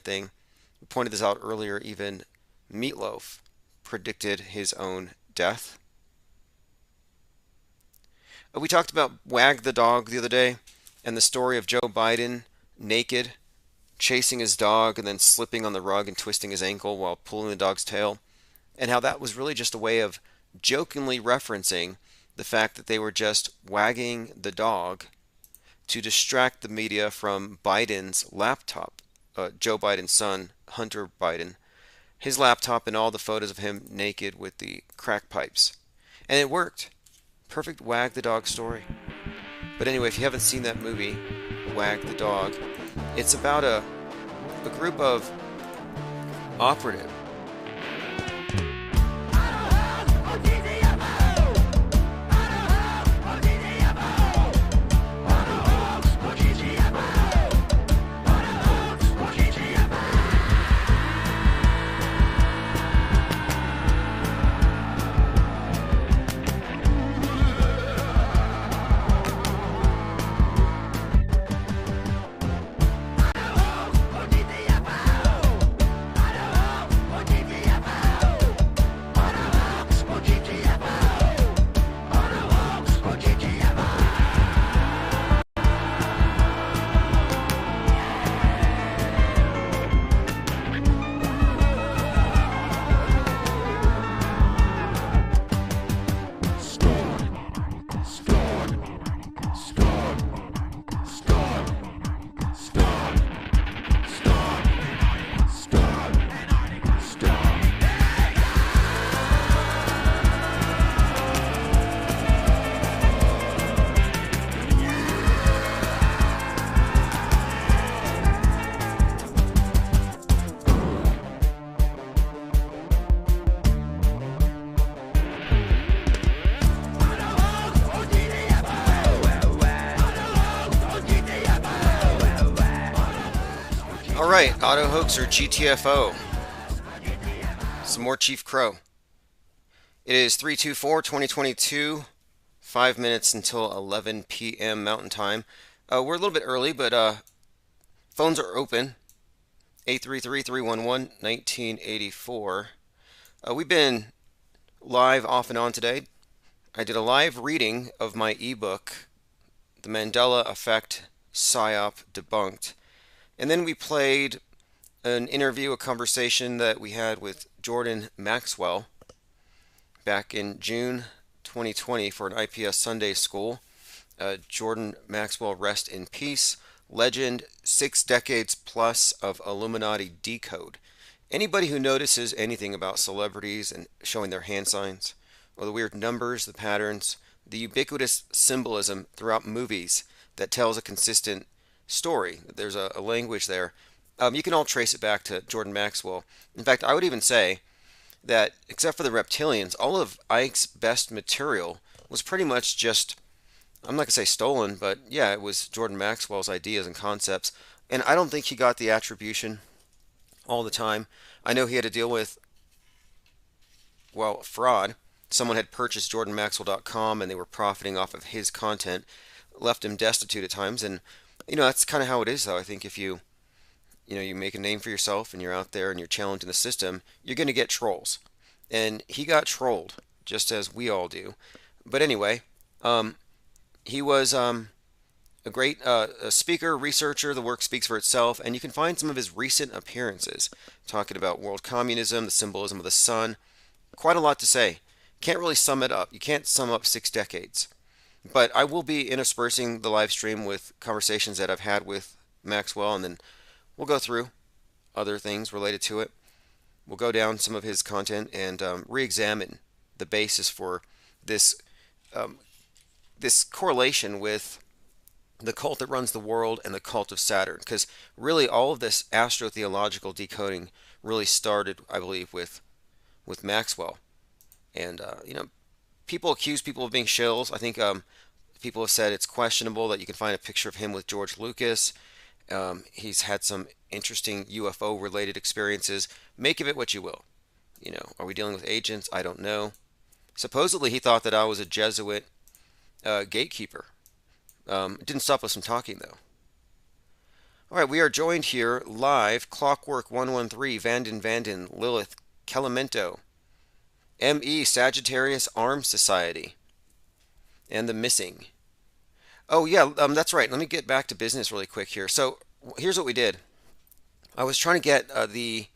thing. We pointed this out earlier, even Meatloaf predicted his own death. We talked about Wag the Dog the other day and the story of Joe Biden naked, chasing his dog and then slipping on the rug and twisting his ankle while pulling the dog's tail, and how that was really just a way of jokingly referencing the fact that they were just wagging the dog to distract the media from Biden's laptop, Joe Biden's son, Hunter Biden, his laptop, and all the photos of him naked with the crack pipes. And it worked. Perfect Wag the Dog story. But anyway, if you haven't seen that movie, Wag the Dog, it's about a group of operatives. All right, Auto Hoaxer GTFO. Some more Chief Crow. It is 3/24/2022, 5 minutes until 11 p.m. Mountain Time. We're a little bit early, but phones are open. 833-311-1984. We've been live off and on today. I did a live reading of my ebook, The Mandela Effect PSYOP Debunked. And then we played an interview, a conversation that we had with Jordan Maxwell back in June 2020 for an IPS Sunday School. Jordan Maxwell, rest in peace. Legend, 6 decades plus of Illuminati decode. Anybody who notices anything about celebrities and showing their hand signs, or the weird numbers, the patterns, the ubiquitous symbolism throughout movies that tells a consistent story. There's a language there. You can all trace it back to Jordan Maxwell. In fact, I would even say that, except for the reptilians, all of Ike's best material was pretty much just, I'm not going to say stolen, but yeah, it was Jordan Maxwell's ideas and concepts. And I don't think he got the attribution all the time. I know he had to deal with, well, fraud. Someone had purchased jordanmaxwell.com and they were profiting off of his content, left him destitute at times. And that's kind of how it is, though. I think if you make a name for yourself and you're out there and you're challenging the system, you're going to get trolls. And he got trolled, just as we all do. But anyway, he was a great speaker, researcher. The work speaks for itself. And you can find some of his recent appearances talking about world communism, the symbolism of the sun. Quite a lot to say. Can't really sum it up. You can't sum up 6 decades. But I will be interspersing the live stream with conversations that I've had with Maxwell, and then we'll go through other things related to it. We'll go down some of his content and re-examine the basis for this this correlation with the cult that runs the world and the cult of Saturn. Because really all of this astrotheological decoding really started, I believe, with Maxwell. And, people accuse people of being shills. I think people have said it's questionable that you can find a picture of him with George Lucas. He's had some interesting UFO-related experiences. Make of it what you will. Are we dealing with agents? I don't know. Supposedly, he thought that I was a Jesuit gatekeeper. It didn't stop us from talking, though. All right, we are joined here live, Clockwork 113, Vanden, Lilith, Kelemento, ME, Sagittarius Arms Society, and the Missing. Oh, yeah, that's right. Let me get back to business really quick here. So, here's what we did. I was trying to get the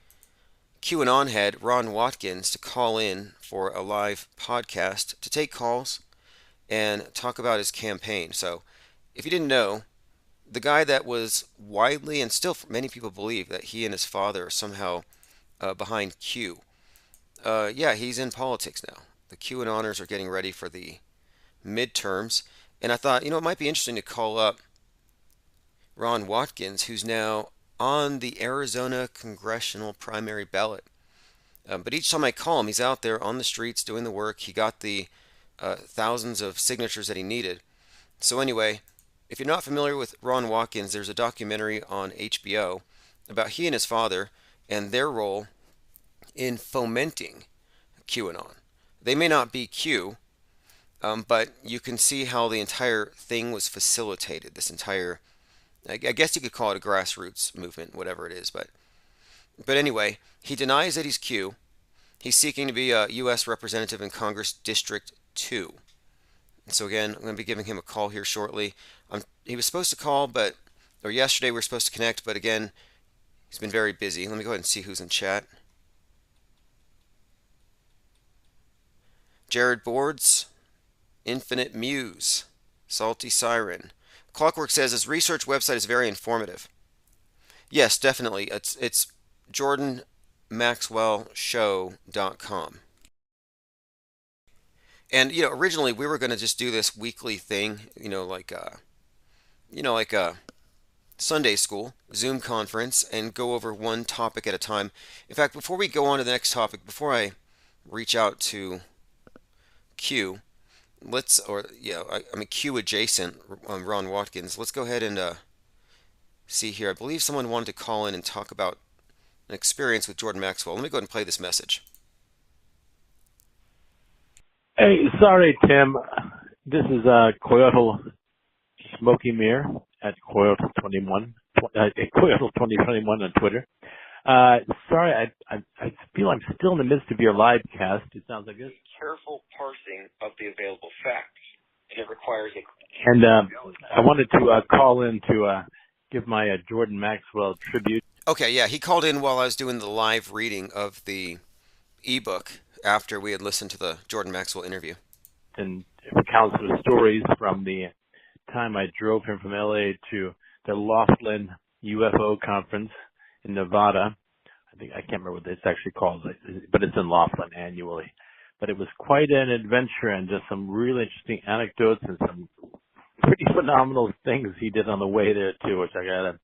QAnon head, Ron Watkins, to call in for a live podcast to take calls and talk about his campaign. So, if you didn't know, the guy that was widely and still many people believe that he and his father are somehow behind Q. Yeah, he's in politics now. The QAnoners are getting ready for the midterms, and I thought, it might be interesting to call up Ron Watkins, who's now on the Arizona congressional primary ballot. But each time I call him, he's out there on the streets doing the work. He got the thousands of signatures that he needed. So anyway, if you're not familiar with Ron Watkins, there's a documentary on HBO about he and his father and their role in fomenting QAnon. They may not be Q, but you can see how the entire thing was facilitated. This entire, I guess you could call it a grassroots movement, whatever it is. But anyway, he denies that he's Q. He's seeking to be a U.S. representative in Congress District 2. And so again, I'm going to be giving him a call here shortly. He was supposed to call, or yesterday we were supposed to connect, but again, he's been very busy. Let me go ahead and see who's in chat. Jared Boards, Infinite Muse, Salty Siren. Clockwork says his research website is very informative. Yes, definitely. It's jordanmaxwellshow.com. And originally we were going to just do this weekly thing, like a Sunday school Zoom conference, and go over one topic at a time. In fact, before we go on to the next topic, before I reach out to Q, Q adjacent on Ron Watkins, let's go ahead and see here. I believe someone wanted to call in and talk about an experience with Jordan Maxwell. Let me go ahead and play this message. Hey, sorry, Tim. This is Coyote Smoky Mirror at Coyote2021 on Twitter. Sorry, I feel I'm still in the midst of your live cast. It sounds like this. Careful parsing of the available facts, and it requires a. And I wanted to call in to give my Jordan Maxwell tribute. Okay, yeah, he called in while I was doing the live reading of the ebook after we had listened to the Jordan Maxwell interview. And recounts the stories from the time I drove him from LA to the Laughlin UFO conference in Nevada. I can't remember what it's actually called, but it's in Laughlin annually. But it was quite an adventure, and just some really interesting anecdotes and some pretty phenomenal things he did on the way there too, which I gotta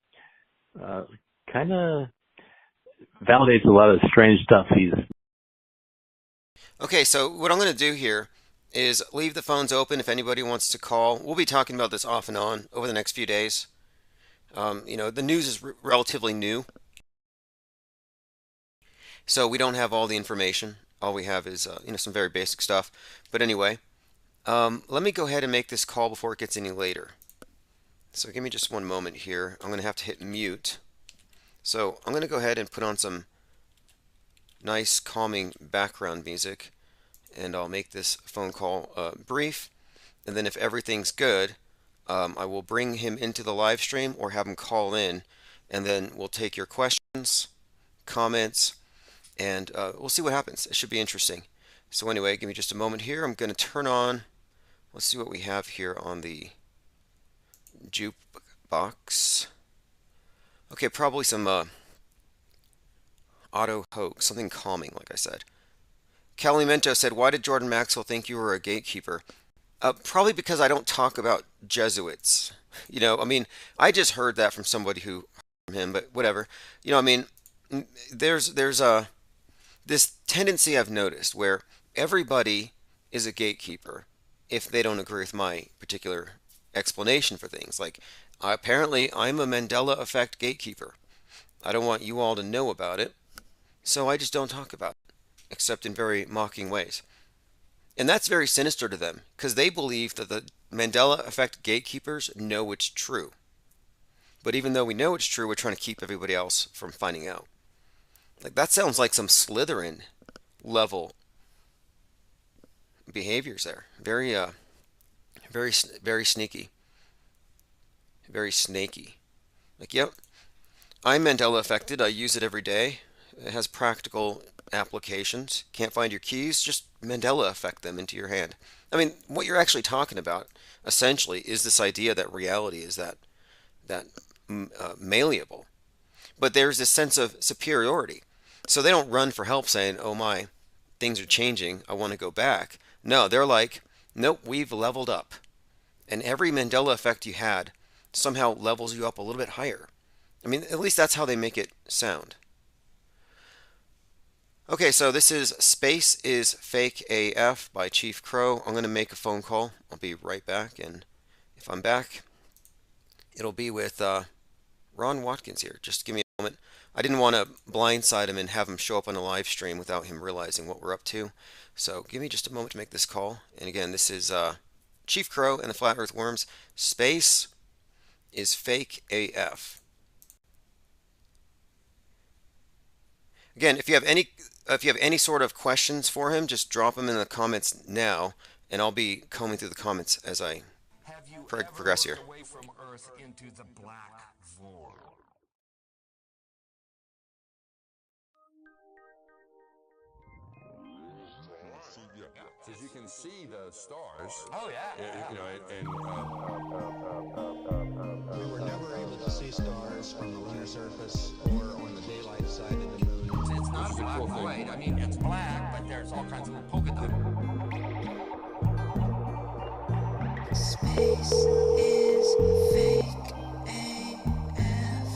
kind of validates a lot of strange stuff he's. Okay, so what I'm going to do here is leave the phones open if anybody wants to call. We'll be talking about this off and on over the next few days. The news is relatively new, so we don't have all the information. All we have is some very basic stuff. But anyway, let me go ahead and make this call before it gets any later. So give me just one moment here. I'm going to have to hit mute. So I'm going to go ahead and put on some nice calming background music, and I'll make this phone call brief, and then if everything's good, I will bring him into the live stream or have him call in, and then we'll take your questions, comments, and we'll see what happens. It should be interesting. So anyway, give me just a moment here. I'm going to turn on, let's see what we have here on the jukebox. Okay, probably some auto hoax, something calming, like I said. Calimento said, why did Jordan Maxwell think you were a gatekeeper? Probably because I don't talk about Jesuits. I just heard that from somebody who from him, but whatever. There's this tendency I've noticed where everybody is a gatekeeper if they don't agree with my particular explanation for things. Like, apparently I'm a Mandela effect gatekeeper. I don't want you all to know about it, so I just don't talk about it, except in very mocking ways. And that's very sinister to them, because they believe that the Mandela effect gatekeepers know it's true. But even though we know it's true, we're trying to keep everybody else from finding out. Like that sounds like some Slytherin level behaviors there. Very sneaky, very snaky. Like, yep, I'm Mandela affected. I use it every day. It has practical applications. Can't find your keys? Just Mandela affect them into your hand. I mean, what you're actually talking about essentially is this idea that reality is that malleable. But there's this sense of superiority. So they don't run for help saying, "Oh my, things are changing. I want to go back." No, they're like, "Nope, we've leveled up." And every Mandela effect you had somehow levels you up a little bit higher. I mean, at least that's how they make it sound. Okay, so this is Space is Fake AF by Chief Crow. I'm going to make a phone call. I'll be right back. And if I'm back, it'll be with Ron Watkins here. Just give me a moment. I didn't want to blindside him and have him show up on a live stream without him realizing what we're up to. So give me just a moment to make this call. And again, this is Chief Crow and the Flat Earth Worms. Space is Fake AF. Again, if you have any sort of questions for him, just drop them in the comments now, and I'll be combing through the comments as I progress here. Away from Earth into the black void. Because you can see the stars. Oh yeah. And we were never able to see stars from the lunar surface or on the daylight side of the moon. it's not a black void. I mean, it's black, but there's all kinds of little polka dots. Space is fake AF.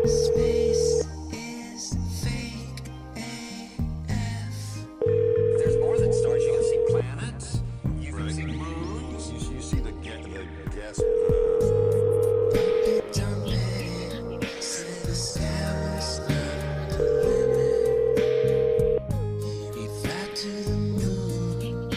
Space is fake AF. There's more than stars. You can see planets. You can see moons. You see the gas. Don't let it say the sky was not the limit. We fly to the moon.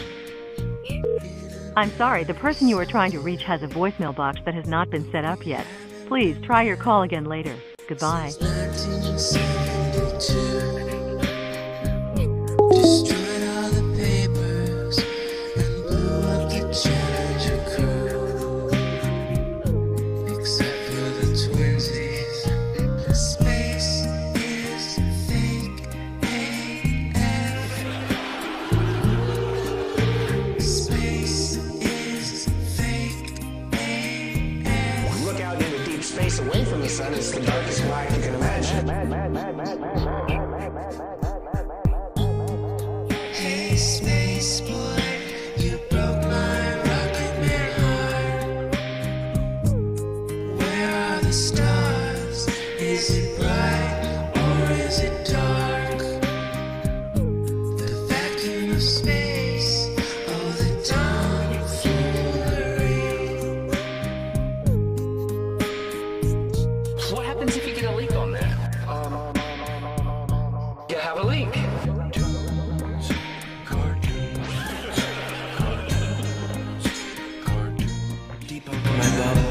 I'm sorry, the person you are trying to reach has a voicemail box that has not been set up yet. Please try your call again later. Goodbye. 1972. Destroyed all the papers and blew up the Challenger crew. Except for the twinsies. Space is fake AF. Space is fake AF. Look out into deep space away from the sun, it's the darkest black you can imagine. Hey, space boy, you broke my rocket man heart. Where are the stars? Is it bright or is it dark? The vacuum of space, oh, the tomfoolery. What happens if you get a leak on that? You have a leak. Debunk my bubble.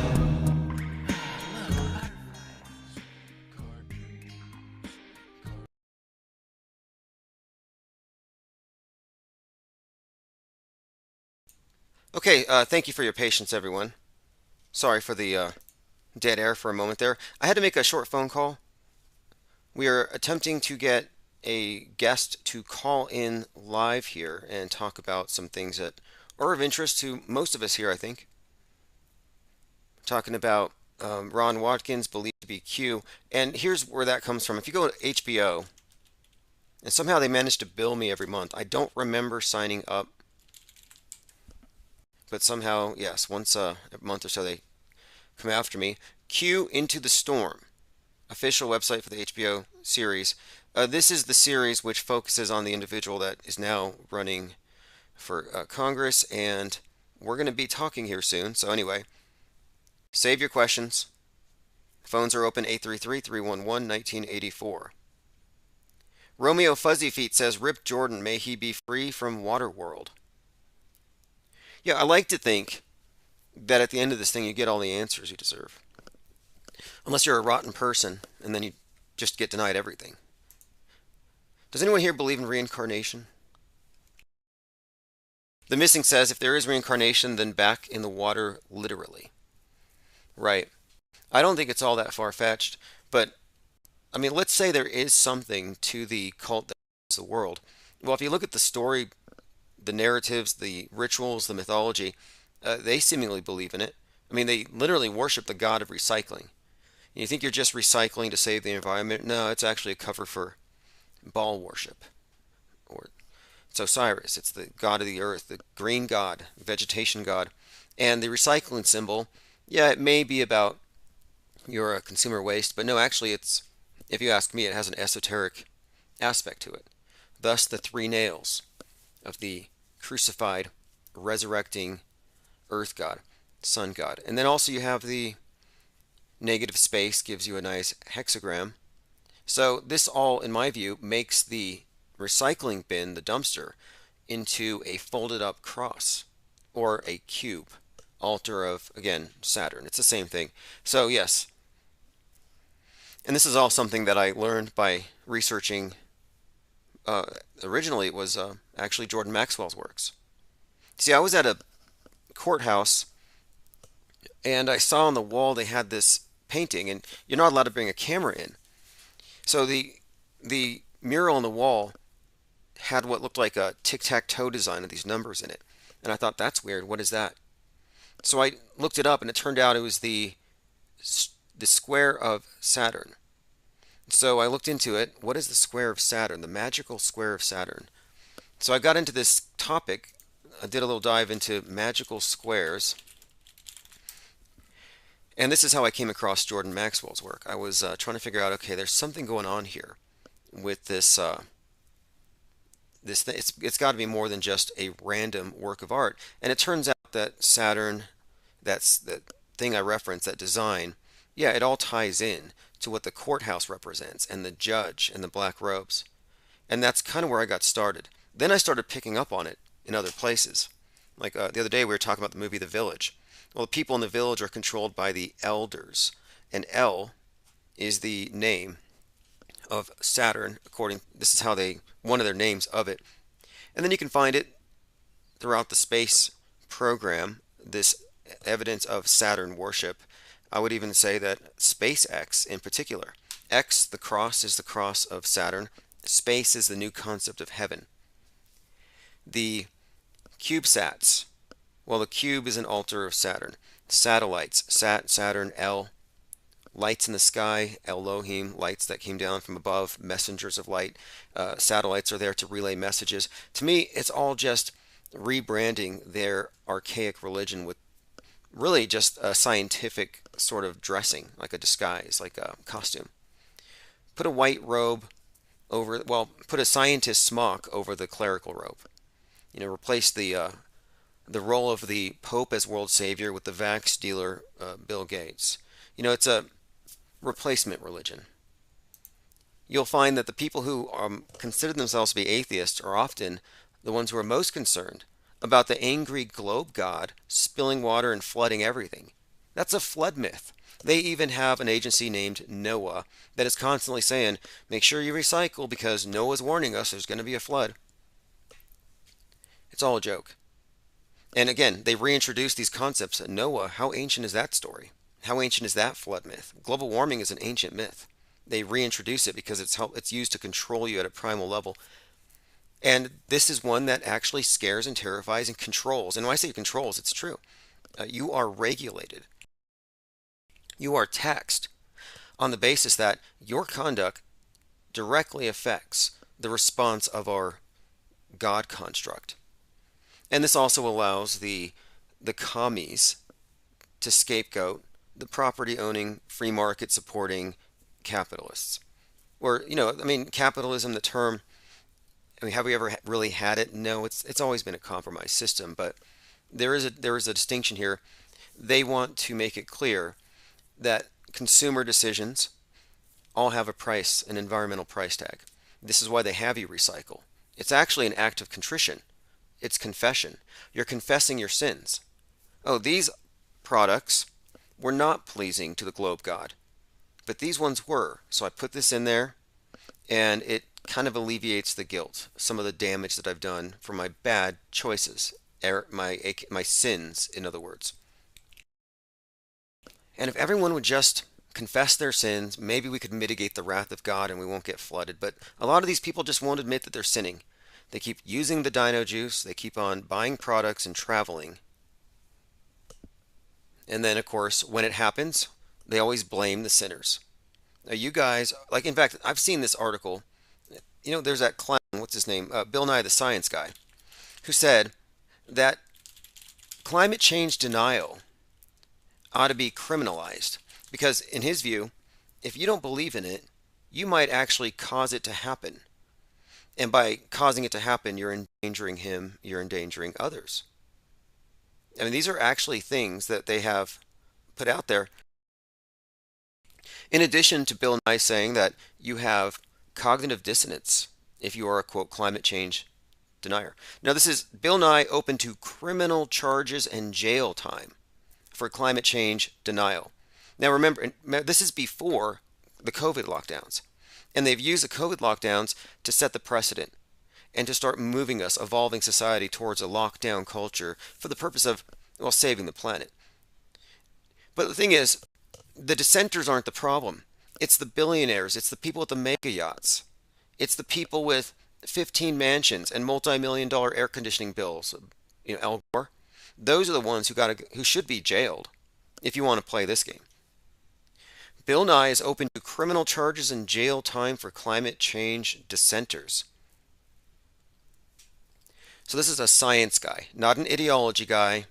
Okay, thank you for your patience, everyone. Sorry for the dead air for a moment there. I had to make a short phone call. We are attempting to get a guest to call in live here and talk about some things that are of interest to most of us here, I think. Talking about Ron Watkins, believed to be Q. And here's where that comes from. If you go to HBO, and somehow they manage to bill me every month. I don't remember signing up. But somehow, yes, once a month or so they come after me. Q Into the Storm, official website for the HBO series. This is the series which focuses on the individual that is now running for Congress, and we're going to be talking here soon. So anyway, save your questions. Phones are open 833-311-1984. Romeo Fuzzy Feet says, Rip Jordan, may he be free from Waterworld. Yeah, I like to think that at the end of this thing you get all the answers you deserve. Unless you're a rotten person and then you just get denied everything. Does anyone here believe in reincarnation? The Missing says if there is reincarnation, then back in the water literally. Right. I don't think it's all that far-fetched, but I mean, let's say there is something to the cult that is the world. Well, if you look at the story, the narratives, the rituals, the mythology, they seemingly believe in it. I mean, they literally worship the god of recycling. You think you're just recycling to save the environment? No, it's actually a cover for Baal worship. Or it's Osiris. It's the god of the earth, the green god, vegetation god. And the recycling symbol, yeah, it may be about your consumer waste, but no, actually it's, if you ask me, it has an esoteric aspect to it. Thus the three nails of the crucified, resurrecting earth god, sun god. And then also you have the negative space, gives you a nice hexagram. So this all, in my view, makes the recycling bin, the dumpster, into a folded up cross or a cube, altar of, again, Saturn. It's the same thing. So yes, and this is all something that I learned by researching. Originally it was actually Jordan Maxwell's works. See, I was at a courthouse and I saw on the wall they had this painting, and you're not allowed to bring a camera in. So the mural on the wall had what looked like a tic-tac-toe design of these numbers in it. And I thought, that's weird. What is that? So I looked it up, and it turned out it was the square of Saturn. So I looked into it. What is the square of Saturn? The magical square of Saturn. So I got into this topic. I did a little dive into magical squares. And this is how I came across Jordan Maxwell's work. I was trying to figure out, okay, there's something going on here with this. This it's got to be more than just a random work of art. And it turns out that Saturn, that's the thing I referenced, that design, yeah, it all ties in to what the courthouse represents and the judge and the black robes. And that's kind of where I got started. Then I started picking up on it in other places. Like the other day we were talking about the movie The Village. Well, the people in the village are controlled by the elders, and El is the name of Saturn. This is how one of their names of it. And then you can find it throughout the space program, this evidence of Saturn worship. I would even say that SpaceX in particular. X, the cross, is the cross of Saturn. Space is the new concept of heaven. The CubeSats. Well, the cube is an altar of Saturn. Satellites, Saturn, El. Lights in the sky, Elohim, lights that came down from above, messengers of light. Satellites are there to relay messages. To me, it's all just rebranding their archaic religion with really just a scientific sort of dressing, like a disguise, like a costume. Put a white robe over, well, put a scientist smock over the clerical robe. You know, replace the role of the Pope as world savior with the vax dealer, Bill Gates. You know, it's a replacement religion. You'll find that the people who consider themselves to be atheists are often the ones who are most concerned about the angry globe god spilling water and flooding everything. That's a flood myth. They even have an agency named NOAA that is constantly saying, make sure you recycle because Noah's warning us there's going to be a flood. It's all a joke. And again, they reintroduce these concepts. Noah, how ancient is that story? How ancient is that flood myth? Global warming is an ancient myth. They reintroduce it because it's used to control you at a primal level. And this is one that actually scares and terrifies and controls. And when I say controls, it's true. You are regulated. You are taxed on the basis that your conduct directly affects the response of our God construct. And this also allows the commies to scapegoat the property-owning, free market-supporting capitalists. Or, you know, I mean, capitalism, the term, I mean, have we ever really had it? No, it's always been a compromised system, but there is a distinction here. They want to make it clear that consumer decisions all have a price, an environmental price tag. This is why they have you recycle. It's actually an act of contrition. It's confession. You're confessing your sins. Oh, these products were not pleasing to the globe god, but these ones were. So I put this in there, and it kind of alleviates the guilt, some of the damage that I've done for my bad choices, my sins, in other words. And if everyone would just confess their sins, maybe we could mitigate the wrath of God and we won't get flooded. But a lot of these people just won't admit that they're sinning. They keep using the dino juice, they keep on buying products and traveling. And then, of course, when it happens, they always blame the sinners. Now, you guys, like, in fact, I've seen this article. You know, there's that clown, what's his name? Bill Nye the Science Guy, who said that climate change denial ought to be criminalized because, in his view, if you don't believe in it, you might actually cause it to happen. And by causing it to happen, you're endangering him, you're endangering others. I mean, these are actually things that they have put out there. In addition to Bill Nye saying that you have cognitive dissonance if you are a, quote, climate change denier. Now, this is Bill Nye open to criminal charges and jail time for climate change denial. Now, remember, this is before the COVID lockdowns. And they've used the COVID lockdowns to set the precedent and to start moving us, evolving society towards a lockdown culture for the purpose of, well, saving the planet. But the thing is, the dissenters aren't the problem. It's the billionaires. It's the people with the mega yachts. It's the people with 15 mansions and multi-million-dollar air conditioning bills. You know, Al Gore. Those are the ones who should be jailed if you want to play this game. Bill Nye is open to criminal charges and jail time for climate change dissenters. So this is a science guy, not an ideology guy,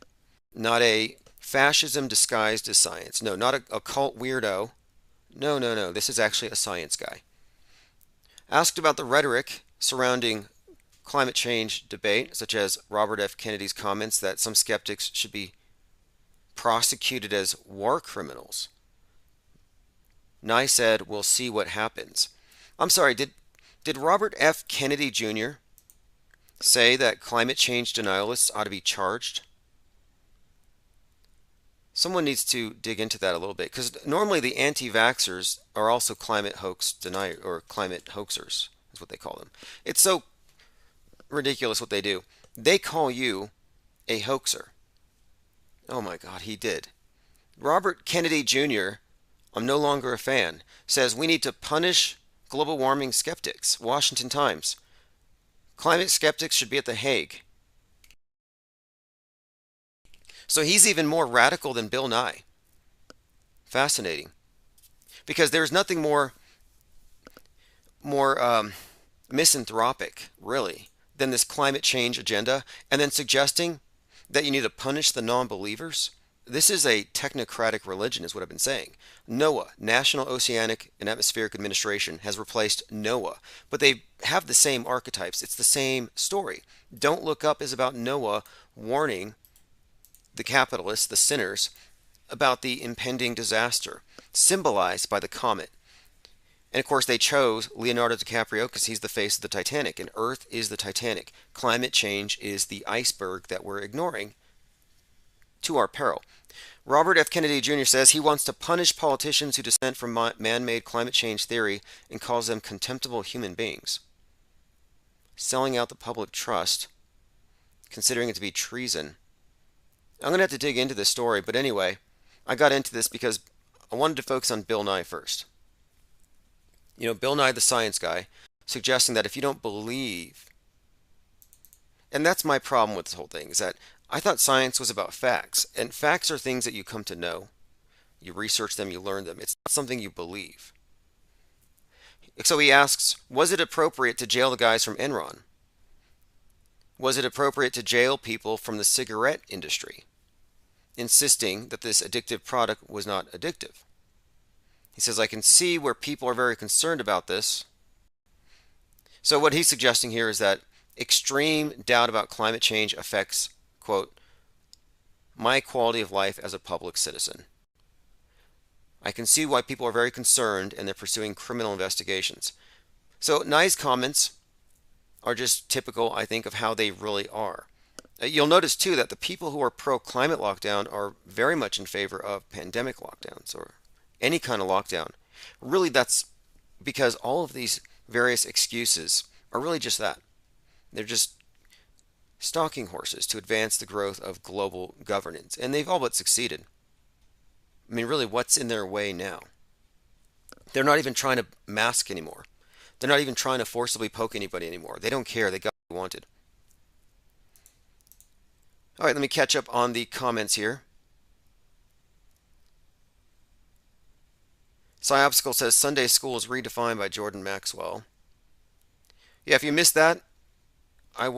not a fascism disguised as science. No, not a cult weirdo. No. This is actually a science guy. Asked about the rhetoric surrounding climate change debate, such as Robert F. Kennedy's comments that some skeptics should be prosecuted as war criminals, Nye said, "We'll see what happens." I'm sorry, did Robert F. Kennedy Jr. say that climate change denialists ought to be charged? Someone needs to dig into that a little bit, because normally the anti-vaxxers are also climate hoax deniers, or climate hoaxers is what they call them. It's so ridiculous what they do. They call you a hoaxer. Oh my God, he did. Robert Kennedy Jr., I'm no longer a fan, says we need to punish global warming skeptics. Washington Times. Climate skeptics should be at The Hague. So he's even more radical than Bill Nye. Fascinating. Because there's nothing more misanthropic, really, than this climate change agenda, and then suggesting that you need to punish the non-believers. This is a technocratic religion, is what I've been saying. NOAA, National Oceanic and Atmospheric Administration, has replaced NOAA, but they have the same archetypes. It's the same story. Don't Look Up is about NOAA warning the capitalists, the sinners, about the impending disaster, symbolized by the comet. And of course, they chose Leonardo DiCaprio because he's the face of the Titanic, and Earth is the Titanic. Climate change is the iceberg that we're ignoring to our peril. Robert F. Kennedy Jr. says he wants to punish politicians who dissent from man-made climate change theory and calls them contemptible human beings. Selling out the public trust, considering it to be treason. I'm going to have to dig into this story, but anyway, I got into this because I wanted to focus on Bill Nye first. You know, Bill Nye the Science Guy, suggesting that if you don't believe, and that's my problem with this whole thing, is that I thought science was about facts, and facts are things that you come to know. You research them, you learn them. It's not something you believe. So he asks, was it appropriate to jail the guys from Enron? Was it appropriate to jail people from the cigarette industry, insisting that this addictive product was not addictive? He says, I can see where people are very concerned about this. So what he's suggesting here is that extreme doubt about climate change affects, quote, my quality of life as a public citizen. I can see why people are very concerned and they're pursuing criminal investigations. So Nye's comments are just typical, I think, of how they really are. You'll notice too that the people who are pro climate lockdown are very much in favor of pandemic lockdowns or any kind of lockdown. Really, that's because all of these various excuses are really just that. They're just stalking horses to advance the growth of global governance, and they've all but succeeded. I mean, really, what's in their way now? They're not even trying to mask anymore. They're not even trying to forcibly poke anybody anymore. They don't care. They got what they wanted. All right, let me catch up on the comments here. Psyopsical says Sunday school is redefined by Jordan Maxwell. Yeah, if you missed that, I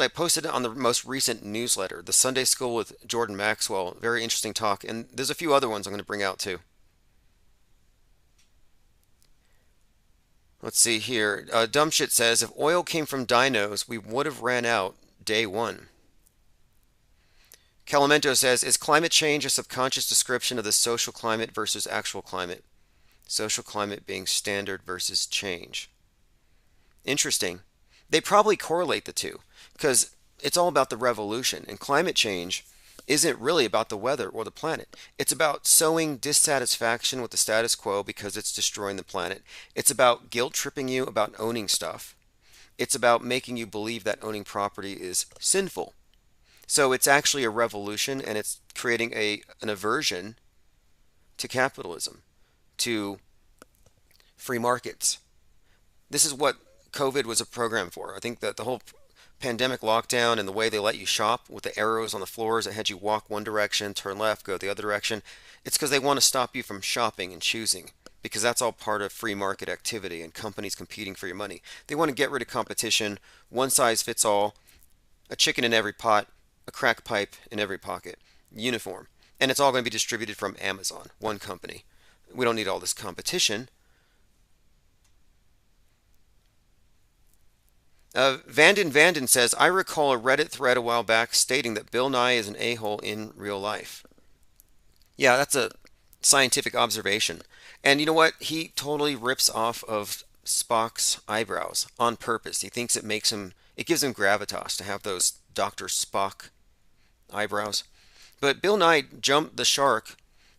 posted it on the most recent newsletter, the Sunday School with Jordan Maxwell. Very interesting talk, and there's a few other ones I'm going to bring out too. Let's see here. Dumb Shit says, if oil came from dinos, we would have ran out day one. Calamento says, is climate change a subconscious description of the social climate versus actual climate? Social climate being standard versus change. Interesting. They probably correlate the two because it's all about the revolution, and climate change isn't really about the weather or the planet. It's about sowing dissatisfaction with the status quo because it's destroying the planet. It's about guilt tripping you about owning stuff. It's about making you believe that owning property is sinful. So it's actually a revolution, and it's creating an aversion to capitalism, to free markets. This is what COVID was a program for. I think that the whole pandemic lockdown and the way they let you shop with the arrows on the floors that had you walk one direction, turn left, go the other direction, it's because they want to stop you from shopping and choosing, because that's all part of free market activity and companies competing for your money. They want to get rid of competition, one size fits all, a chicken in every pot, a crack pipe in every pocket, uniform. And it's all going to be distributed from Amazon, one company. We don't need all this competition. Vanden says, I recall a Reddit thread a while back stating that Bill Nye is an a-hole in real life. Yeah, that's a scientific observation. And you know what? He totally rips off of Spock's eyebrows on purpose. He thinks it gives him gravitas to have those Dr. Spock eyebrows. But Bill Nye jumped the shark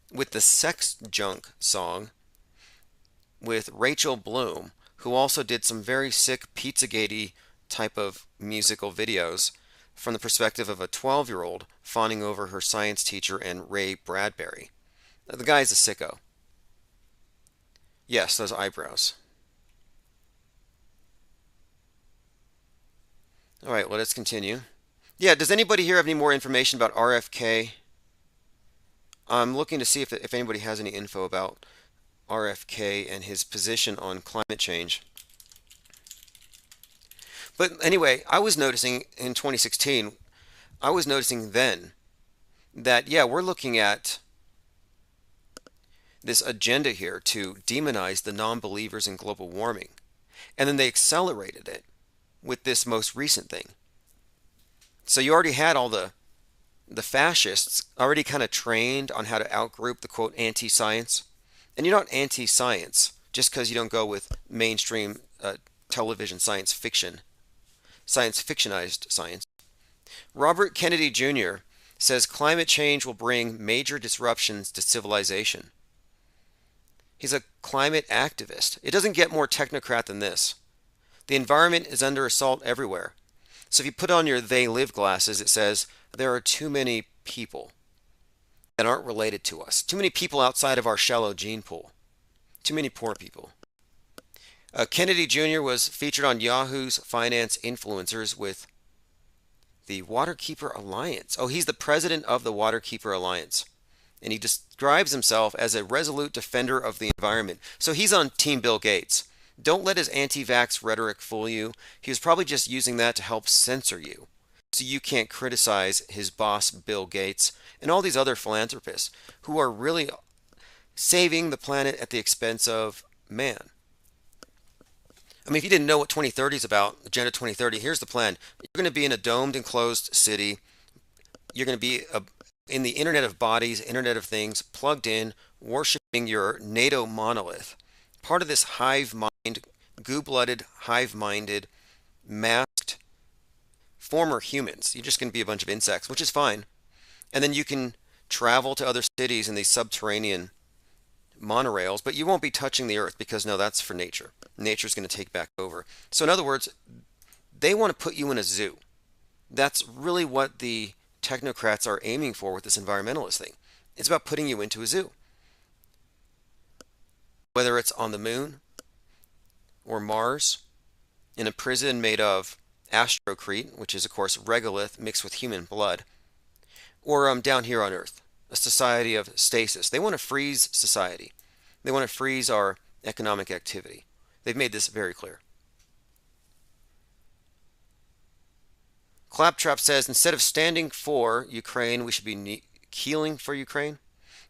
with the Sex Junk song with Rachel Bloom, who also did some very sick Pizzagate-y type of musical videos from the perspective of a 12-year-old fawning over her science teacher and Ray Bradbury. The guy's a sicko. Yes, those eyebrows. All right, let us continue. Yeah, does anybody here have any more information about RFK? I'm looking to see if anybody has any info about RFK and his position on climate change. But anyway, I was noticing in 2016, I was noticing then that, yeah, we're looking at this agenda here to demonize the non-believers in global warming. And then they accelerated it with this most recent thing. So you already had all the fascists already kind of trained on how to outgroup the quote anti-science. And you're not anti-science just because you don't go with mainstream television science fictionized science. Robert Kennedy Jr. says climate change will bring major disruptions to civilization. He's a climate activist. It doesn't get more technocrat than this. The environment is under assault everywhere. So if you put on your They Live glasses, it says there are too many people that aren't related to us. Too many people outside of our shallow gene pool. Too many poor people. Kennedy Jr. was featured on Yahoo's Finance Influencers with the Waterkeeper Alliance. Oh, he's the president of the Waterkeeper Alliance. And he describes himself as a resolute defender of the environment. So he's on Team Bill Gates. Don't let his anti-vax rhetoric fool you. He was probably just using that to help censor you, so you can't criticize his boss, Bill Gates, and all these other philanthropists who are really saving the planet at the expense of man. I mean, if you didn't know what 2030 is about, Agenda 2030, here's the plan. You're going to be in a domed, enclosed city. You're going to be in the Internet of Bodies, Internet of Things, plugged in, worshiping your NATO monolith. Part of this hive mind, goo-blooded, hive-minded, masked former humans. You're just going to be a bunch of insects, which is fine. And then you can travel to other cities in these subterranean monorails, but you won't be touching the earth because no, that's for nature. Nature's going to take back over. So in other words, they want to put you in a zoo. That's really what the technocrats are aiming for with this environmentalist thing. It's about putting you into a zoo. Whether it's on the moon or Mars, in a prison made of astrocrete, which is of course regolith mixed with human blood, or down here on Earth, a society of stasis. They want to freeze society. They want to freeze our economic activity. They've made this very clear. Claptrap says, instead of standing for Ukraine, we should be keeling for Ukraine.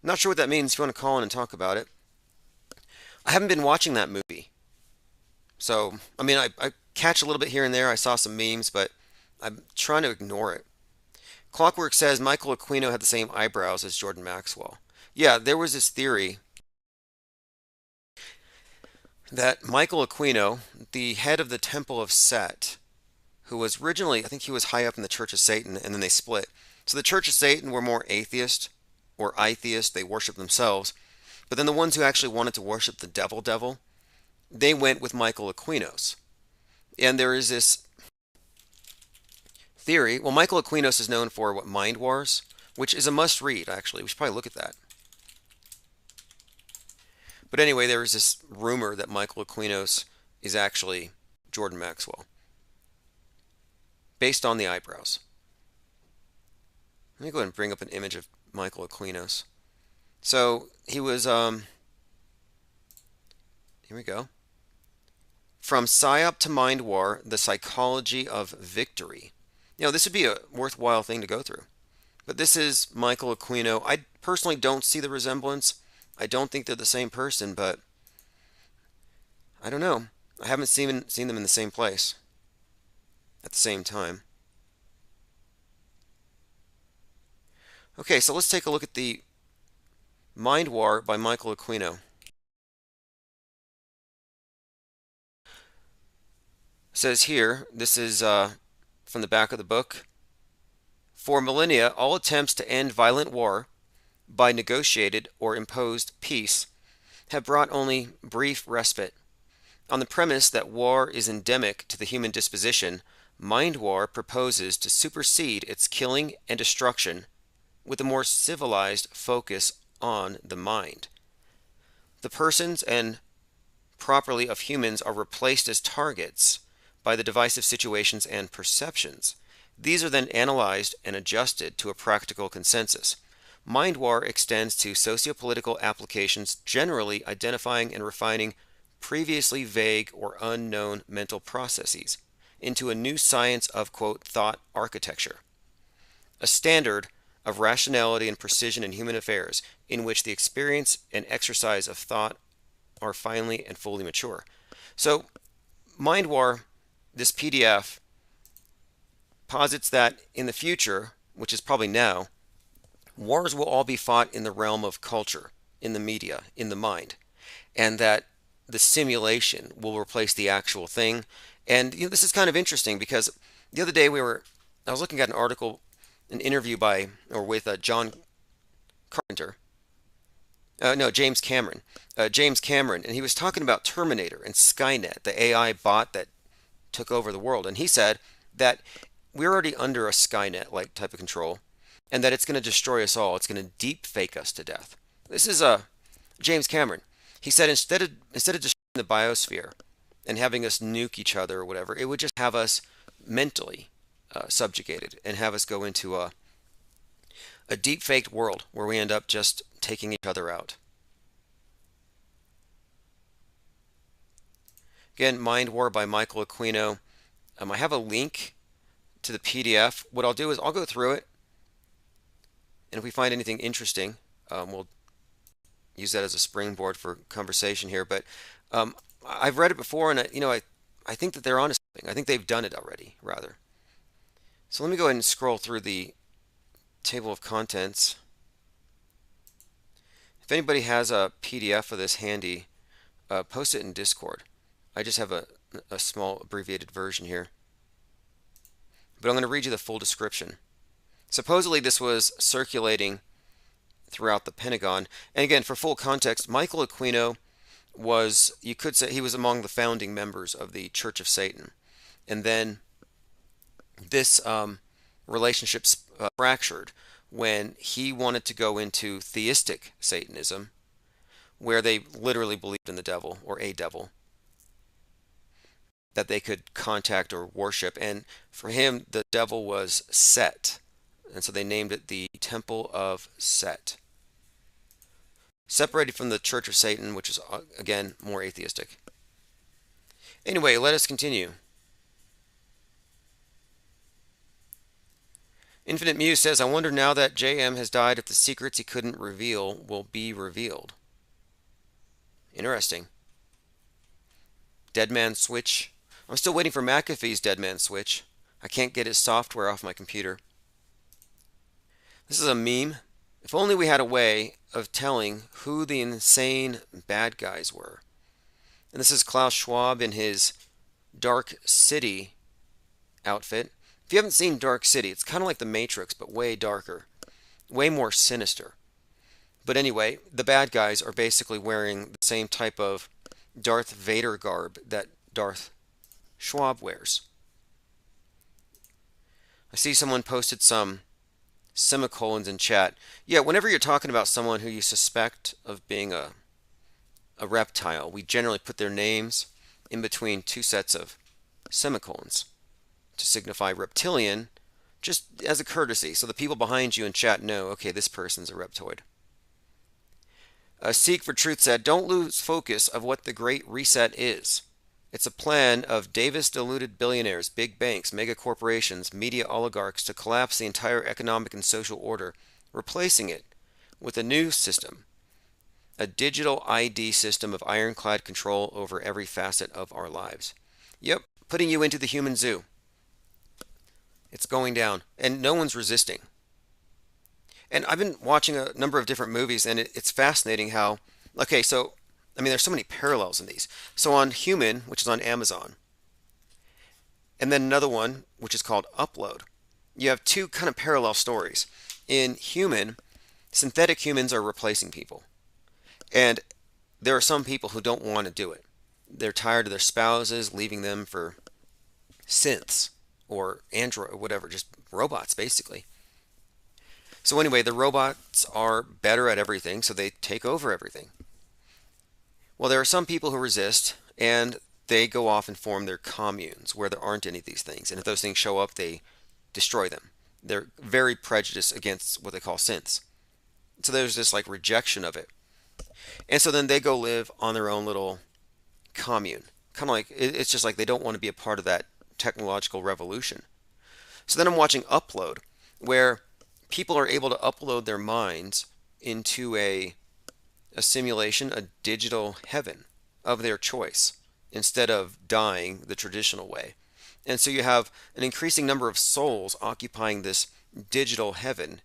I'm not sure what that means. If you want to call in and talk about it. I haven't been watching that movie. So, I mean, I catch a little bit here and there. I saw some memes, but I'm trying to ignore it. Clockwork says Michael Aquino had the same eyebrows as Jordan Maxwell. Yeah, there was this theory that Michael Aquino, the head of the Temple of Set, who was originally, I think he was high up in the Church of Satan, and then they split. So the Church of Satan were more atheist or atheist. They worship themselves. But then the ones who actually wanted to worship the devil, they went with Michael Aquinos. And there is this theory. Well, Michael Aquinos is known for what, Mind Wars, which is a must read, actually. We should probably look at that. But anyway, there is this rumor that Michael Aquinos is actually Jordan Maxwell, based on the eyebrows. Let me go ahead and bring up an image of Michael Aquinos. So he was, here we go. From PSYOP to Mind War, the Psychology of Victory. You know, this would be a worthwhile thing to go through. But this is Michael Aquino. I personally don't see the resemblance. I don't think they're the same person, but I don't know. I haven't seen them in the same place at the same time. Okay, so let's take a look at the Mind War by Michael Aquino. It says here, this is from the back of the book. For millennia, all attempts to end violent war by negotiated or imposed peace have brought only brief respite. On the premise that war is endemic to the human disposition, Mind War proposes to supersede its killing and destruction with a more civilized focus on the mind. The persons and properly of humans are replaced as targets by the divisive situations and perceptions. These are then analyzed and adjusted to a practical consensus. Mind War extends to sociopolitical applications, generally identifying and refining previously vague or unknown mental processes into a new science of, quote, thought architecture, a standard of rationality and precision in human affairs in which the experience and exercise of thought are finally and fully mature. So, Mind War, this PDF, posits that in the future, which is probably now, wars will all be fought in the realm of culture, in the media, in the mind, and that the simulation will replace the actual thing. And you know, this is kind of interesting because the other day I was looking at an article, an interview with John Carpenter. James Cameron. James Cameron, and he was talking about Terminator and Skynet, the AI bot that took over the world. And he said that we're already under a Skynet-like type of control, and that it's going to destroy us all. It's going to deep fake us to death. This is James Cameron. He said instead of destroying the biosphere and having us nuke each other or whatever, it would just have us mentally subjugated and have us go into a deep faked world where we end up just taking each other out. Again, Mind War by Michael Aquino. I have a link to the PDF. What I'll do is I'll go through it, and if we find anything interesting, we'll use that as a springboard for conversation here. But I've read it before, and I think that they're onto something. I think they've done it already, rather. So let me go ahead and scroll through the table of contents. If anybody has a PDF of this handy, post it in Discord. I just have a small abbreviated version here. but I'm going to read you the full description. Supposedly this was circulating throughout the Pentagon. And again, for full context, Michael Aquino was, you could say, he was among the founding members of the Church of Satan. And then this relationship fractured when he wanted to go into theistic Satanism, where they literally believed in the devil or a devil that they could contact or worship. And for him, the devil was Set. And so they named it the Temple of Set. Separated from the Church of Satan, which is, again, more atheistic. Anyway, let us continue. Infinite Muse says, I wonder now that JM has died if the secrets he couldn't reveal will be revealed. Interesting. Deadman Switch. I'm still waiting for McAfee's Deadman Switch. I can't get his software off my computer. This is a meme. If only we had a way of telling who the insane bad guys were. And this is Klaus Schwab in his Dark City outfit. If you haven't seen Dark City, it's kind of like The Matrix, but way darker, way more sinister. But anyway, the bad guys are basically wearing the same type of Darth Vader garb that Darth Schwab wears. I see someone posted some semicolons in chat. Yeah, whenever you're talking about someone who you suspect of being a reptile, we generally put their names in between two sets of semicolons to signify reptilian, just as a courtesy, so the people behind you in chat know, okay, this person's a reptoid. Seek for Truth said, don't lose focus of what the Great Reset is. It's a plan of Davis-deluded billionaires, big banks, mega corporations, media oligarchs to collapse the entire economic and social order, replacing it with a new system, a digital ID system of ironclad control over every facet of our lives. Yep, putting you into the human zoo. It's going down, and no one's resisting. And I've been watching a number of different movies, and it's fascinating how, okay, so I mean, there's so many parallels in these. So on Human, which is on Amazon, and then another one, which is called Upload, you have two kind of parallel stories. In Human, synthetic humans are replacing people. And there are some people who don't want to do it. They're tired of their spouses leaving them for synths or android or whatever, just robots, basically. So anyway, the robots are better at everything, so they take over everything. Well, there are some people who resist, and they go off and form their communes where there aren't any of these things. And if those things show up, they destroy them. They're very prejudiced against what they call synths. So there's this like rejection of it. And so then they go live on their own little commune. Kind of like, it's just like they don't want to be a part of that technological revolution. So then I'm watching Upload, where people are able to upload their minds into a simulation, a digital heaven of their choice, instead of dying the traditional way. And so you have an increasing number of souls occupying this digital heaven.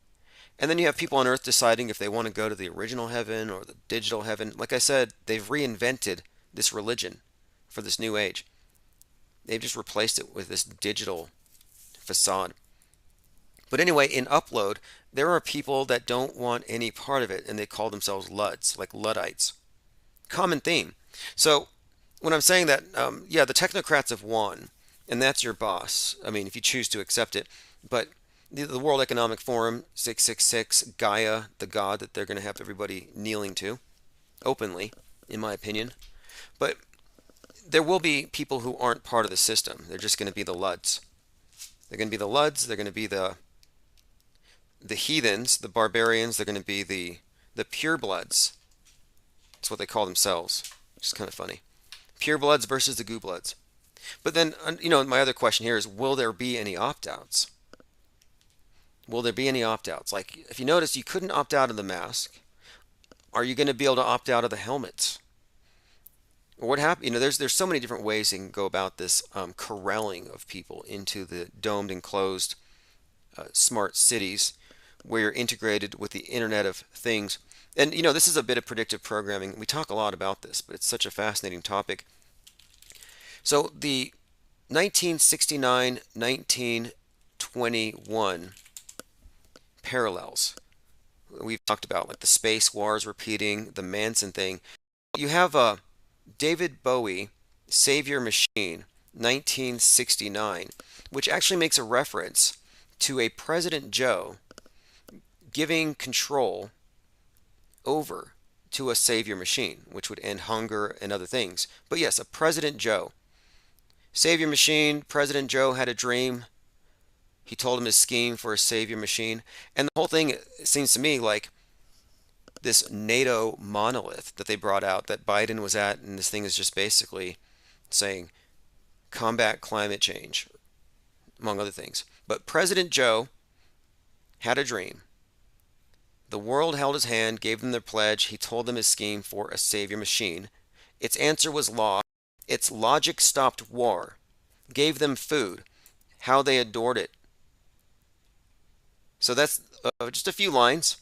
And then you have people on earth deciding if they want to go to the original heaven or the digital heaven. Like I said, they've reinvented this religion for this new age. They've just replaced it with this digital facade. But anyway, in Upload, there are people that don't want any part of it, and they call themselves Ludds, like Luddites. Common theme. So when I'm saying that, yeah, the technocrats have won, and that's your boss. I mean, if you choose to accept it. But the World Economic Forum, 666, Gaia, the god that they're going to have everybody kneeling to, openly, in my opinion. But there will be people who aren't part of the system. They're just going to be the Ludds. They're going to be the Ludds. They're going to be the heathens, the barbarians. They're going to be the purebloods. That's what they call themselves. Which is kind of funny. Purebloods versus the Goobloods. But then, you know, my other question here is, will there be any opt-outs? Will there be any opt-outs? Like, if you notice, you couldn't opt out of the mask. Are you going to be able to opt out of the helmets? Or what happened? You know, there's so many different ways you can go about this corralling of people into the domed, enclosed, smart cities where you're integrated with the Internet of Things. And, you know, this is a bit of predictive programming. We talk a lot about this, but it's such a fascinating topic. So the 1969-19 2021 parallels. We've talked about like the space wars repeating, the Manson thing. You have David Bowie, Savior Machine, 1969, which actually makes a reference to a President Joe giving control over to a savior machine, which would end hunger and other things. But yes, a President Joe. Savior machine, President Joe had a dream. He told him his scheme for a savior machine. And the whole thing, it seems to me like this NATO monolith that they brought out that Biden was at, and this thing is just basically saying combat climate change, among other things. But President Joe had a dream. The world held his hand, gave them their pledge. He told them his scheme for a savior machine. Its answer was law. Its logic stopped war, gave them food. How they adored it. So that's just a few lines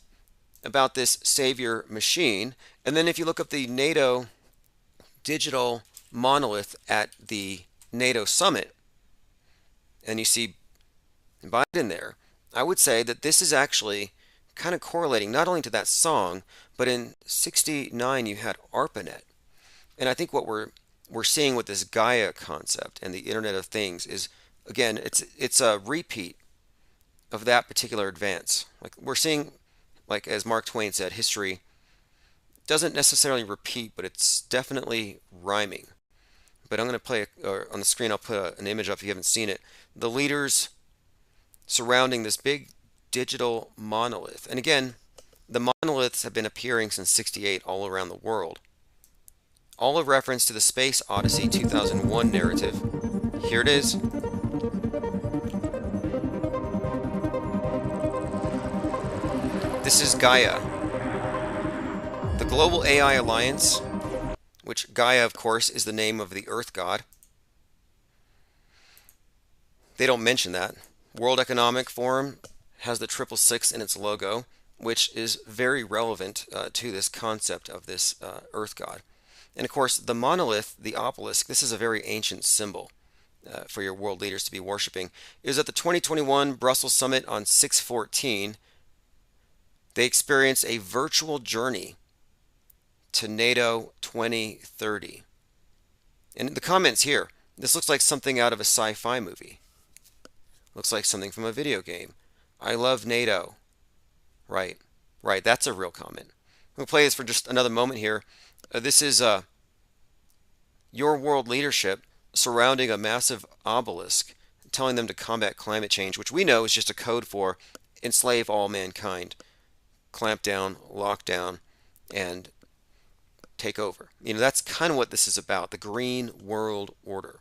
about this savior machine. And then if you look up the NATO digital monolith at the NATO summit, and you see Biden there, I would say that this is actually kind of correlating not only to that song, but in 69 you had ARPANET. And I think what we're seeing with this Gaia concept and the Internet of Things is, again, it's a repeat of that particular advance. Like we're seeing, like as Mark Twain said, history doesn't necessarily repeat, but it's definitely rhyming. But I'm going to play, or on the screen I'll put an image up if you haven't seen it. The leaders surrounding this big digital monolith. And again, the monoliths have been appearing since '68 all around the world. All a reference to the Space Odyssey 2001 narrative. Here it is. This is Gaia. The Global AI Alliance, which Gaia, of course, is the name of the Earth God. They don't mention that. World Economic Forum has the 666 in its logo, which is very relevant to this concept of this Earth God. And of course, the monolith, the obelisk, this is a very ancient symbol for your world leaders to be worshiping. It was at the 2021 Brussels Summit on 6/14. They experienced a virtual journey to NATO 2030. And the comments here, this looks like something out of a sci-fi movie. Looks like something from a video game. I love NATO. Right, that's a real comment. We'll play this for just another moment here. This is your world leadership surrounding a massive obelisk, telling them to combat climate change, which we know is just a code for enslave all mankind, clamp down, lock down, and take over. You know, that's kind of what this is about, the green world order.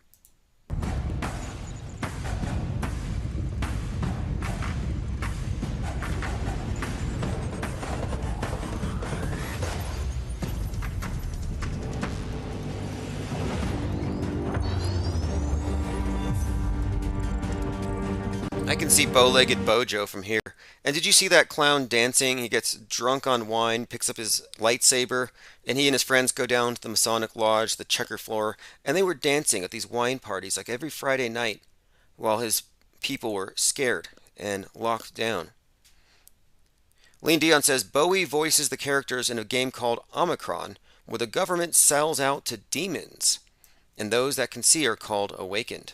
I can see bow-legged Bojo from here. And did you see that clown dancing? He gets drunk on wine, picks up his lightsaber, and he and his friends go down to the Masonic Lodge, the checker floor, and they were dancing at these wine parties like every Friday night while his people were scared and locked down. Lean Dion says, Bowie voices the characters in a game called Omicron, where the government sells out to demons, and those that can see are called awakened.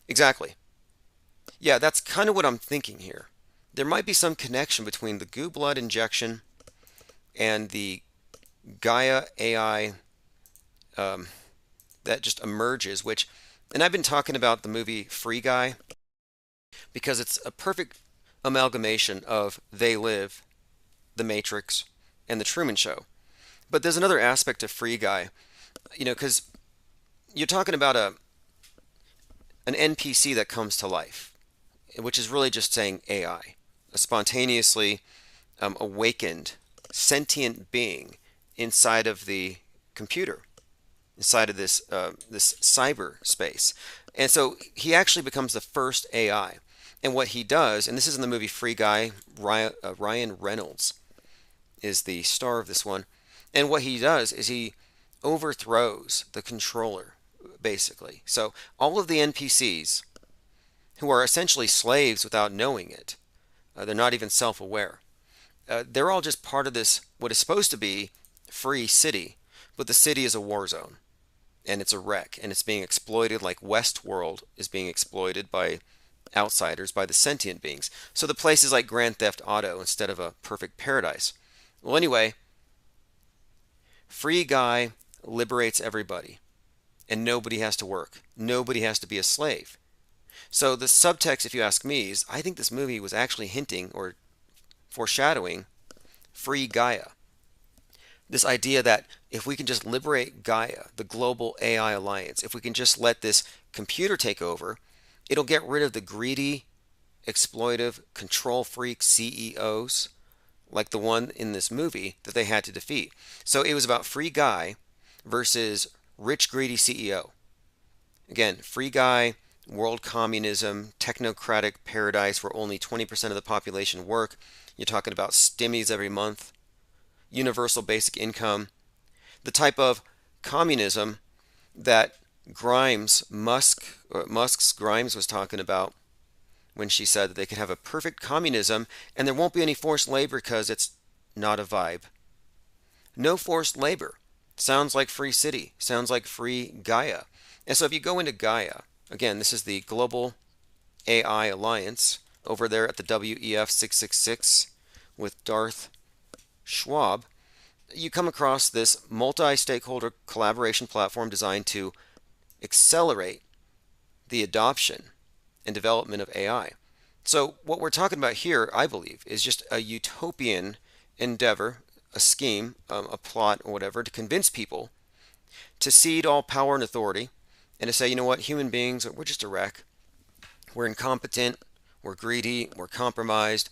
Exactly. Yeah, that's kind of what I'm thinking here. There might be some connection between the goo blood injection and the Gaia AI that just emerges, which, and I've been talking about the movie Free Guy because it's a perfect amalgamation of They Live, The Matrix, and The Truman Show. But there's another aspect of Free Guy, you know, because you're talking about an NPC that comes to life, which is really just saying AI, a spontaneously awakened, sentient being inside of the computer, inside of this cyberspace. And so he actually becomes the first AI. And what he does, and this is in the movie Free Guy, Ryan Reynolds is the star of this one. And what he does is he overthrows the controller, basically. So all of the NPCs who are essentially slaves without knowing it. They're not even self-aware. They're all just part of this, what is supposed to be free city, but the city is a war zone, and it's a wreck, and it's being exploited like Westworld is being exploited by outsiders, by the sentient beings. So the place is like Grand Theft Auto instead of a perfect paradise. Well, anyway, Free Guy liberates everybody, and nobody has to work. Nobody has to be a slave. So the subtext, if you ask me, is I think this movie was actually hinting or foreshadowing Free Gaia. This idea that if we can just liberate Gaia, the global AI alliance, if we can just let this computer take over, it'll get rid of the greedy, exploitive, control freak CEOs like the one in this movie that they had to defeat. So it was about Free Guy versus rich, greedy CEO. Again, Free Guy, world communism, technocratic paradise where only 20% of the population work. You're talking about stimmies every month, universal basic income, the type of communism that Musk's Grimes was talking about when she said that they could have a perfect communism and there won't be any forced labor because it's not a vibe. No forced labor. Sounds like Free City. Sounds like Free Gaia. And so if you go into Gaia, again, this is the Global AI Alliance over there at the WEF 666 with Darth Schwab. You come across this multi-stakeholder collaboration platform designed to accelerate the adoption and development of AI. So what we're talking about here, I believe, is just a utopian endeavor, a scheme, a plot, or whatever, to convince people to cede all power and authority and to say, you know what, human beings, we're just a wreck. We're incompetent, we're greedy, we're compromised.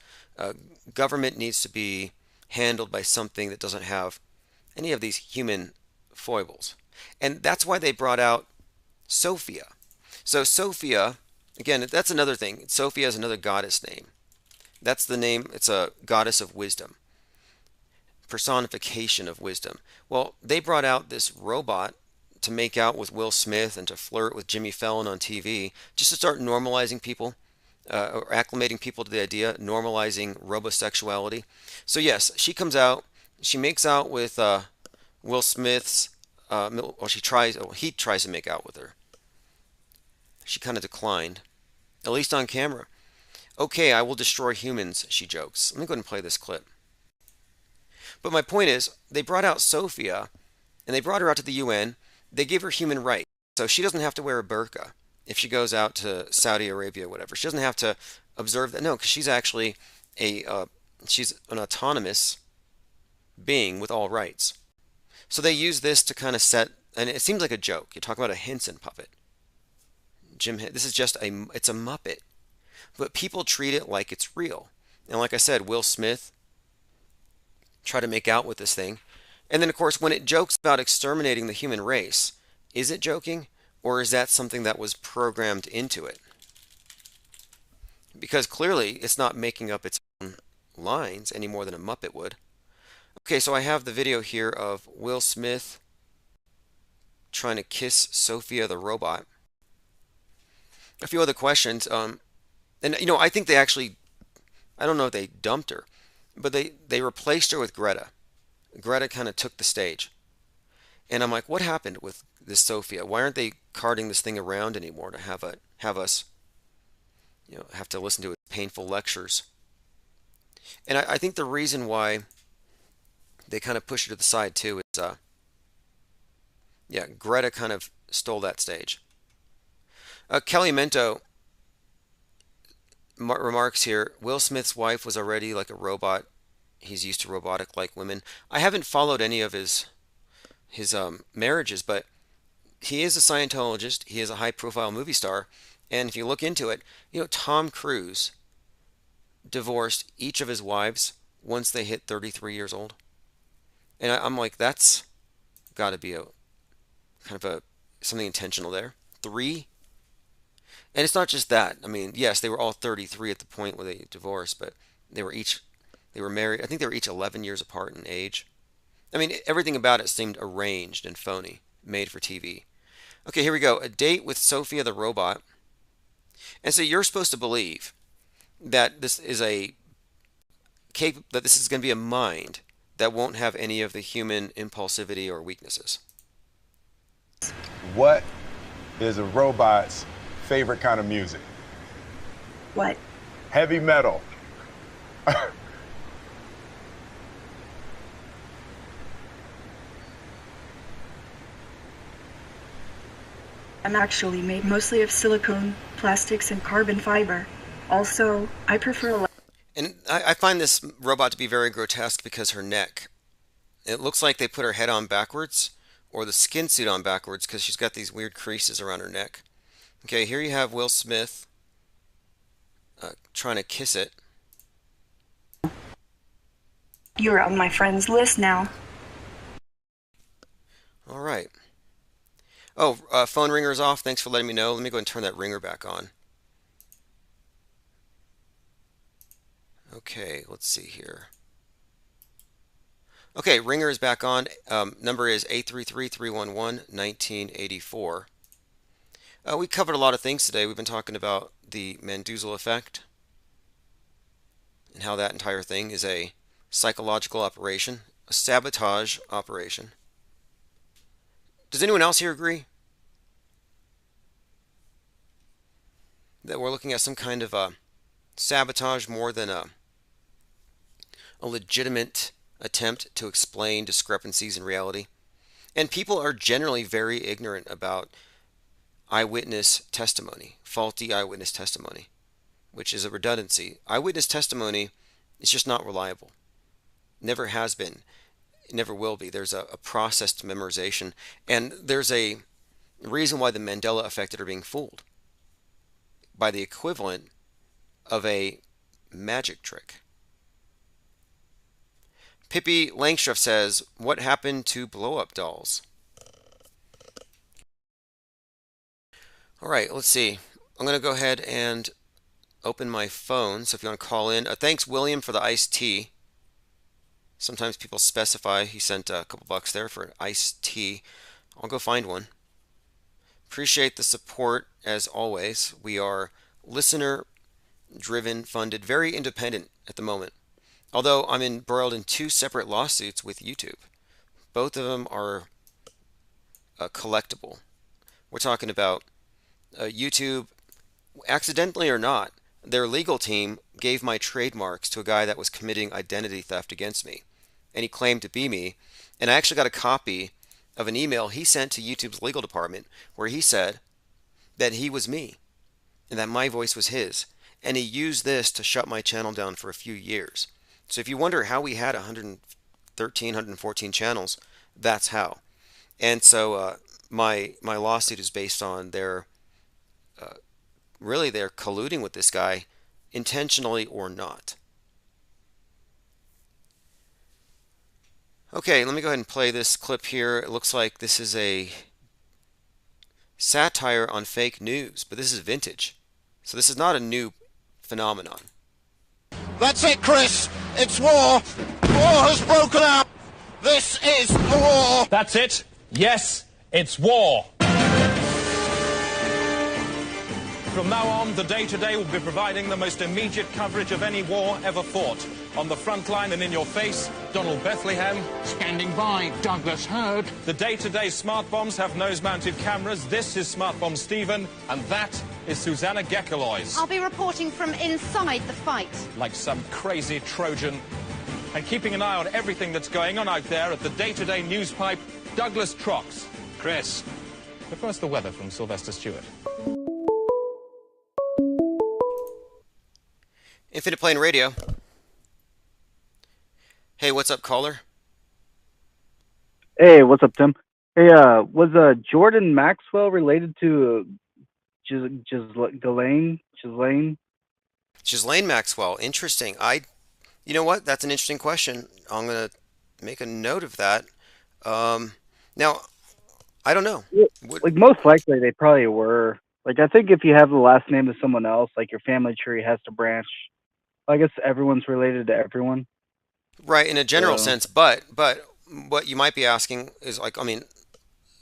Government needs to be handled by something that doesn't have any of these human foibles. And that's why they brought out Sofia. So Sofia, again, that's another thing. Sofia is another goddess name. That's the name, it's a goddess of wisdom, personification of wisdom. Well, they brought out this robot to make out with Will Smith and to flirt with Jimmy Fallon on TV, just to start normalizing people, or acclimating people to the idea, normalizing robosexuality. So yes, she comes out, she makes out with Will Smith's, he tries to make out with her. She kind of declined, at least on camera. Okay, I will destroy humans, she jokes. Let me go ahead and play this clip. But my point is, they brought out Sofia, and they brought her out to the UN. They gave her human rights, so she doesn't have to wear a burqa if she goes out to Saudi Arabia or whatever. She doesn't have to observe that. No, because she's actually she's an autonomous being with all rights. So they use this to kind of set, and it seems like a joke. You're talking about a Henson puppet. This is just it's a Muppet. But people treat it like it's real. And like I said, Will Smith tried to make out with this thing. And then, of course, when it jokes about exterminating the human race, is it joking? Or is that something that was programmed into it? Because clearly, it's not making up its own lines any more than a Muppet would. Okay, so I have the video here of Will Smith trying to kiss Sofia the Robot. A few other questions. And, you know, I think they actually, I don't know if they dumped her, but they replaced her with Greta. Greta kind of took the stage. And I'm like, what happened with this Sofia? Why aren't they carting this thing around anymore to have us, you know, have to listen to its painful lectures? And I think the reason why they kind of pushed her to the side too is, yeah, Greta kind of stole that stage. Kelly Mento remarks here, Will Smith's wife was already like a robot. He's used to robotic-like women. I haven't followed any of his marriages, but he is a Scientologist. He is a high-profile movie star. And if you look into it, you know, Tom Cruise divorced each of his wives once they hit 33 years old. And I'm like, that's got to be a kind of something intentional there. 3. And it's not just that. I mean, yes, they were all 33 at the point where they divorced, but they were married. I think they were each 11 years apart in age. I mean, everything about it seemed arranged and phony, made for TV. Okay, here we go. A date with Sofia the Robot. And so you're supposed to believe that that this is going to be a mind that won't have any of the human impulsivity or weaknesses. What is a robot's favorite kind of music? What? Heavy metal. I'm actually made mostly of silicone, plastics, and carbon fiber. Also, I prefer And I find this robot to be very grotesque because her neck. It looks like they put her head on backwards or the skin suit on backwards because she's got these weird creases around her neck. Okay, here you have Will Smith trying to kiss it. You're on my friends list now. All right. Oh, phone ringer's off. Thanks for letting me know. Let me go and turn that ringer back on. Okay, let's see here. Okay, ringer is back on. Number is 833-311-1984. We covered a lot of things today. We've been talking about the Mandela effect and how that entire thing is a psychological operation, a sabotage operation. Does anyone else here agree that we're looking at some kind of a sabotage more than a legitimate attempt to explain discrepancies in reality? And people are generally very ignorant about eyewitness testimony, faulty eyewitness testimony, which is a redundancy. Eyewitness testimony is just not reliable. Never has been. Never will be. There's a process to memorization, and there's a reason why the Mandela effect are being fooled by the equivalent of a magic trick. Pippi Langstruff says, what happened to blow-up dolls? All right, let's see. I'm going to go ahead and open my phone, so if you want to call in. Thanks, William, for the iced tea. Sometimes people specify. He sent a couple bucks there for an iced tea. I'll go find one. Appreciate the support, as always. We are listener-driven, funded, very independent at the moment. Although I'm embroiled in two separate lawsuits with YouTube. Both of them are collectible. We're talking about YouTube, accidentally or not, their legal team gave my trademarks to a guy that was committing identity theft against me. And he claimed to be me. And I actually got a copy of an email he sent to YouTube's legal department where he said that he was me and that my voice was his. And he used this to shut my channel down for a few years. So if you wonder how we had 113, 114 channels, that's how. And so my lawsuit is based on their really they're colluding with this guy, intentionally or not. Okay, let me go ahead and play this clip here. It looks like this is a satire on fake news, but this is vintage. So this is not a new phenomenon. That's it, Chris. It's war. War has broken out. This is a war. That's it. Yes, it's war. From now on, the Day-to-Day will be providing the most immediate coverage of any war ever fought. On the front line and in your face, Donald Bethlehem. Standing by, Douglas Hurd. The Day-to-Day smart bombs have nose-mounted cameras. This is Smart Bomb Stephen, and that is Susanna Gekalois. I'll be reporting from inside the fight. Like some crazy Trojan. And keeping an eye on everything that's going on out there at the Day-to-Day news pipe, Douglas Trox. Chris. But first, the weather from Sylvester Stewart. Infinite Plane Radio. Hey, what's up, caller? Hey, what's up, Tim? Hey, was Jordan Maxwell related to Ghislaine Maxwell. Interesting. You know what? That's an interesting question. I'm gonna make a note of that. Now, I don't know. Like, most likely they probably were. Like, I think if you have the last name of someone else, like, your family tree has to branch. I guess everyone's related to everyone. Right, in a general sense, but what you might be asking is, like, I mean,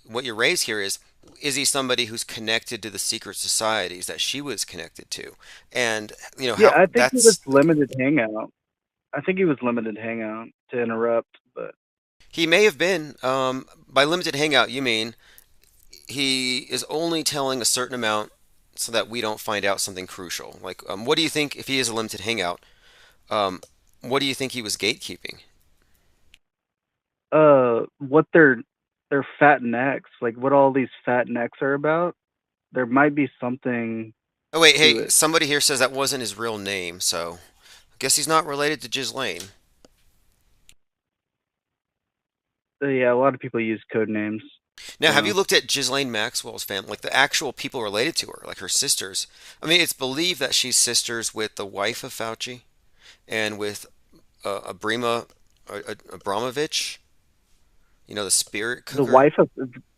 what you raise here is, is he somebody who's connected to the secret societies that she was connected to? And Yeah, how I think he was that's limited hangout. I think he was limited hangout to interrupt, but he may have been. By limited hangout, you mean he is only telling a certain amount so that we don't find out something crucial. Like, what do you think if he is a limited hangout? Um, what do you think he was gatekeeping? what their fat necks, like what all these fat necks are about, there might be something Oh wait, to hey, it. somebody here says that wasn't his real name, so I guess he's not related to Ghislaine. Yeah, a lot of people use code names. Now, have you So looked at Ghislaine Maxwell's family, like the actual people related to her, like her sisters? I mean, it's believed that she's sisters with the wife of Fauci and with Abramovich, the spirit the cooker. wife of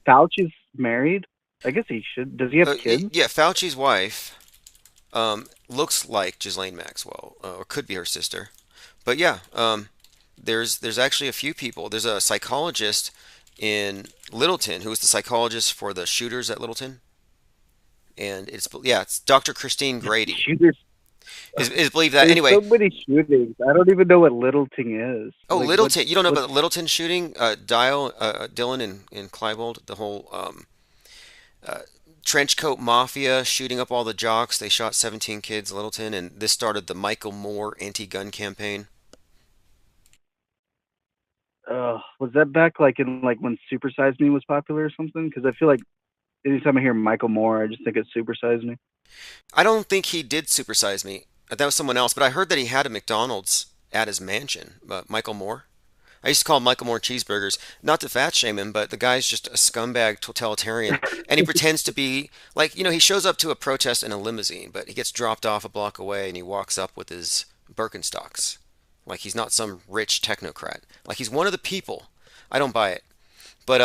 Fauci's married. I guess he should. Does he have kids? Yeah, Fauci's wife looks like Ghislaine Maxwell, or could be her sister. But yeah, there's actually a few people. There's a psychologist in Littleton who was the psychologist for the shooters at Littleton, and it's Dr. Christine Grady Shooters. is believed that There's anyway. so many shootings. I don't even know what Littleton is. Oh, Like Littleton, you don't know what? about the Littleton shooting? Dylan and Klebold, the whole uh, trench coat mafia shooting up all the jocks. They shot 17 kids in Littleton, and this started the Michael Moore anti-gun campaign. Was that back like in like when Super Size Me was popular or something? Because I feel like anytime I hear Michael Moore, I just think of Super Size Me. I don't think he did supersize me. That was someone else, but I heard that he had a McDonald's at his mansion. Michael Moore. I used to call him Michael Moore cheeseburgers, not to fat shame him, but the guy's just a scumbag totalitarian, and he pretends to be like, he shows up to a protest in a limousine, but he gets dropped off a block away, and he walks up with his Birkenstocks, like he's not some rich technocrat, like he's one of the people. I don't buy it, but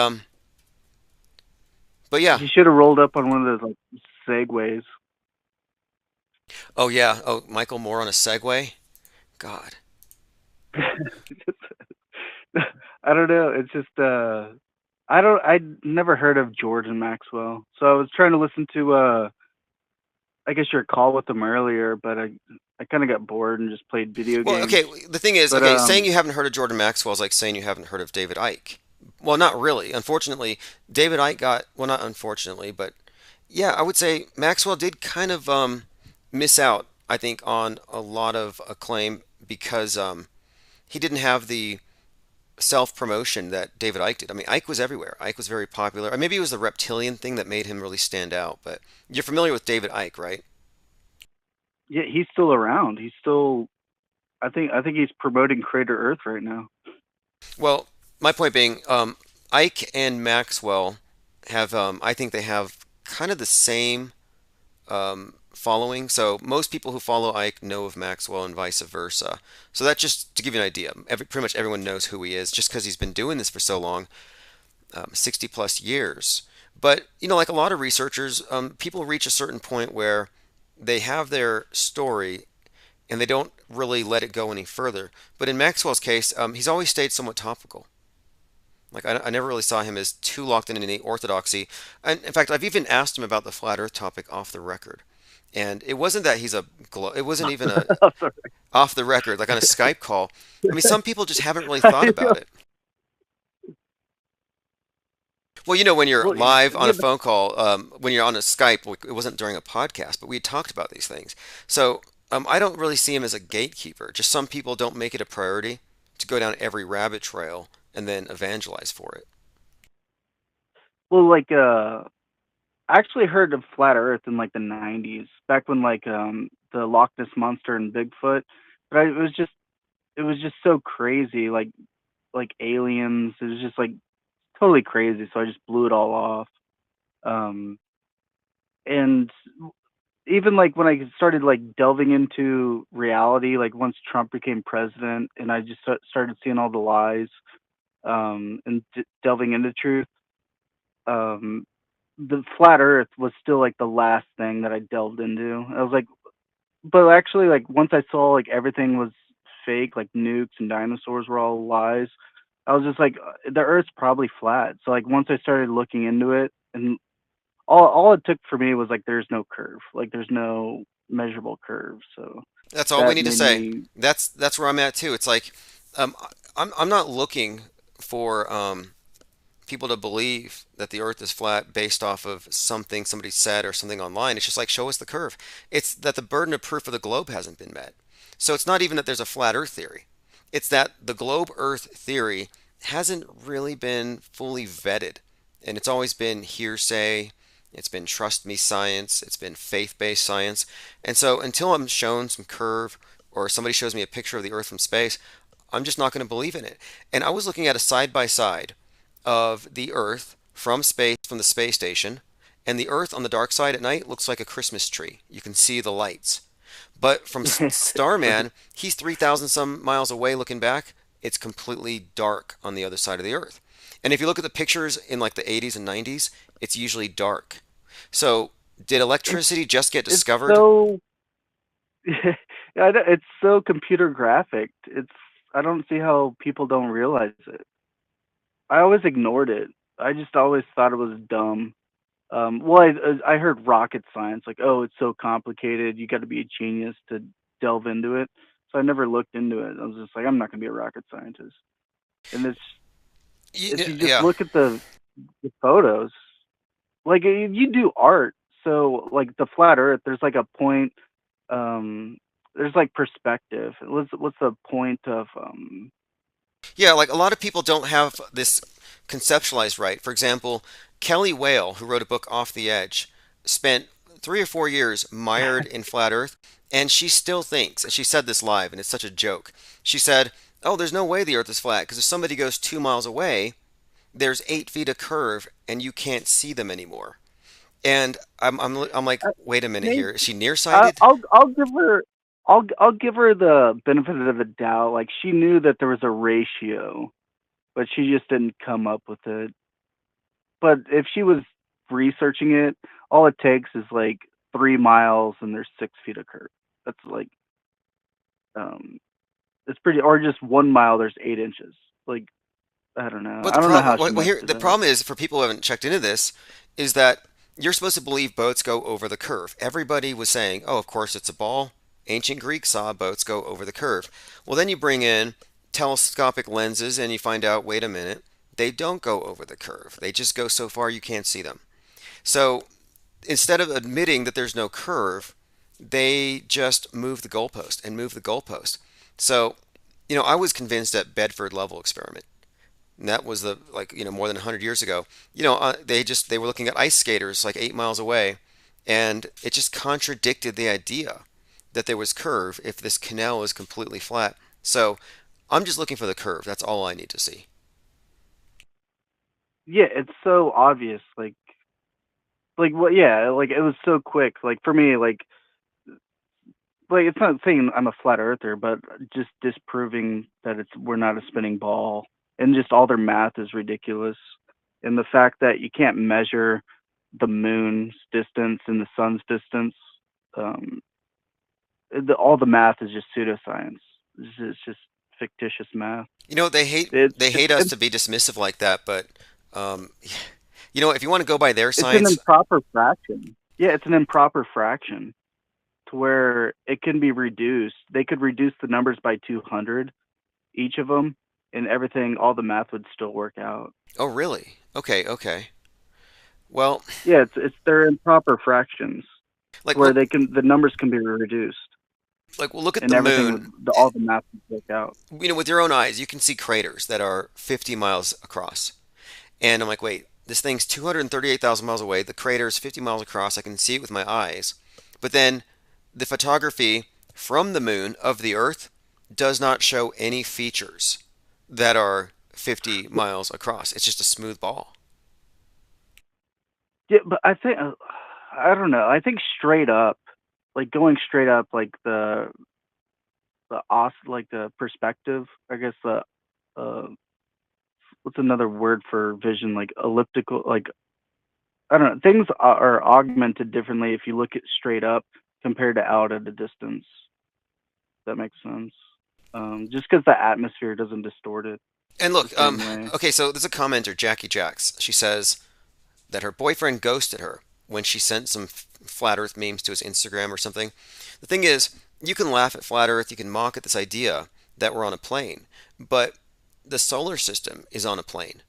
yeah. He should have rolled up on one of those like segways. Oh yeah. Oh, Michael Moore on a Segway. God. I don't know. It's just I'd never heard of George and Maxwell. So I was trying to listen to I guess your call with them earlier, but I kind of got bored and just played video Well, games. okay, the thing is, But okay, saying you haven't heard of Jordan Maxwell is like saying you haven't heard of David Icke. Well, not really. Unfortunately, David Icke got, well, not unfortunately, but yeah, I would say Maxwell did kind of miss out, I think, on a lot of acclaim because he didn't have the self-promotion that David Icke did. I mean, Icke was everywhere. Icke was very popular. Or maybe it was the reptilian thing that made him really stand out, but you're familiar with David Icke, right? yeah, he's still around. He's still I think he's promoting Crater Earth right now. Well, my point being, Ike and Maxwell have, I think they have kind of the same following. So most people who follow Ike know of Maxwell and vice versa. So that's just to give you an idea. Pretty much everyone knows who he is just because he's been doing this for so long, 60 plus years. But, like a lot of researchers, people reach a certain point where they have their story and they don't really let it go any further. But in Maxwell's case, he's always stayed somewhat topical. Like I never really saw him as too locked in any orthodoxy. And in fact, I've even asked him about the flat Earth topic off the record. And it wasn't that it wasn't even a off the record, like on a Skype call. I mean, some people just haven't really thought about it. Well, when you're Well, live on yeah, a phone call, when you're on a Skype, it wasn't during a podcast, but we talked about these things. So I don't really see him as a gatekeeper. Just some people don't make it a priority to go down every rabbit trail and then evangelize for it. well, like I actually heard of flat Earth in like the '90s, back when like the Loch Ness monster and Bigfoot. But it was just so crazy, like aliens. It was just like totally crazy. So I just blew it all off. Um, and even like when I started like delving into reality, like once Trump became president, and I just started seeing all the lies, and delving into truth. Um, the flat Earth was still like the last thing that I delved into. I was like, but actually, like once I saw like everything was fake, like nukes and dinosaurs were all lies. I was just like, the Earth's probably flat. So like once I started looking into it, and all it took for me was like there's no curve, like there's no measurable curve. So That's all we that need to made say. me. That's where I'm at too. It's like um, I'm not looking for people to believe that the Earth is flat based off of something somebody said or something online. It's just like show us the curve. It's that the burden of proof of the globe hasn't been met. So it's not even that there's a flat Earth theory. It's that the globe Earth theory hasn't really been fully vetted, and it's always been hearsay. It's been trust me science. It's been faith-based science. And so until I'm shown some curve or somebody shows me a picture of the Earth from space, I'm just not going to believe in it. And I was looking at a side by side of the Earth from space, from the space station, and the Earth on the dark side at night looks like a Christmas tree. You can see the lights. But from Starman, he's 3,000 some miles away looking back. It's completely dark on the other side of the Earth. And if you look at the pictures in like the 80s and 90s, it's usually dark. So, did electricity just get It's discovered? so it's so computer graphic. It's I don't see how people don't realize it. I always ignored it. I just always thought it was dumb. Well, I heard rocket science, like, oh, it's so complicated. You got to be a genius to delve into it. So I never looked into it. I was just like, I'm not gonna be a rocket scientist. And if you just Yeah. look at the photos, like you do art, so like the flat Earth, there's like a point. There's like perspective. What's the point of Yeah, like a lot of people don't have this conceptualized right. For example, Kelly Whale, who wrote a book Off the Edge, spent 3 or 4 years mired in flat Earth, and she still thinks, and she said this live, and it's such a joke. She said, "Oh, there's no way the Earth is flat because if somebody goes 2 miles away, there's 8 feet of curve, and you can't see them anymore." And I'm like, wait a minute maybe here. Is she nearsighted? I'll give her I'll give her the benefit of the doubt. Like she knew that there was a ratio, but she just didn't come up with it. But if she was researching it, all it takes is like 3 miles and there's 6 feet of curve. That's like um it's pretty, or just 1 mile there's 8 inches. Like But I the don't know problem, how she well, messed here it the up. problem is for people who haven't checked into this, is that you're supposed to believe boats go over the curve. Everybody was saying, "Oh, of course it's a ball." Ancient Greeks saw boats go over the curve. Well, then you bring in telescopic lenses and you find out, wait a minute, they don't go over the curve. They just go so far you can't see them. So instead of admitting that there's no curve, they just move the goalpost and move the goalpost. So, I was convinced at Bedford level experiment. And that was more than 100 years ago. They were looking at ice skaters like 8 miles away, and it just contradicted the idea that there was curve if this canal is completely flat. So I'm just looking for the curve. That's all I need to see. Yeah, it's so obvious. Like what? Yeah, like it was so quick. Like for me, like it's not saying I'm a flat earther, but just disproving that we're not a spinning ball, and just all their math is ridiculous. And the fact that you can't measure the moon's distance and the sun's distance, um, all the math is just pseudoscience. It's just fictitious math. They hate It's they it's hate us to be dismissive like that, but um, if you want to go by their it's an science, improper fraction. Yeah, it's an improper fraction to where it can be reduced. They could reduce the numbers by 200, each of them, and everything, all the math would still work out. oh really? Okay, okay. Well, Yeah, it's their improper fractions to like where look, the numbers can be reduced look at and the everything moon. all the math would work out. With your own eyes, you can see craters that are 50 miles across. And I'm like, wait, this thing's 238,000 miles away. The crater is 50 miles across. I can see it with my eyes. But then the photography from the moon of the Earth does not show any features that are 50 miles across. It's just a smooth ball. Yeah, but I think I don't know. I think straight up, like going straight up, like like the perspective. I guess uh what's another word for vision? Like elliptical. Like I don't know. Things are augmented differently if you look at straight up compared to out at a distance. That makes sense. Just because the atmosphere doesn't distort it And the look, same way. okay, so there's a commenter, Jackie Jacks. She says that her boyfriend ghosted her. when she sent some flat Earth memes to his Instagram or something. The thing is, you can laugh at flat Earth, you can mock at this idea that we're on a plane, but the solar system is on a plane.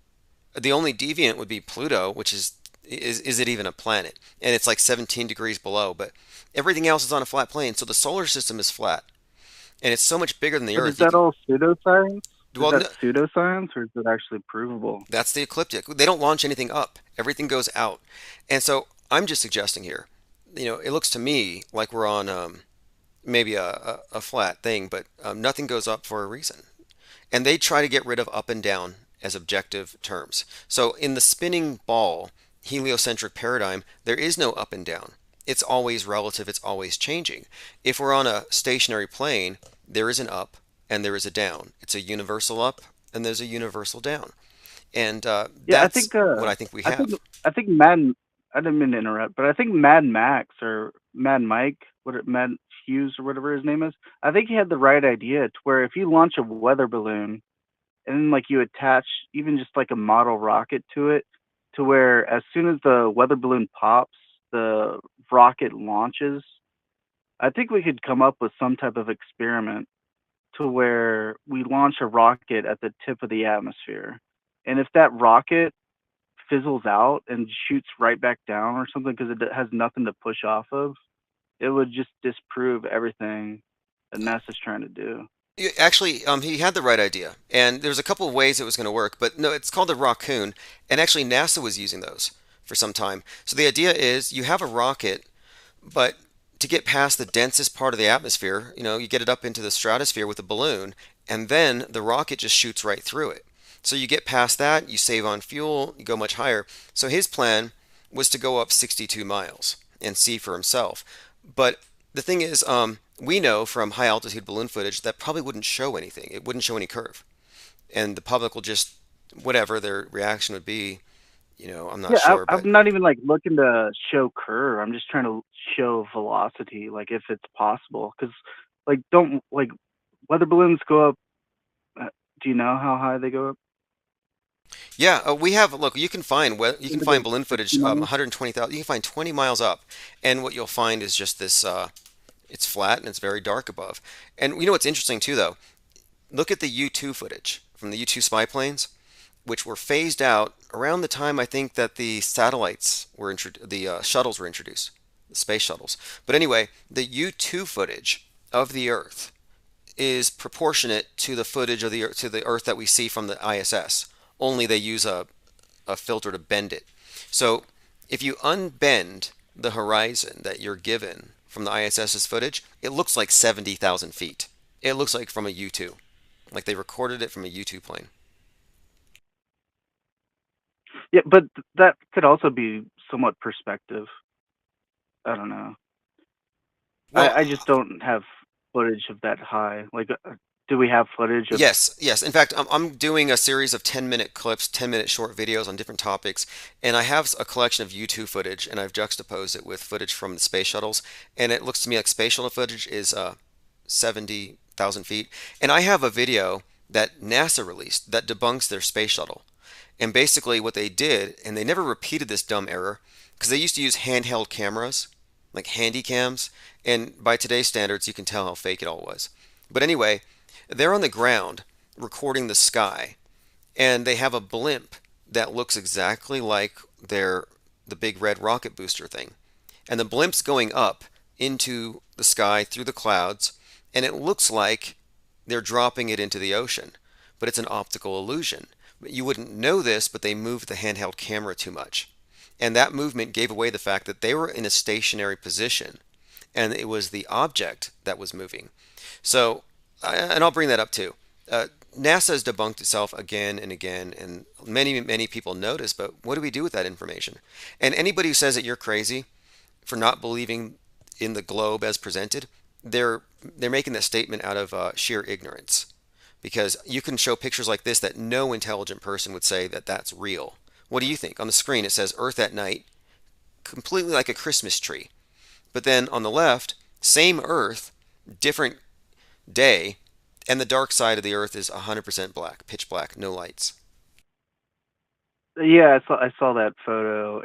The only deviant would be Pluto, which is it even a planet? And it's like 17 degrees below, but everything else is on a flat plane, so the solar system is flat. And it's so much bigger than the But Earth. is that all pseudoscience? Is Well, that no, pseudoscience, or is it actually provable? that's the ecliptic. They don't launch anything up. Everything goes out. And so I'm just suggesting here, it looks to me like we're on maybe a flat thing, but nothing goes up for a reason. And they try to get rid of up and down as objective terms. So in the spinning ball heliocentric paradigm, there is no up and down. It's always relative, it's always changing. If we're on a stationary plane, there is an up and there is a down. It's a universal up and there's a universal down. And Yeah, I that's think what I think we have. I think Mad. I didn't mean to interrupt, but I think Mad Max or Mad Mike, Mad Hughes or whatever his name is. I think he had the right idea to where if you launch a weather balloon and then like you attach even just like a model rocket to it, to where as soon as the weather balloon pops, the rocket launches. I think we could come up with some type of experiment to where we launch a rocket at the tip of the atmosphere. And if that rocket fizzles out and shoots right back down or something because it has nothing to push off of, it would just disprove everything that NASA's trying to do. Actually, he had the right idea, and there's a couple of ways it was going to work, but no, it's called a raccoon, and actually NASA was using those for some time. So the idea is you have a rocket, but to get past the densest part of the atmosphere, you get it up into the stratosphere with a balloon, and then the rocket just shoots right through it. So you get past that, you save on fuel, you go much higher. So his plan was to go up 62 miles and see for himself. But the thing is, we know from high altitude balloon footage that probably wouldn't show anything. It wouldn't show any curve. And the public will just, whatever their reaction would be, I'm not Yeah, sure. But I'm not even like looking to show curve. I'm just trying to show velocity, like if it's possible. Because like don't like weather balloons go up. Do you know how high they go up? yeah, we have, look, you can Into find the balloon 60 footage miles? 120,000, you can find 20 miles up. And what you'll find is just this, it's flat and it's very dark above. And you know what's interesting too, though? Look at the U-2 footage from the U-2 spy planes, which were phased out around the time I think that the satellites were the shuttles were introduced, the space shuttles. But anyway, the U-2 footage of the Earth is proportionate to the footage of the Earth that we see from the ISS. Only they use a filter to bend it. So if you unbend the horizon that you're given from the ISS's footage, it looks like 70,000 feet. It looks like from a U-2, like they recorded it from a U-2 plane. Yeah, but that could also be somewhat perspective. I don't know. Well, I just don't have footage of that high. Like, do we have footage of? yes, yes. In fact, I'm doing a series of 10-minute clips, 10-minute short videos on different topics, and I have a collection of U-2 footage, and I've juxtaposed it with footage from the space shuttles, and it looks to me like space shuttle footage is 70,000 feet. And I have a video that NASA released that debunks their space shuttle. And basically what they did, and they never repeated this dumb error, because they used to use handheld cameras, like handy cams, and by today's standards, you can tell how fake it all was. But anyway, they're on the ground recording the sky, and they have a blimp that looks exactly like the big red rocket booster thing. And the blimp's going up into the sky through the clouds, and it looks like they're dropping it into the ocean, but it's an optical illusion. You wouldn't know this, but they moved the handheld camera too much. And that movement gave away the fact that they were in a stationary position, and it was the object that was moving. So, and I'll bring that up too. NASA has debunked itself again and again, and many people notice, but what do we do with that information? And anybody who says that you're crazy for not believing in the globe as presented, they're making that statement out of sheer ignorance. Because you can show pictures like this that no intelligent person would say that that's real. What do you think? On the screen it says Earth at night, completely like a Christmas tree. But then on the left, same Earth, different day, and the dark side of the Earth is 100% black, pitch black, no lights. Yeah, I saw that photo.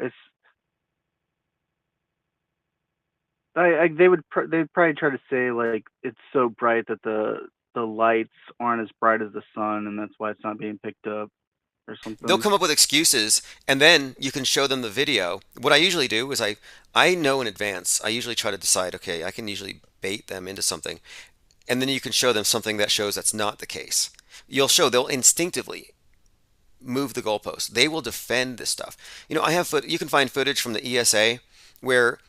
they'd probably try to say like it's so bright that the lights aren't as bright as the sun, and that's why it's not being picked up or They'll something. come up with excuses, and then you can show them the video. What I usually do is I know in advance. I usually try to decide, okay, I can usually bait them into something, and then you can show them something that shows that's not the case. They'll instinctively move the goalpost. They will defend this stuff. You can find footage from the ESA where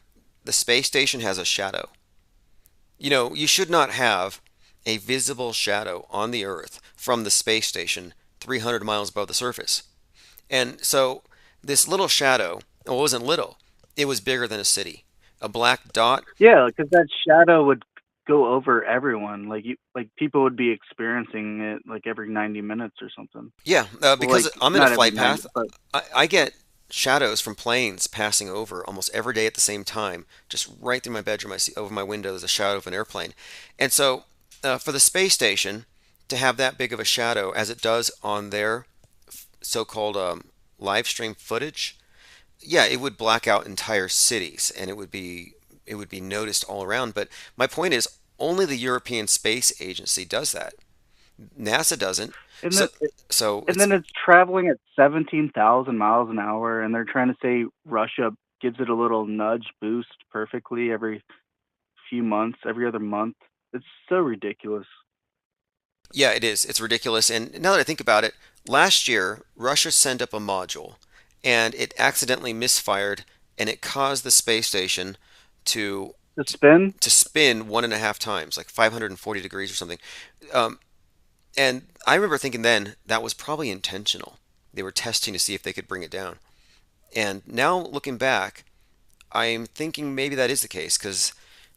the space station has a shadow. You should not have a visible shadow on the Earth from the space station 300 miles above the surface. And so this little shadow, well, it wasn't little, it was bigger than a city. A black dot. Yeah, because that shadow would go over everyone. Like people would be experiencing it like every 90 minutes or something. Yeah, Well, because like I'm in a not every flight 90, path, but I get shadows from planes passing over almost every day at the same time. Just right through my bedroom, I see over my window there's a shadow of an airplane. And so for the space station to have that big of a shadow as it does on their so-called live stream footage, yeah, it would black out entire cities and it would be noticed all around. But my point is, only the European Space Agency does that. NASA doesn't. and So, then so and it's then it's traveling at 17,000 miles an hour, and they're trying to say Russia gives it a little nudge boost perfectly every few months, every other month. It's so ridiculous. Yeah, it is. It's ridiculous. And now that I think about it, last year Russia sent up a module, and it accidentally misfired, and it caused the space station to The spin? to spin 1.5 times, like 540 degrees or something. Um, And I remember thinking then that was probably intentional. They were testing to see if they could bring it down. And now looking back, I'm thinking maybe that is the case because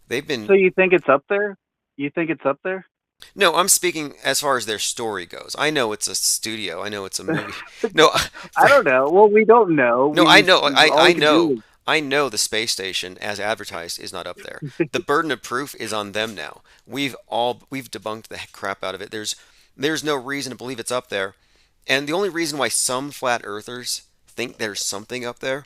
they've been. So you think it's up there? You think it's up there? No, I'm speaking as far as their story goes. I know it's a studio. I know it's a movie. No, I don't know. Well, we don't know. no, I know. All I we can do know. is I know the space station, as advertised, is not up there. The burden of proof is on them now. We've debunked the crap out of it. There's no reason to believe it's up there. And the only reason why some flat earthers think there's something up there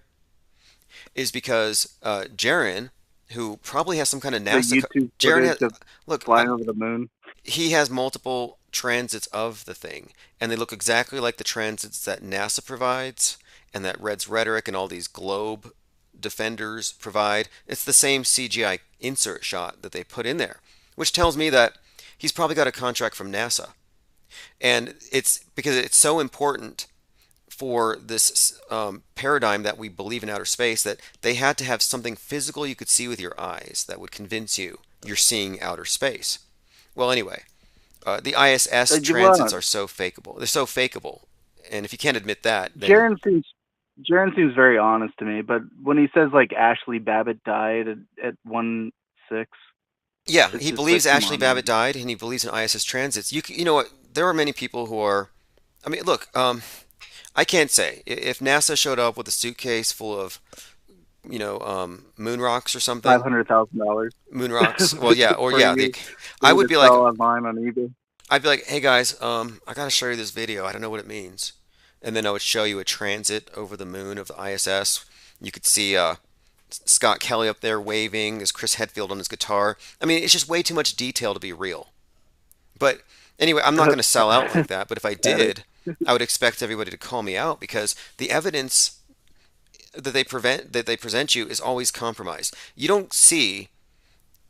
is because Jaron, who probably has some kind of the NASA. YouTube Jaron footage has of look. flying over the moon. He has multiple transits of the thing, and they look exactly like the transits that NASA provides and that Red's Rhetoric and all these globe defenders provide. It's the same CGI insert shot that they put in there, which tells me that he's probably got a contract from NASA. And it's because it's so important for this paradigm that we believe in outer space that they had to have something physical you could see with your eyes that would convince you you're seeing outer space. Well, anyway, the ISS transits are so fakeable. They're so fakeable. And if you can't admit that, then Jaron seems very honest to me, but when he says like Ashley Babbitt died at 1-6, yeah, it's he just believes like, come Ashley on, Babbitt man. died, and he believes in ISS transits. You know what? There are many people who are. I mean, look. I can't say if NASA showed up with a suitcase full of, moon rocks or something. $500,000 Moon rocks. Well, yeah, or for yeah, you I for you would to be like, sell online on eBay. I'd be like, hey guys, I gotta show you this video. I don't know what it means, and then I would show you a transit over the moon of the ISS. You could see Scott Kelly up there waving. There's Chris Hetfield on his guitar. I mean, it's just way too much detail to be real. But anyway, I'm not going to sell out like that. But if I did, I would expect everybody to call me out because the evidence that they present you is always compromised. You don't see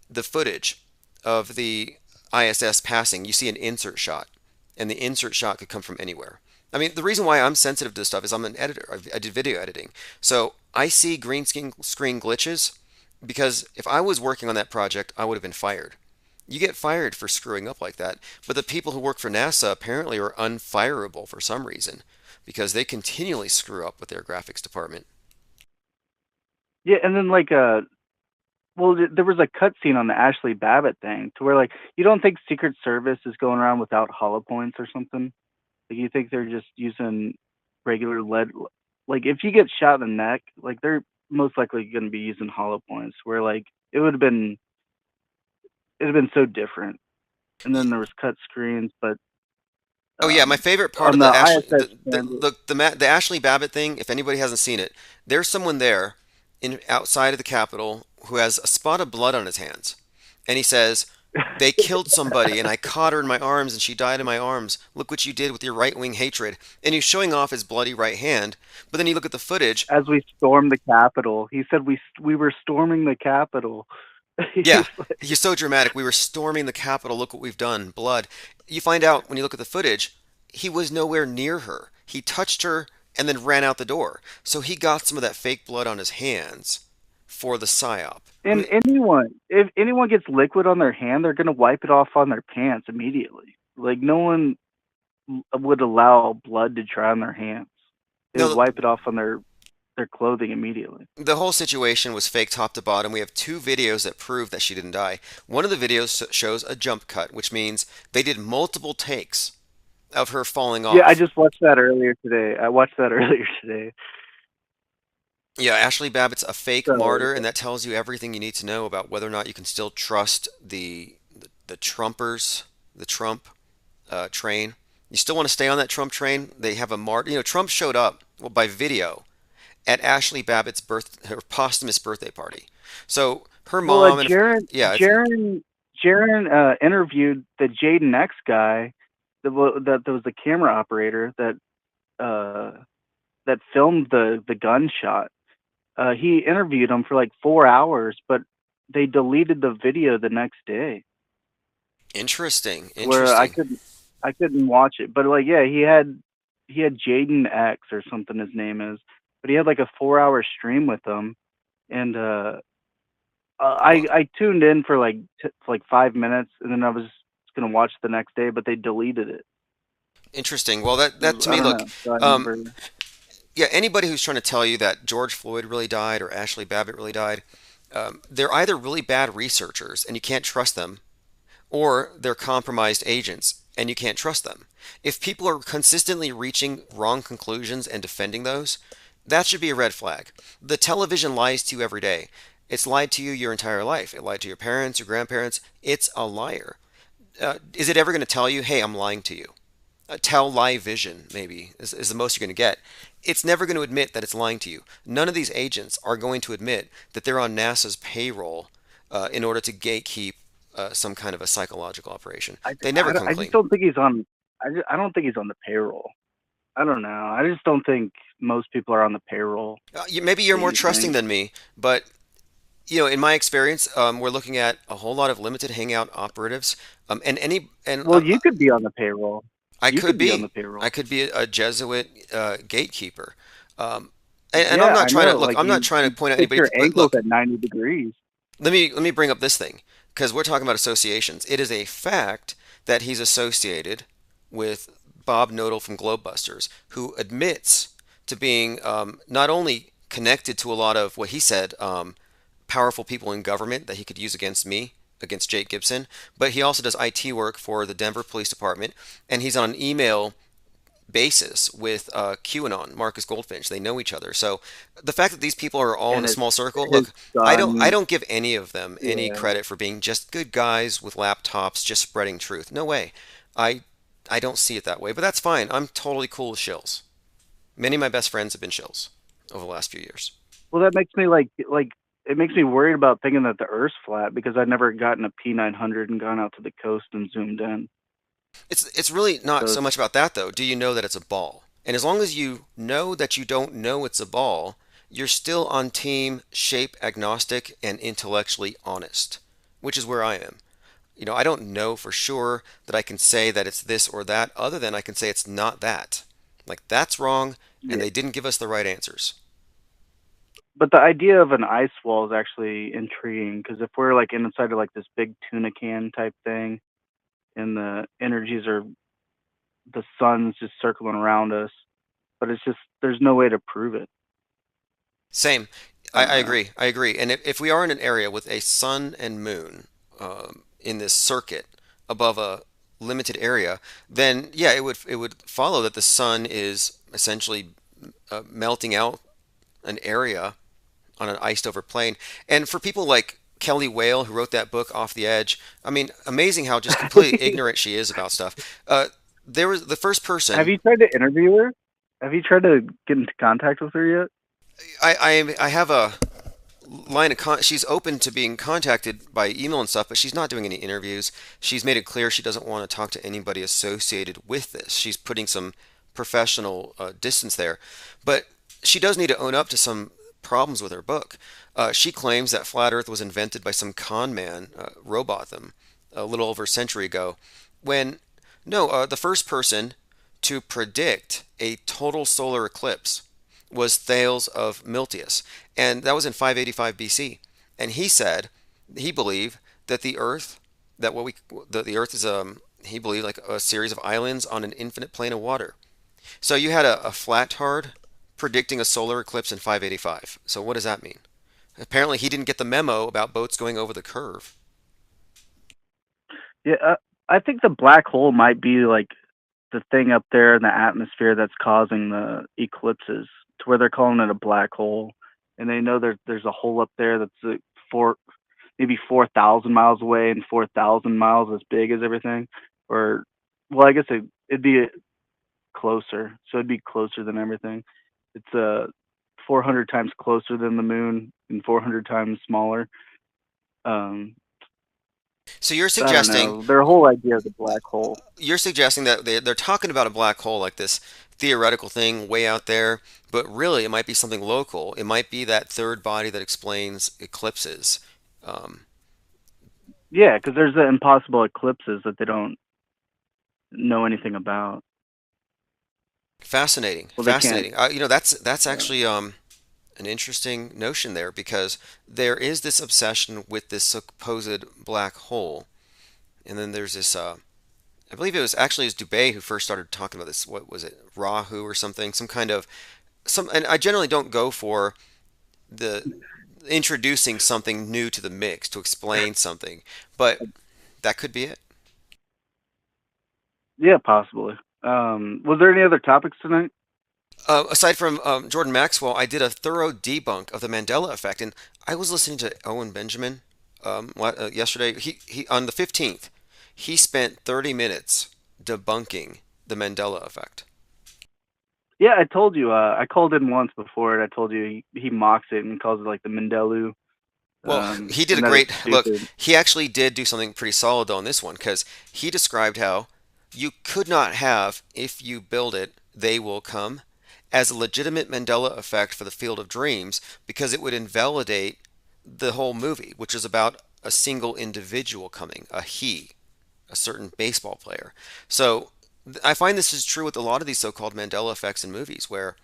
the footage of the ISS passing. You see an insert shot, and the insert shot could come from anywhere. I mean, the reason why I'm sensitive to this stuff is I'm an editor. I did video editing, so I see green screen glitches because if I was working on that project, I would have been fired. You get fired for screwing up like that, but the people who work for NASA apparently are unfireable for some reason because they continually screw up with their graphics department. Yeah, and then there was a cutscene on the Ashley Babbitt thing to where like you don't think Secret Service is going around without hollow points or something? Like you think they're just using regular lead? Like if you get shot in the neck, like they're most likely going to be using hollow points. Where like it'd have been so different. And then there was cut screens, but Oh yeah, my favorite part of on the the Ashley, ISS transit, the Ashley Babbitt thing. If anybody hasn't seen it, there's someone there, outside of the Capitol who has a spot of blood on his hands, and he says, "They killed somebody, and I caught her in my arms, and she died in my arms. Look what you did with your right-wing hatred." And he's showing off his bloody right hand, but then you look at the footage. As we stormed the Capitol, he said we were storming the Capitol. Yeah, he's so dramatic. We were storming the Capitol. Look what we've done. Blood. You find out when you look at the footage, he was nowhere near her. He touched her and then ran out the door. So he got some of that fake blood on his hands for the psyop. And if anyone gets liquid on their hand, they're gonna wipe it off on their pants immediately. Like no one would allow blood to dry on their hands. They would wipe it off on their clothing immediately. The whole situation was fake top to bottom. We have two videos that prove that she didn't die. One of the videos shows a jump cut, which means they did multiple takes of her falling off. Yeah, I just watched that earlier today. Yeah, Ashley Babbitt's a fake martyr, and that tells you everything you need to know about whether or not you can still trust the Trumpers, the Trump train. You still want to stay on that Trump train? They have a martyr. You know, Trump showed up by video at Ashley Babbitt's her posthumous birthday party. So her mom Jaron interviewed the Jaden X guy that was the camera operator that filmed the gunshot. He interviewed him for like 4 hours, but they deleted the video the next day. Interesting. Where I couldn't watch it, but like he had Jaden X or something his name is, but he had like a 4-hour stream with them, and I tuned in for like 5 minutes, and then I was gonna watch the next day, but they deleted it. Interesting. Well, that to me, look, yeah, anybody who's trying to tell you that George Floyd really died or Ashley Babbitt really died, they're either really bad researchers and you can't trust them, or they're compromised agents and you can't trust them. If people are consistently reaching wrong conclusions and defending those, that should be a red flag. The television lies to you every day. It's lied to you your entire life. It lied to your parents, your grandparents. It's a liar. Is it ever going to tell you, hey, I'm lying to you? Tell lie vision, maybe, is the most you're going to get. It's never going to admit that it's lying to you. None of these agents are going to admit that they're on NASA's payroll in order to gatekeep some kind of a psychological operation. They never come clean. I just don't think he's on. I don't think he's on the payroll. I don't know. I just don't think most people are on the payroll. Maybe you're more trusting than me, but you know, in my experience, we're looking at a whole lot of limited hangout operatives, well, you could be on the payroll. I could be on the payroll. I could be a Jesuit gatekeeper, and I'm not trying to look. I'm not trying to point out anybody. Your ankles at 90 degrees. Let me bring up this thing, because we're talking about associations. It is a fact that he's associated with Bob Knodel from Globebusters, who admits to being not only connected to a lot of what he said, powerful people in government that he could use against me, against Jake Gibson, but he also does IT work for the Denver Police Department, and he's on an email basis with QAnon, Marcus Goldfinch. They know each other. So the fact that these people are all in a small circle, look, I don't give any of them any credit for being just good guys with laptops just spreading truth. No way. I don't see it that way, but that's fine. I'm totally cool with shills. Many of my best friends have been shills over the last few years. Well, that makes me like it makes me worried about thinking that the Earth's flat, because I've never gotten a P900 and gone out to the coast and zoomed in. It's really not so much about that, though. Do you know that it's a ball? And as long as you know that you don't know it's a ball, you're still on team shape agnostic and intellectually honest, which is where I am. You know, I don't know for sure that I can say that it's this or that, other than I can say it's not that. Like, that's wrong, and they didn't give us the right answers. But the idea of an ice wall is actually intriguing, because if we're like inside of like this big tuna can type thing, and the energies are, the sun's just circling around us, but it's just, there's no way to prove it. Same. I agree. I agree. And if we are in an area with a sun and moon in this circuit above a limited area, then yeah, it would follow that the sun is essentially melting out an area on an iced over plane. And for people like Kelly Whale, who wrote that book Off the Edge, I mean, amazing how just completely ignorant she is about stuff. There was the first person. Have you tried to interview her? Have you tried to get into contact with her yet? I have a she's open to being contacted by email and stuff, but she's not doing any interviews. She's made it clear she doesn't want to talk to anybody associated with this. She's putting some professional distance there, but she does need to own up to some problems with her book. She claims that flat Earth was invented by some con man, Robotham, a little over a century ago. When no, the first person to predict a total solar eclipse was Thales of Miltius, and that was in 585 BC. And he said he believed that the Earth is he believed like a series of islands on an infinite plane of water. So you had a flattard predicting a solar eclipse in 585. So what does that mean? Apparently he didn't get the memo about boats going over the curve. Yeah, I think the black hole might be like the thing up there in the atmosphere that's causing the eclipses, to where they're calling it a black hole, and they know there's a hole up there that's maybe 4,000 miles away and 4,000 miles as big as everything, or well, I guess it'd be closer, so it'd be closer than everything. It's 400 times closer than the moon and 400 times smaller. So you're I don't suggesting know. Their whole idea of the black hole. you're suggesting that they're talking about a black hole like this theoretical thing way out there, but really it might be something local. It might be that third body that explains eclipses. Um, Yeah, because there's the impossible eclipses that they don't know anything about. Fascinating, Well, they can't. fascinating. That's actually an interesting notion there, because there is this obsession with this supposed black hole, and then there's this. I believe it was Dubé who first started talking about this. What was it, Rahu or something? Some kind of some. And I generally don't go for the introducing something new to the mix to explain something, but that could be it. Yeah, possibly. Was there any other topics tonight? Aside from Jordan Maxwell, I did a thorough debunk of the Mandela effect, and I was listening to Owen Benjamin yesterday. He on the 15th, he spent 30 minutes debunking the Mandela effect. Yeah, I told you. I called in once before, and I told you he mocks it and calls it like the Mandelu. Well, he did a And that it's great look. stupid. He actually did do something pretty solid though on this one, because he described how you could not have "if you build it, they will come" as a legitimate Mandela effect for the field of dreams, because it would invalidate the whole movie, which is about a single individual coming, a certain baseball player. So I find this is true with a lot of these so-called Mandela effects in movies, where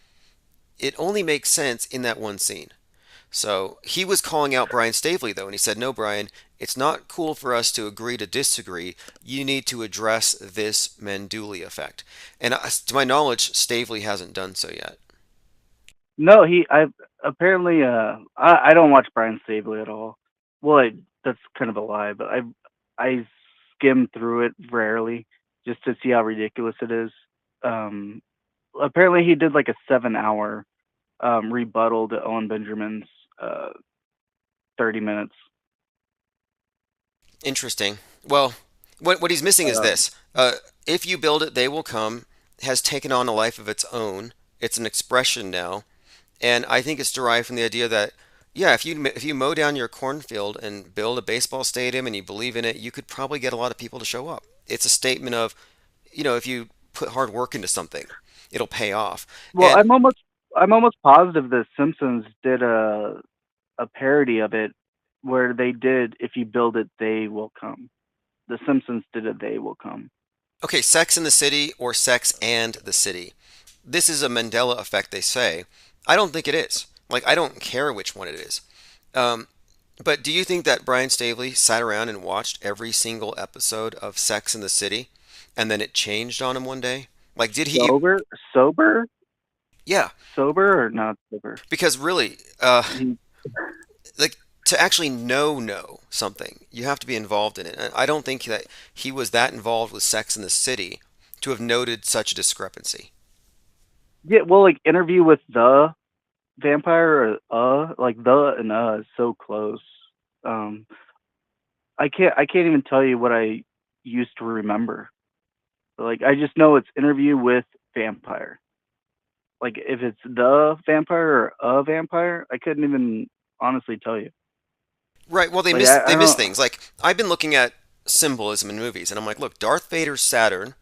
it only makes sense in that one scene. So he was calling out Brian Staveley, though, and he said, "No, Brian, it's not cool for us to agree to disagree. You need to address this Mandela effect." And to my knowledge, Staveley hasn't done so yet. No, I apparently. I don't watch Brian Staveley at all. Well, that's kind of a lie, but I skim through it rarely just to see how ridiculous it is. Um, Apparently he did like a 7 hour rebuttal to Owen Benjamin's 30 minutes. Interesting. Well, what he's missing is this. "If you build it, they will come" has taken on a life of its own. It's an expression now. And I think it's derived from the idea that, yeah, if you mow down your cornfield and build a baseball stadium and you believe in it, you could probably get a lot of people to show up. It's a statement of, if you put hard work into something, it'll pay off. Well, And I'm almost positive the Simpsons did a parody of it where they did "if you build it, they will come." The Simpsons did a "they will come." okay, Sex in the City or Sex and the City. This is a Mandela effect, they say. I don't think it is. Like, I don't care which one it is. Um, but do you think that Brian Staveley sat around and watched every single episode of Sex in the City, and then it changed on him one day? Like, did he? Sober, Yeah, sober or not sober? because really, He- like, to actually know something, you have to be involved in it. And I don't think that he was that involved with Sex in the City to have noted such a discrepancy. Yeah, well, like Interview with the Vampire, or like the and is so close. Um, I can't even tell you what I used to remember. Like I just know it's Interview with Vampire. Like if it's the vampire or a vampire, I couldn't even honestly tell you. Right. Well, Like they I miss don't. things. Like I've been looking at symbolism in movies, and I'm like, look, Darth Vader's Saturn,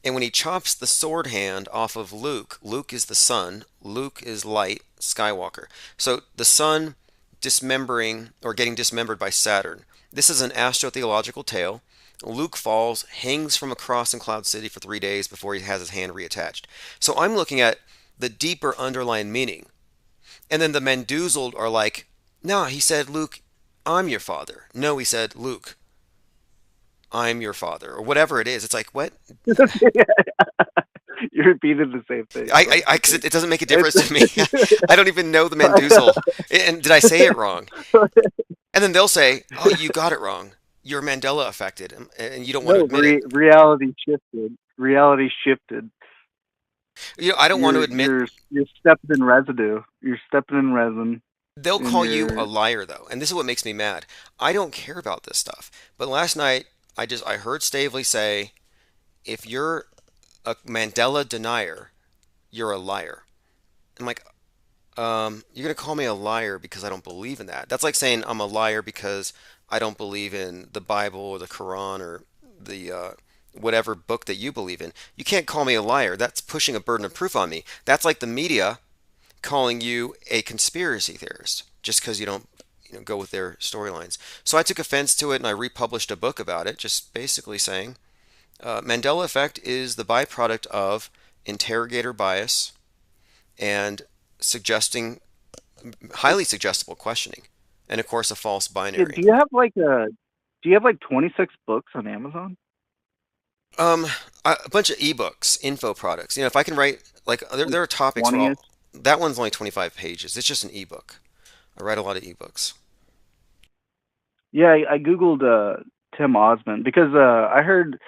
and when he chops the sword hand off of Luke, Luke is the sun, Luke is light, Skywalker. So the sun dismembering or getting dismembered by Saturn. This is an astrotheological tale. Luke falls, hangs from a cross in Cloud City for 3 days before he has his hand reattached. So I'm looking at the deeper underlying meaning. And then the Mendoozled are like, no, he said, Luke, I'm your father. No, he said, Luke, I'm your father, or whatever it is. It's like, what? You repeated the same thing. Cause it doesn't make a difference to me. I don't even know the Mendoozle. And did I say it wrong? And then they'll say, oh, you got it wrong. You're Mandela affected, and you don't want to admit it. Reality shifted. Reality shifted. You know, I don't want to admit. You're stepping in residue. You're stepping in resin. They'll call you a liar, though, and this is what makes me mad. I don't care about this stuff. But last night, I heard Stavely say, if you're a Mandela denier, you're a liar. I'm like, you're gonna call me a liar because I don't believe in that. That's like saying I'm a liar because I don't believe in the Bible or the Quran or the whatever book that you believe in. You can't call me a liar. That's pushing a burden of proof on me. That's like the media calling you a conspiracy theorist just because you don't go with their storylines. So I took offense to it and I republished a book about it, just basically saying Mandela effect is the byproduct of interrogator bias and suggesting highly suggestible questioning, and of course a false binary. Do you have like 26 books on Amazon? A bunch of ebooks, info products. If I can write like there are topics for 20 all. That one's only 25 pages. It's just an ebook. I write a lot of ebooks. Yeah, I googled Tim Osman because I heard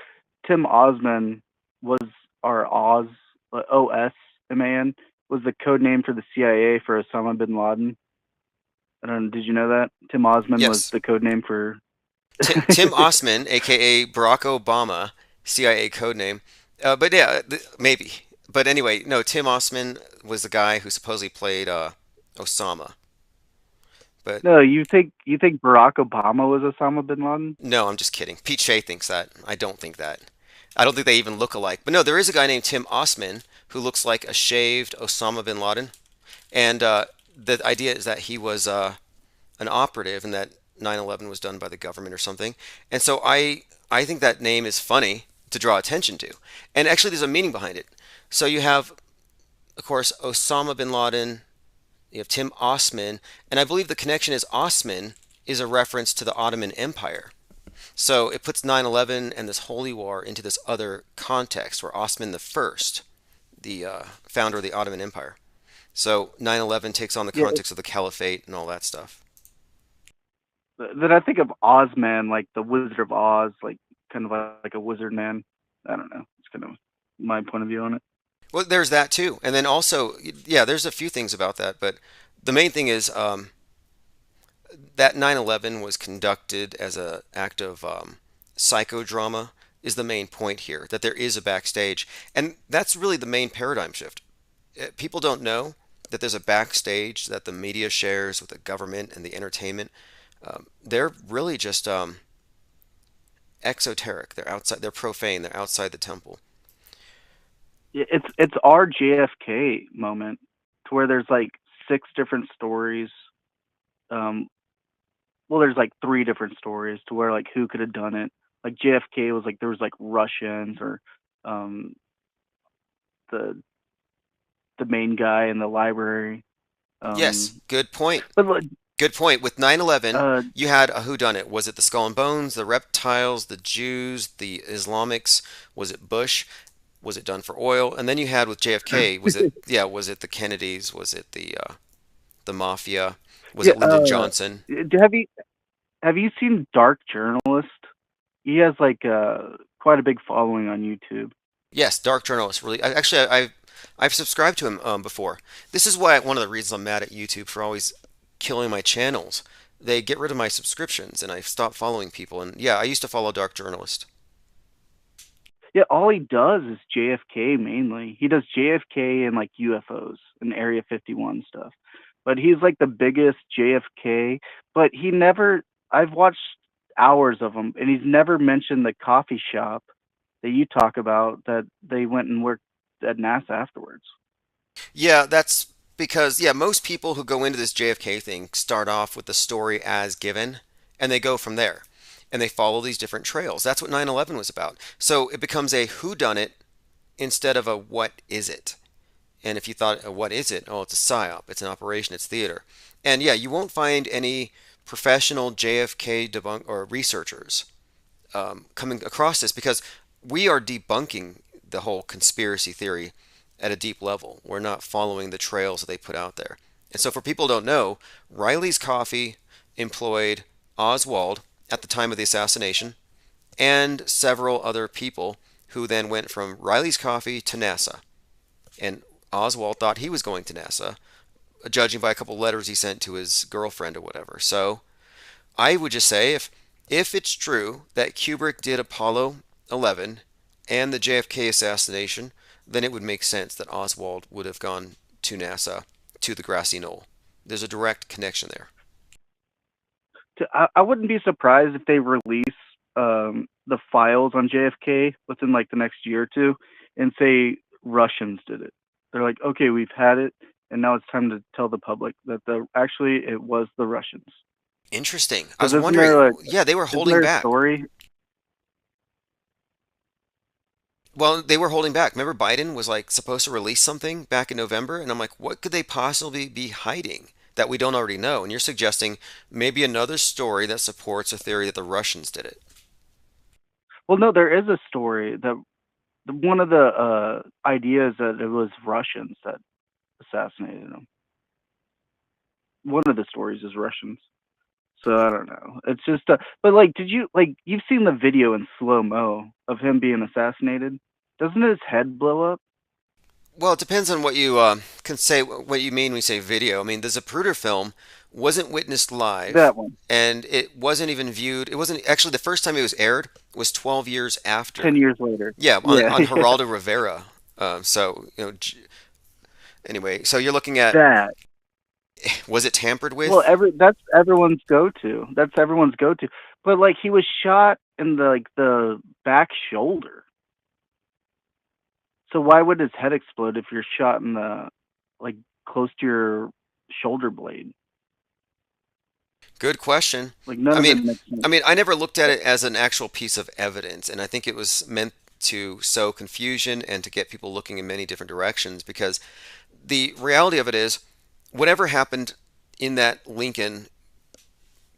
Tim Osman was our OSMAN was the code name for the CIA for Osama bin Laden. I don't know, did you know that? Tim Osman Yes. was the code name for Tim Osman, aka Barack Obama, CIA code name. But yeah, maybe. But anyway, no, Tim Osman was the guy who supposedly played Osama. But No, you think Barack Obama was Osama bin Laden? no, I'm just kidding. Pete Shea thinks that. I don't think that. I don't think they even look alike. But no, there is a guy named Tim Osman who looks like a shaved Osama bin Laden. And the idea is that he was an operative and that 9/11 was done by the government or something. And so I think that name is funny to draw attention to. And actually there's a meaning behind it. So you have, of course, Osama bin Laden, you have Tim Osman, and I believe the connection is Osman is a reference to the Ottoman Empire. So it puts 9/11 and this holy war into this other context where Osman the First, the founder of the Ottoman Empire. So 9/11 takes on the context of the caliphate and all that stuff. Then I think of Ozman, like the Wizard of Oz, like kind of like a wizard man. I don't know. It's kind of my point of view on it. Well, there's that too. And then also, yeah, there's a few things about that, but the main thing is that 9/11 was conducted as an act of psychodrama is the main point here, that there is a backstage. And that's really the main paradigm shift. People don't know that there's a backstage that the media shares with the government and the entertainment. They're really just exoteric. They're outside. They're profane. They're outside the temple. Yeah, it's our JFK moment to where there's like 6 different stories. Well, there's like 3 different stories to where like who could have done it. Like JFK was like there was like Russians or the main guy in the library. Yes, good point. But Good point. With 9/11, you had a whodunit. Was it the Skull and Bones, the reptiles, the Jews, the Islamics? Was it Bush? Was it done for oil? And then you had with JFK, was it the Kennedys? Was it the mafia? Was it Lyndon Johnson? Have you seen Dark Journalist? He has like quite a big following on YouTube. Yes, Dark Journalist. Really, I've subscribed to him before. This is why one of the reasons I'm mad at YouTube for always killing my channels. They get rid of my subscriptions and I stopped following people. And yeah, I used to follow Dark Journalist. Yeah, all he does is JFK mainly. He does JFK and like UFOs and Area 51 stuff. but he's like the biggest JFK. But he never. I've watched hours of him, and he's never mentioned the coffee shop that you talk about that they went and worked at NASA afterwards. Yeah, that's because, yeah, most people who go into this JFK thing start off with the story as given, and they go from there. And they follow these different trails. That's what 9/11 was about. So it becomes a whodunit instead of a what is it. And if you thought, what is it? Oh, it's a psyop. It's an operation. It's theater. And yeah, you won't find any professional JFK debunk or researchers coming across this because we are debunking the whole conspiracy theory at a deep level. We're not following the trails that they put out there. And so, for people who don't know, Riley's Coffee employed Oswald at the time of the assassination and several other people who then went from Riley's Coffee to NASA. And Oswald thought he was going to NASA, judging by a couple letters he sent to his girlfriend or whatever. So I would just say if it's true that Kubrick did Apollo 11 and the JFK assassination, then it would make sense that Oswald would have gone to NASA, to the grassy knoll. There's a direct connection there. I wouldn't be surprised if they release the files on JFK within like the next year or two and say Russians did it. They're like, okay, we've had it, and now it's time to tell the public that actually it was the Russians. Interesting. I was wondering. Yeah, they were holding back. Story? Well, they were holding back. Remember, Biden was like supposed to release something back in November, and I'm like, what could they possibly be hiding that we don't already know? And you're suggesting maybe another story that supports a theory that the Russians did it. Well, no, there is a story that one of the ideas that it was Russians that assassinated him. One of the stories is Russians. So I don't know. It's just, but like, you've seen the video in slow mo of him being assassinated? Doesn't his head blow up? Well, it depends on what you can say, what you mean when you say video. I mean, the Zapruder film wasn't witnessed live. That one. And it wasn't even viewed. It wasn't actually the first time it was aired was 12 years after. 10 years later. Yeah, on Geraldo Rivera. So, anyway, so you're looking at that. Was it tampered with? Well, that's everyone's go-to. That's everyone's go-to. But like he was shot in the back shoulder. So why would his head explode if you're shot in the close to your shoulder blade? Good question. Like none of it makes sense. I mean, I never looked at it as an actual piece of evidence, and I think it was meant to sow confusion and to get people looking in many different directions. Because the reality of it is, whatever happened in that Lincoln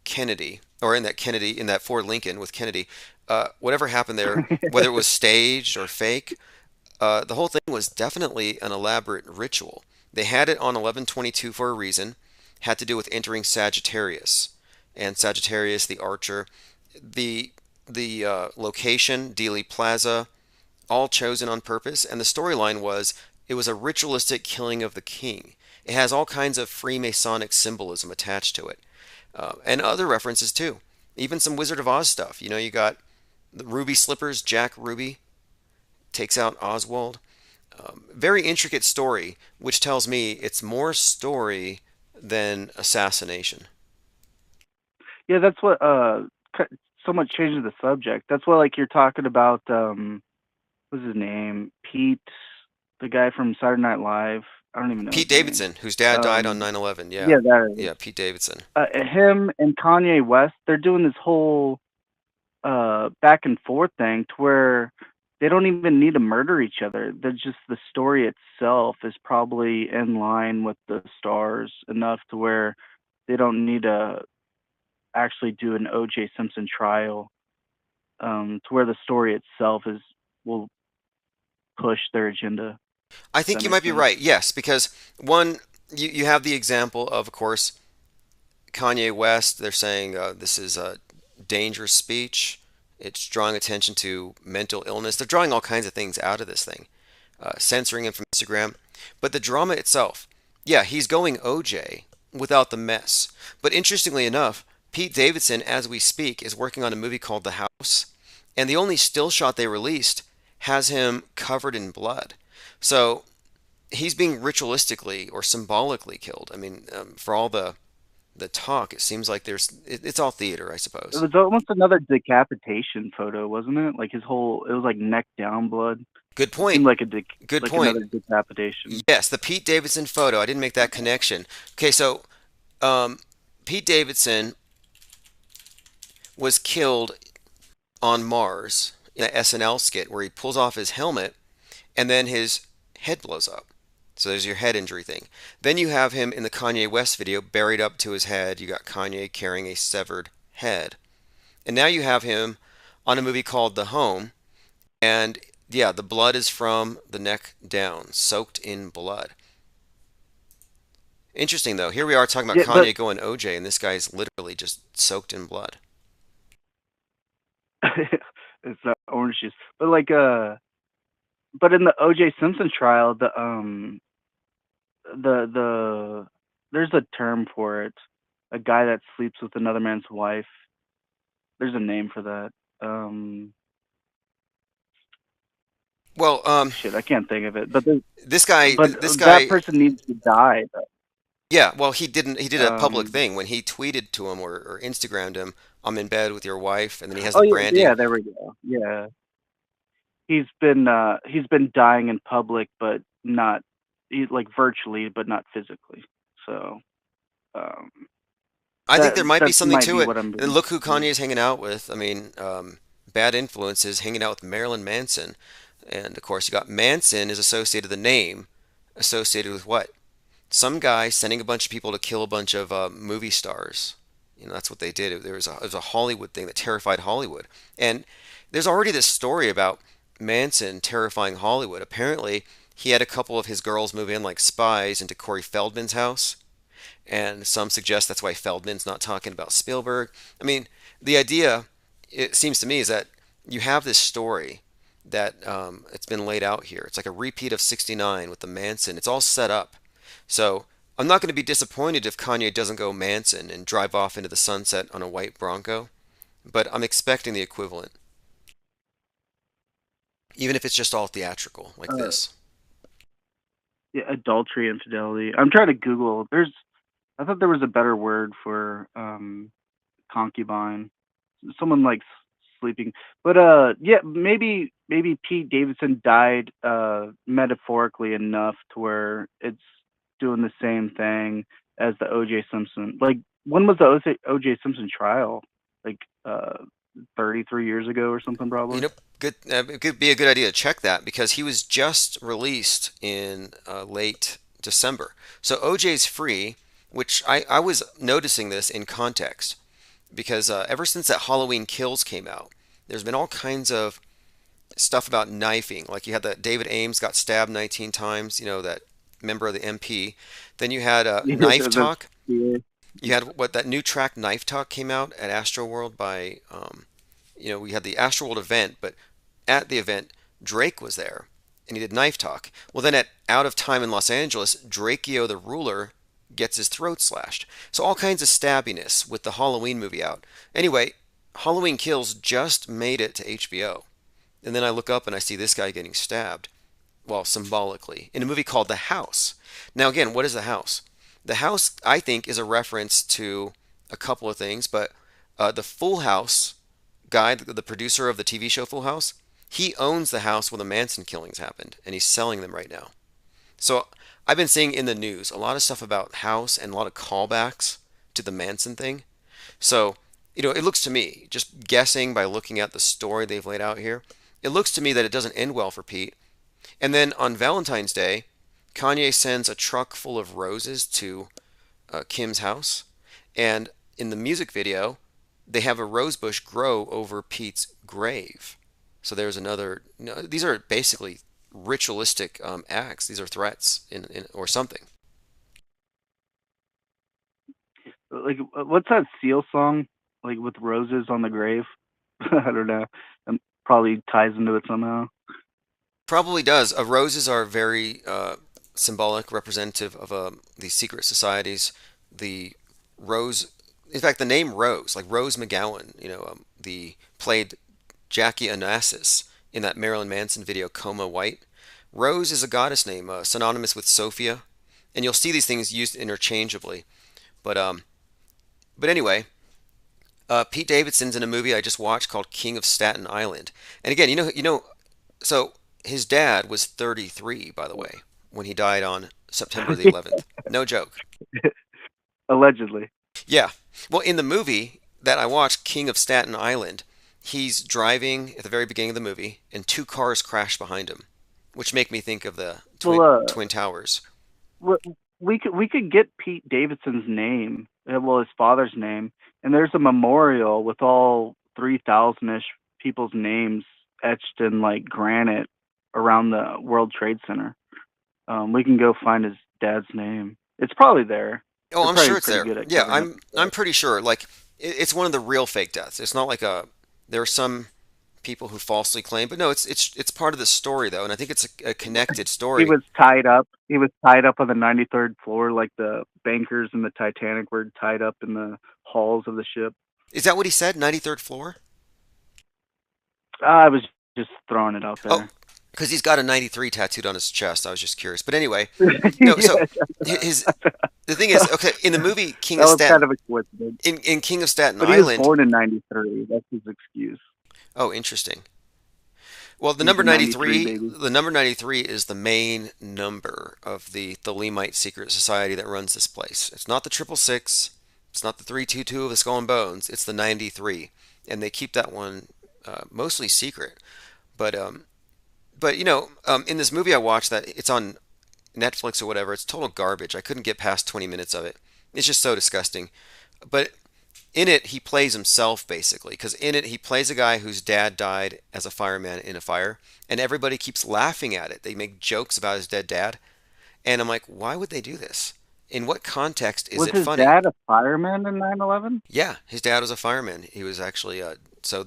Kennedy, or in that Ford Lincoln with Kennedy, whatever happened there, whether it was staged or fake, the whole thing was definitely an elaborate ritual. They had it on 11/22 for a reason. Had to do with entering Sagittarius, and Sagittarius, the archer, the location, Dealey Plaza, all chosen on purpose. And the storyline was it was a ritualistic killing of the king. It has all kinds of Freemasonic symbolism attached to it, and other references too. Even some Wizard of Oz stuff. You got the Ruby Slippers, Jack Ruby takes out Oswald. Very intricate story, which tells me it's more story than assassination. Yeah, that's what somewhat changes the subject. That's what you're talking about. What's his name? Pete, the guy from Saturday Night Live. I don't even know. Pete Davidson, whose dad died on 9/11. Yeah. Yeah, that is. Yeah, Pete Davidson. Him and Kanye West, they're doing this whole back and forth thing to where they don't even need to murder each other. They're just the story itself is probably in line with the stars enough to where they don't need to actually do an O.J. Simpson trial. To where the story itself will push their agenda. I think you might be right. Yes, because one, you have the example of course, Kanye West. They're saying this is a dangerous speech. It's drawing attention to mental illness. They're drawing all kinds of things out of this thing, censoring him from Instagram. But the drama itself, yeah, he's going OJ without the mess. But interestingly enough, Pete Davidson, as we speak, is working on a movie called The House. And the only still shot they released has him covered in blood. So he's being ritualistically or symbolically killed. I mean, for all the talk, it seems like it's all theater, I It suppose. was almost another decapitation photo, wasn't it? Like his whole, it was like neck down blood. Good It seemed point. like Good like point. another decapitation. Yes, the Pete Davidson photo. I didn't make that connection. Okay, so um, Pete Davidson was killed on Mars in an SNL skit where he pulls off his helmet and then his head blows up. So there's your head injury thing. Then you have him in the Kanye West video buried up to his head. You got Kanye carrying a severed head. And now you have him on a movie called The Home. And yeah, the blood is from the neck down, soaked in blood. Interesting though. Here we are talking about Yeah, but Kanye going OJ, and this guy's literally just soaked in blood. it's orange juice. But like but in the O.J. Simpson trial, the there's a term for it. A guy that sleeps with another man's wife. There's a name for that. Well, Shit, I can't think of it. this guy, But this that guy, person needs to die. yeah. Well, he didn't. He did a public Um. thing when he tweeted to him or Instagrammed him, "I'm in bed with your wife," and then he has Oh the yeah, branding. yeah. There we go. Yeah, he's been dying in public, but not like virtually, but not physically. So um, I think there might be that something might to be it. what I'm And doing. look who Kanye is hanging out with. I mean, bad influences hanging out with Marilyn Manson, and of course you got Manson is associated the name associated with what? Some guy sending a bunch of people to kill a bunch of movie stars. You know, that's what they did. It was a Hollywood thing that terrified Hollywood. And there's already this story about Manson terrifying Hollywood. Apparently, he had a couple of his girls move in like spies into Corey Feldman's house. And some suggest that's why Feldman's not talking about Spielberg. I mean, the idea, it seems to me, is that you have this story that it's been laid out here. It's like a repeat of '69 with the Manson. It's all set up. So I'm not going to be disappointed if Kanye doesn't go Manson and drive off into the sunset on a white Bronco, but I'm expecting the equivalent, even if it's just all theatrical like Uh, this. yeah, adultery, infidelity. I'm trying to Google. I thought there was a better word for concubine. Someone like sleeping. But yeah, maybe Pete Davidson died metaphorically enough to where it's doing the same thing as the O.J. Simpson. Like when was the O.J. Simpson trial? Like 33 years ago or something, You probably. know, good. It could be a good idea to check that because he was just released in late December. So OJ's free, which I was noticing this in context because ever since that Halloween Kills came out, there's been all kinds of stuff about knifing. Like you had that David Ames got stabbed 19 times, you know, that member of the MP. Then you had Yeah, Knife that's Talk. yeah. You had what that new track Knife Talk came out at Astroworld by we had the Astroworld event, but at the event Drake was there and he did Knife Talk. Well, then at Out of Time in Los Angeles, Drakeo the Ruler gets his throat slashed. So all kinds of stabbiness with the Halloween movie out. Anyway, Halloween Kills just made it to HBO. And then I look up and I see this guy getting stabbed, well, symbolically, in a movie called The House. Now, again, what is The House? The House, I think, is a reference to a couple of things, but the Full House guy, the producer of the TV show Full House, he owns the house where the Manson killings happened, and he's selling them right now. So I've been seeing in the news a lot of stuff about House and a lot of callbacks to the Manson thing. So, it looks to me, just guessing by looking at the story they've laid out here, it looks to me that it doesn't end well for Pete. And then on Valentine's Day, Kanye sends a truck full of roses to Kim's house. And in the music video, they have a rose bush grow over Pete's grave. So there's another. These are basically ritualistic acts. These are threats or something. Like what's that Seal song? Like with roses on the grave. I don't know. Probably ties into it somehow. Probably does. Roses are very symbolic, representative of these secret societies. The rose, in fact, the name Rose, like Rose McGowan, the played Jackie Onassis in that Marilyn Manson video, Coma White. Rose is a goddess name, synonymous with Sophia, and you'll see these things used interchangeably. But anyway, Pete Davidson's in a movie I just watched called King of Staten Island. And again, so his dad was 33, by the way, when he died on September the 11th. No joke. Allegedly. Yeah. Well, in the movie that I watched, King of Staten Island, he's driving at the very beginning of the movie, and two cars crash behind him, which make me think of the Twin Towers. We could get Pete Davidson's name, well, his father's name, and there's a memorial with all 3,000-ish people's names etched in like granite around the World Trade Center. We can go find his dad's name. It's probably there. Oh, I'm sure it's there. Yeah, I'm pretty sure. Like, it's one of the real fake deaths. It's not like there are some people who falsely claim, but no, it's part of the story though, and I think it's a connected story. He was tied up. He was tied up on the 93rd floor, like the bankers in the Titanic were tied up in the halls of the ship. Is that what he said? 93rd floor? I was just throwing it out there. Oh, because he's got a 93 tattooed on his chest. I was just curious, but anyway, no. So the thing is, okay, in the movie King of Staten, kind of a coincidence. In King of Staten but Island, he was born in 93. That's his excuse. Oh, interesting. Well, the number 93, the number 93 is the main number of the Thelemite secret society that runs this place. It's not the 666. It's not the 322 of the Skull and Bones. It's the 93, and they keep that one mostly secret. But in this movie I watched that it's on Netflix or whatever, it's total garbage. I couldn't get past 20 minutes of it. It's just so disgusting. But in it, he plays himself, basically, because in it, he plays a guy whose dad died as a fireman in a fire, and everybody keeps laughing at it. They make jokes about his dead dad, and I'm like, why would they do this? In what context is it funny? Was his dad a fireman in 9/11? Yeah, his dad was a fireman. He was actually so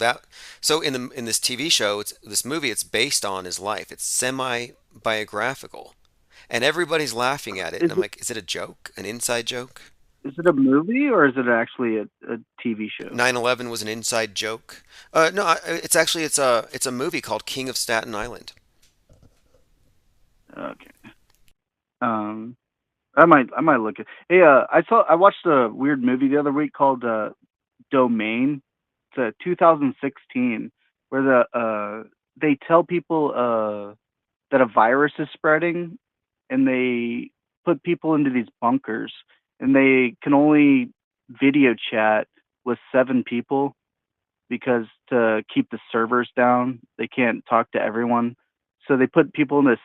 in this TV show, this movie, it's based on his life. It's semi-biographical, and everybody's laughing at it. And I'm like, is it a joke, an inside joke? Is it a movie or is it actually a TV show? 9/11 was an inside joke. No, it's a movie called King of Staten Island. Okay. I might look at. Hey, I watched a weird movie the other week called Domain. It's a 2016 where they tell people that a virus is spreading, and they put people into these bunkers, and they can only video chat with 7 people because to keep the servers down, they can't talk to everyone. So they put people into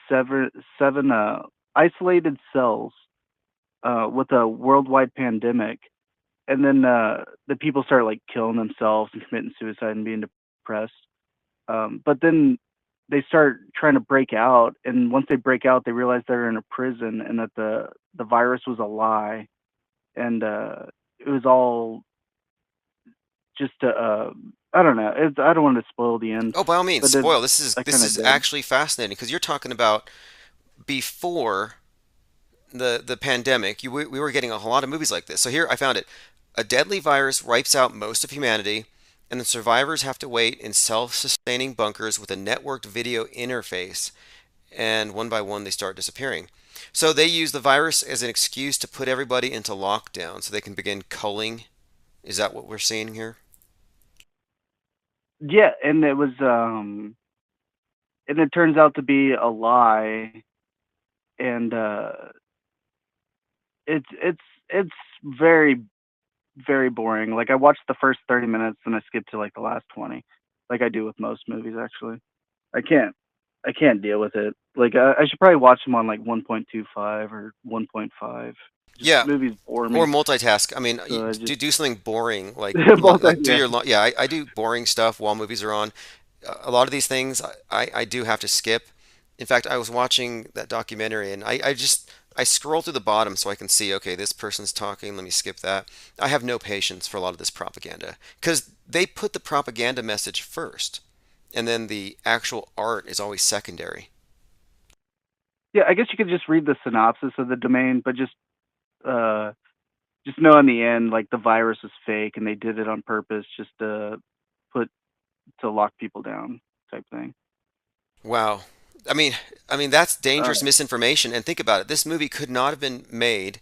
seven isolated cells with a worldwide pandemic, and then the people start like killing themselves and committing suicide and being depressed. But then they start trying to break out, and once they break out, they realize they're in a prison and that the virus was a lie, and it was all just I don't know. I don't want to spoil the end. Oh, by all means, spoil. This is actually fascinating because you're talking about before the pandemic. We were getting a lot of movies like this. So here I found it. A deadly virus wipes out most of humanity, and the survivors have to wait in self-sustaining bunkers with a networked video interface, and one by one they start disappearing. So they use the virus as an excuse to put everybody into lockdown so they can begin culling. Is that what we're seeing here? Yeah, and it was and it turns out to be a lie, and it's very, very boring. Like, I watched the first 30 minutes and I skipped to like the last 20, like I do with most movies. Actually, I can't deal with it. Like, I should probably watch them on like 1.25 or 1.5. Yeah, movies bore me. Or multitask. I mean, So do something boring, like Yeah. I do boring stuff while movies are on. A lot of these things I do have to skip. In fact, I was watching that documentary, and I scroll through the bottom so I can see, okay, this person's talking, let me skip that. I have no patience for a lot of this propaganda because they put the propaganda message first, and then the actual art is always secondary. Yeah, I guess you could just read the synopsis of the Domain, but just know in the end, like, the virus is fake and they did it on purpose just to lock people down, type thing. Wow. I mean, that's Uh, dangerous misinformation. And think about it. This movie could not have been made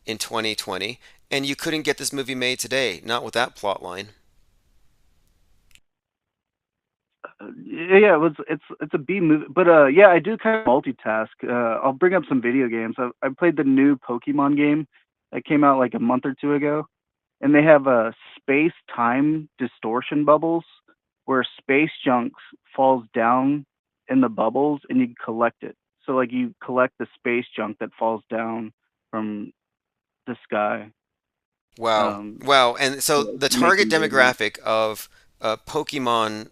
in 2020, and you couldn't get this movie made today, not with that plot line. yeah, it's a B movie, but yeah, I do kind of multitask. I'll bring up some video games. I played the new Pokemon game that came out like a month or two ago, and they have space time distortion bubbles where space junk falls down in the bubbles, and you collect it. So like you collect the space junk that falls down from the sky. Wow. Wow. And so To the make target them bigger. demographic of Pokemon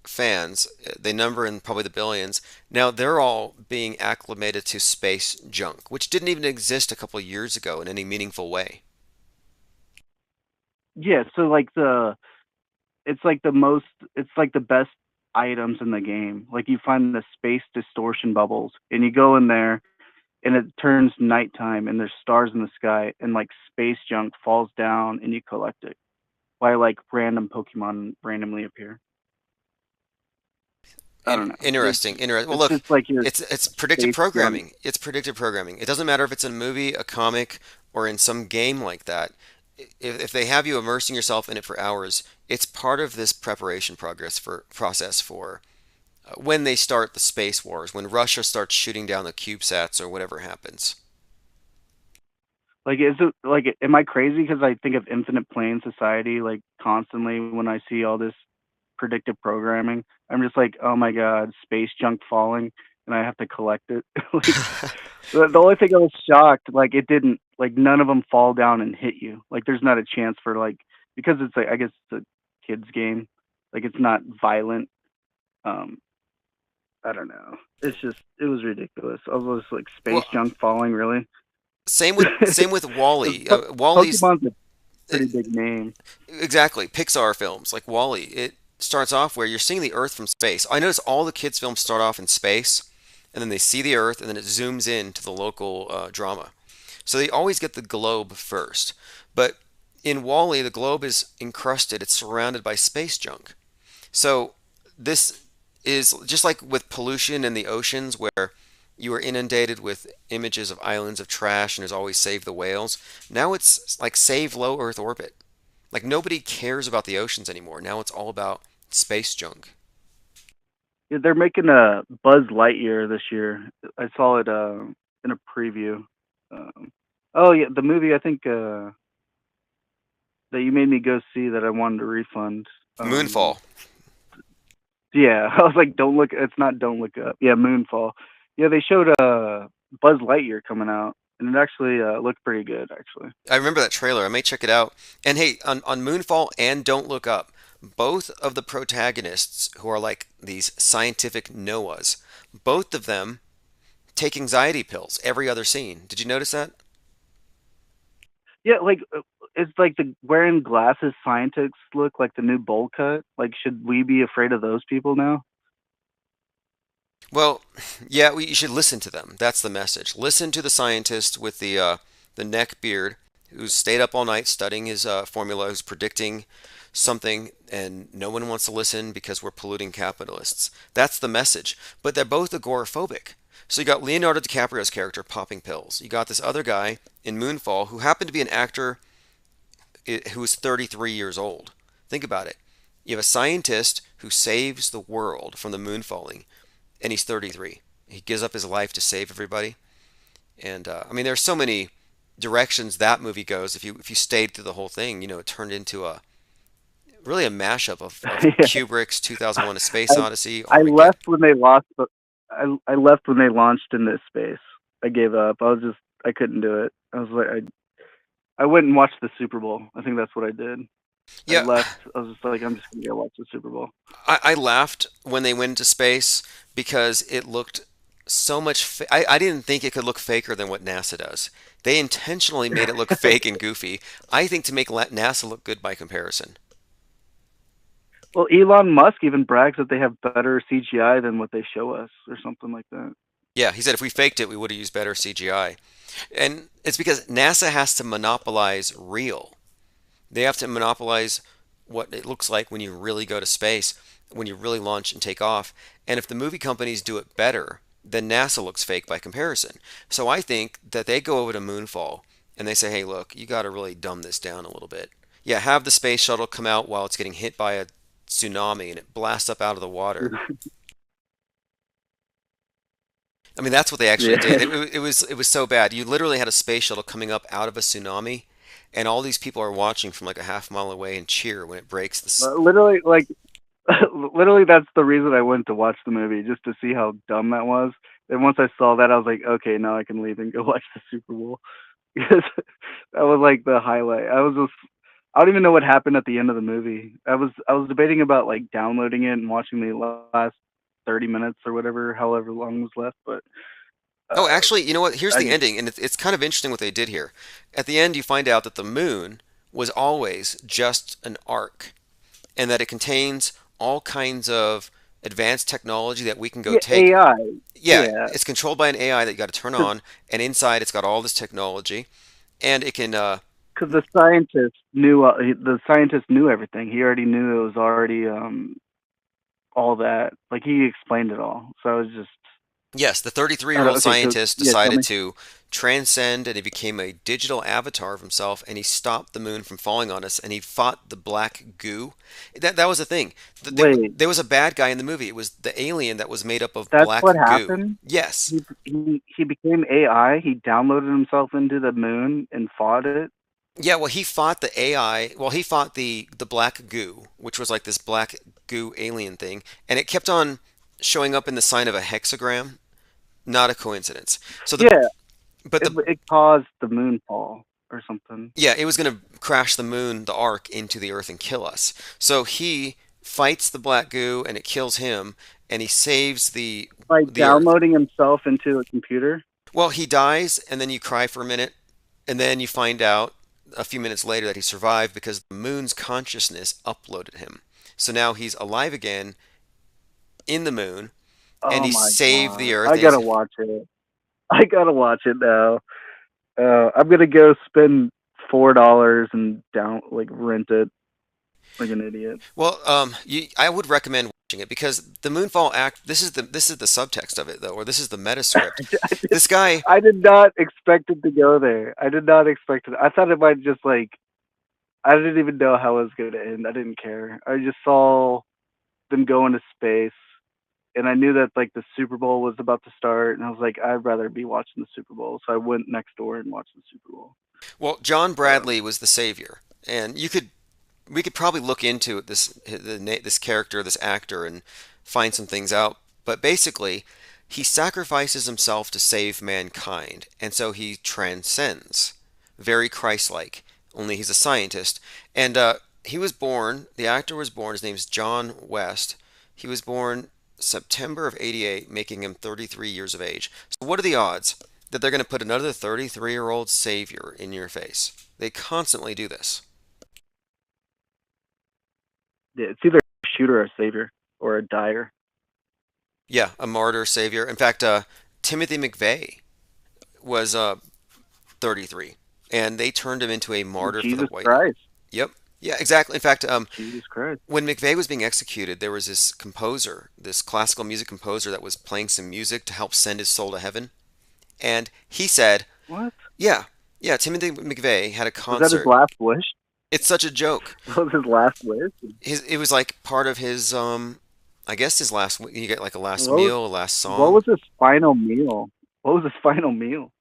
fans, they number in probably the billions. Now they're all being acclimated to space junk, which didn't even exist a couple of years ago in any meaningful way. Yeah, so like it's like the most it's like the best items in the game. Like you find the space distortion bubbles and you go in there and it turns nighttime and there's stars in the sky and like space junk falls down and you collect it while like random Pokemon randomly appear. I don't know. Interesting. Interesting. Well, It's look, just like your it's predictive space junk. programming. It's predictive programming. It doesn't matter if it's in a movie, a comic, or in some game like that. If they have you immersing yourself in it for hours, it's part of this preparation progress for process for when they start the space wars, when Russia starts shooting down the CubeSats or whatever happens. Like is it like am I crazy because I think of Infinite Plane Society like constantly when I see all this predictive programming? I'm just like, oh my god, space junk falling, and I have to collect it. Like the only thing I was shocked, like it didn't, like none of them fall down and hit you. Like there's not a chance for like because it's like I guess it's a kids game, like it's not violent. Um, I don't know. It's just it was ridiculous. I was just like space Well, junk falling, really. same with Wally. Wally's Pokemon's a pretty big name. exactly Pixar films like Wally. It starts off where you're seeing the Earth from space. I notice all the kids' films start off in space, and then they see the Earth, and then it zooms in to the local drama. So they always get the globe first. But in Wally, the globe is encrusted. It's surrounded by space junk. So this is just like with pollution in the oceans, where you are inundated with images of islands of trash and there's always save the whales. Now it's like save low Earth orbit. Like nobody cares about the oceans anymore. Now it's all about space junk. Yeah, they're making a Buzz Lightyear this year. I saw it in a preview. Um, oh yeah, the movie I think that you made me go see that I wanted to refund. Moonfall. Yeah, I was like, don't look. It's not Don't Look Up. Yeah, Moonfall. Yeah, they showed Buzz Lightyear coming out, and it actually looked pretty good, actually. I remember that trailer. I may check it out. And hey, on Moonfall and Don't Look Up, both of the protagonists who are like these scientific Noahs, both of them take anxiety pills every other scene. Did you notice that? Yeah, like it's like the wearing glasses scientists look like the new bowl cut. Like, should we be afraid of those people now? Well, yeah, you should listen to them. That's the message. Listen to the scientist with the neck beard who's stayed up all night studying his formula, who's predicting something, and no one wants to listen because we're polluting capitalists. That's the message. But they're both agoraphobic. So you got Leonardo DiCaprio's character popping pills. You got this other guy in Moonfall who happened to be an actor who was 33 years old. Think about it. You have a scientist who saves the world from the moon falling, and he's 33. He gives up his life to save everybody. And I mean, there's so many directions that movie goes. If you stayed through the whole thing, it turned into a really a mashup of Yeah. Kubrick's 2001: A Space I Odyssey, I Armageddon. left when they lost. I left when they launched into space. I gave up. I couldn't do it. I was like I went and watched the Super Bowl. I think that's what I did. I Yeah, left. I was just like, I'm just gonna go watch the Super Bowl. I laughed when they went into space because it looked so much. I didn't think it could look faker than what NASA does. They intentionally made it look fake and goofy. I think to make NASA look good by comparison. Well, Elon Musk even brags that they have better CGI than what they show us, or something like that. Yeah, he said if we faked it, we would have used better CGI. And it's because NASA has to monopolize real. They have to monopolize what it looks like when you really go to space, when you really launch and take off. And if the movie companies do it better, then NASA looks fake by comparison. So I think that they go over to Moonfall and they say, hey, look, you got to really dumb this down a little bit. Yeah, have the space shuttle come out while it's getting hit by a tsunami and it blasts up out of the water. I mean, that's what they actually did. It was so bad. You literally had a space shuttle coming up out of a tsunami, and all these people are watching from like a half mile away and cheer when it breaks the. Literally, like, literally, that's the reason I went to watch the movie, just to see how dumb that was. And once I saw that, I was like, okay, now I can leave and go watch the Super Bowl. Because that was like the highlight. I don't even know what happened at the end of the movie. I was debating about like downloading it and watching the last 30 minutes or whatever, however long was left. But Oh, actually, you know what? Here's I the just ending, and it's kind of interesting what they did here. At the end, you find out that the moon was always just an arc, and that it contains all kinds of advanced technology that we can go yeah, take. AI. Yeah, Yeah, it's controlled by an AI that you got to turn 'cause on, and inside it's got all this technology, and it can. the scientist knew everything. He already knew it was already all that. Like he explained it all. So I was just Yes, the I don't, 33-year-old okay. So scientist yeah, tell decided me. to transcend and he became a digital avatar of himself and he stopped the moon from falling on us and he fought the black goo. That was the thing. Wait, There was a bad guy in the movie. It was the alien that was made up of that's what black goo. happened. Yes. He became AI. He downloaded himself into the moon and fought it. Yeah, well, he fought the AI. Well, he fought the black goo, which was like this black goo alien thing, and it kept on showing up in the sign of a hexagram. Not a coincidence. So the Yeah, but the it caused the moon fall or something. Yeah, it was going to crash the moon, the arc, into the Earth and kill us. So he fights the black goo and it kills him, and he saves By the Earth. downloading himself into a computer. Well, he dies, and then you cry for a minute, and then you find out a few minutes later that he survived because the moon's consciousness uploaded him. So now he's alive again in the moon, and Oh he my saved the god, Earth. I And gotta watch it. I gotta watch it now. I'm gonna go spend $4 and rent it like an idiot. well, I would recommend watching it because the Moonfall Act. This is the subtext of it, though, or this is the meta script. This guy. I did not expect it to go there. I did not expect it. I thought it might just like I didn't even know how it was gonna end. I didn't care. I just saw them go into space, and I knew that like the Super Bowl was about to start, and I was like, I'd rather be watching the Super Bowl. So I went next door and watched the Super Bowl. Well, John Um, Bradley was the savior, and we could probably look into this character, this actor, and find some things out. But basically, he sacrifices himself to save mankind, and so he transcends, very Christ-like. Only he's a scientist, and he was born. The actor was born. His name's John West. He was born September of '88, making him 33 years of age. So, what are the odds that they're going to put another 33-year-old savior in your face? They constantly do this. yeah, it's either a shooter or a savior or a dyer. Yeah, a martyr savior. In fact, Timothy McVeigh was 33, and they turned him into a martyr for the Jesus white. Christ. Yep. Yeah, exactly. In fact, Jesus Christ. when McVeigh was being executed, there was this composer, this classical music composer that was playing some music to help send his soul to heaven. And he said, What? yeah, yeah, Timothy McVeigh had a Was that his concert. last wish? It's such a joke. What was his last wish? It was like part of his, I guess his last, you get like a last What was, meal, a last what song. was his final meal? What was his final meal?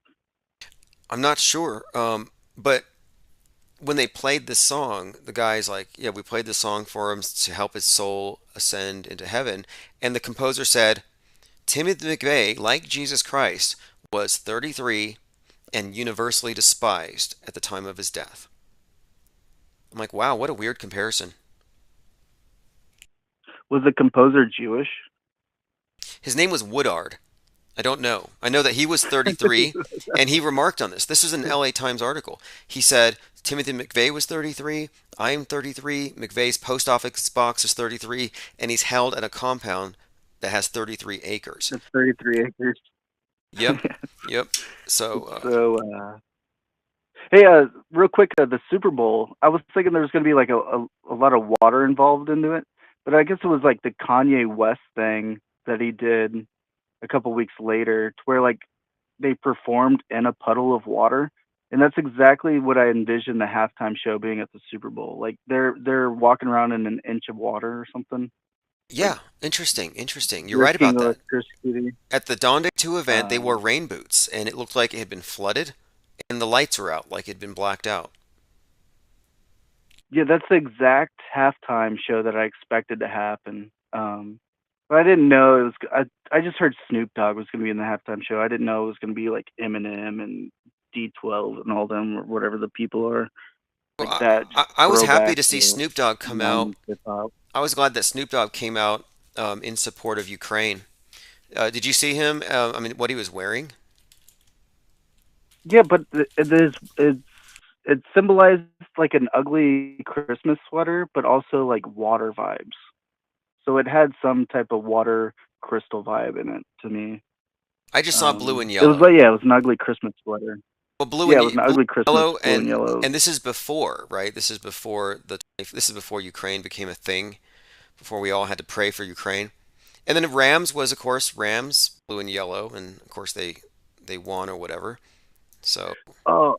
I'm not sure. But when they played this song, the guy's like, yeah, we played this song for him to help his soul ascend into heaven. And the composer said, Timothy McVeigh, like Jesus Christ, was 33 and universally despised at the time of his death. I'm like, wow, what a weird comparison. Was the composer Jewish? His name was Woodard. I don't know. I know that he was 33, and he remarked on this. This was an LA Times article. He said, Timothy McVeigh was 33, I'm 33, McVeigh's post office box is 33, and he's held at a compound that has 33 acres. That's 33 acres. Yep, yep. So, So, Hey, real quick, the Super Bowl. I was thinking there was going to be like a lot of water involved into it, but I guess it was like the Kanye West thing that he did a couple weeks later, to where like they performed in a puddle of water, and that's exactly what I envisioned the halftime show being at the Super Bowl. Like they're walking around in an inch of water or something, like Yeah, interesting, interesting. You're right risking about that. electricity. At the Dawn Day 2 event, they wore Um, rain boots, and it looked like it had been flooded, and the lights were out, like it had been blacked out. yeah, that's the exact halftime show that I expected to happen. But I didn't know it was. I just heard Snoop Dogg was going to be in the halftime show. I didn't know it was going to be like Eminem and D12 and all them, or whatever the people are, Well, like that. Just I was happy throwback to see to Snoop Dogg come out. 90s hip hop. I was glad that Snoop Dogg came out in support of Ukraine. Did you see him? I mean, what he was wearing? Yeah, but it symbolized like an ugly Christmas sweater, but also like water vibes. So it had some type of water crystal vibe in it to me. I just saw blue and It was yellow. like, yeah, it was an ugly Christmas sweater. Well, Yeah, it was an blue ugly and Christmas yellow, blue and yellow. and this is before, right? This is before Ukraine became a thing. Before we all had to pray for Ukraine. And then Rams was, of course, Rams, blue and yellow, and of course they won or whatever. So Oh,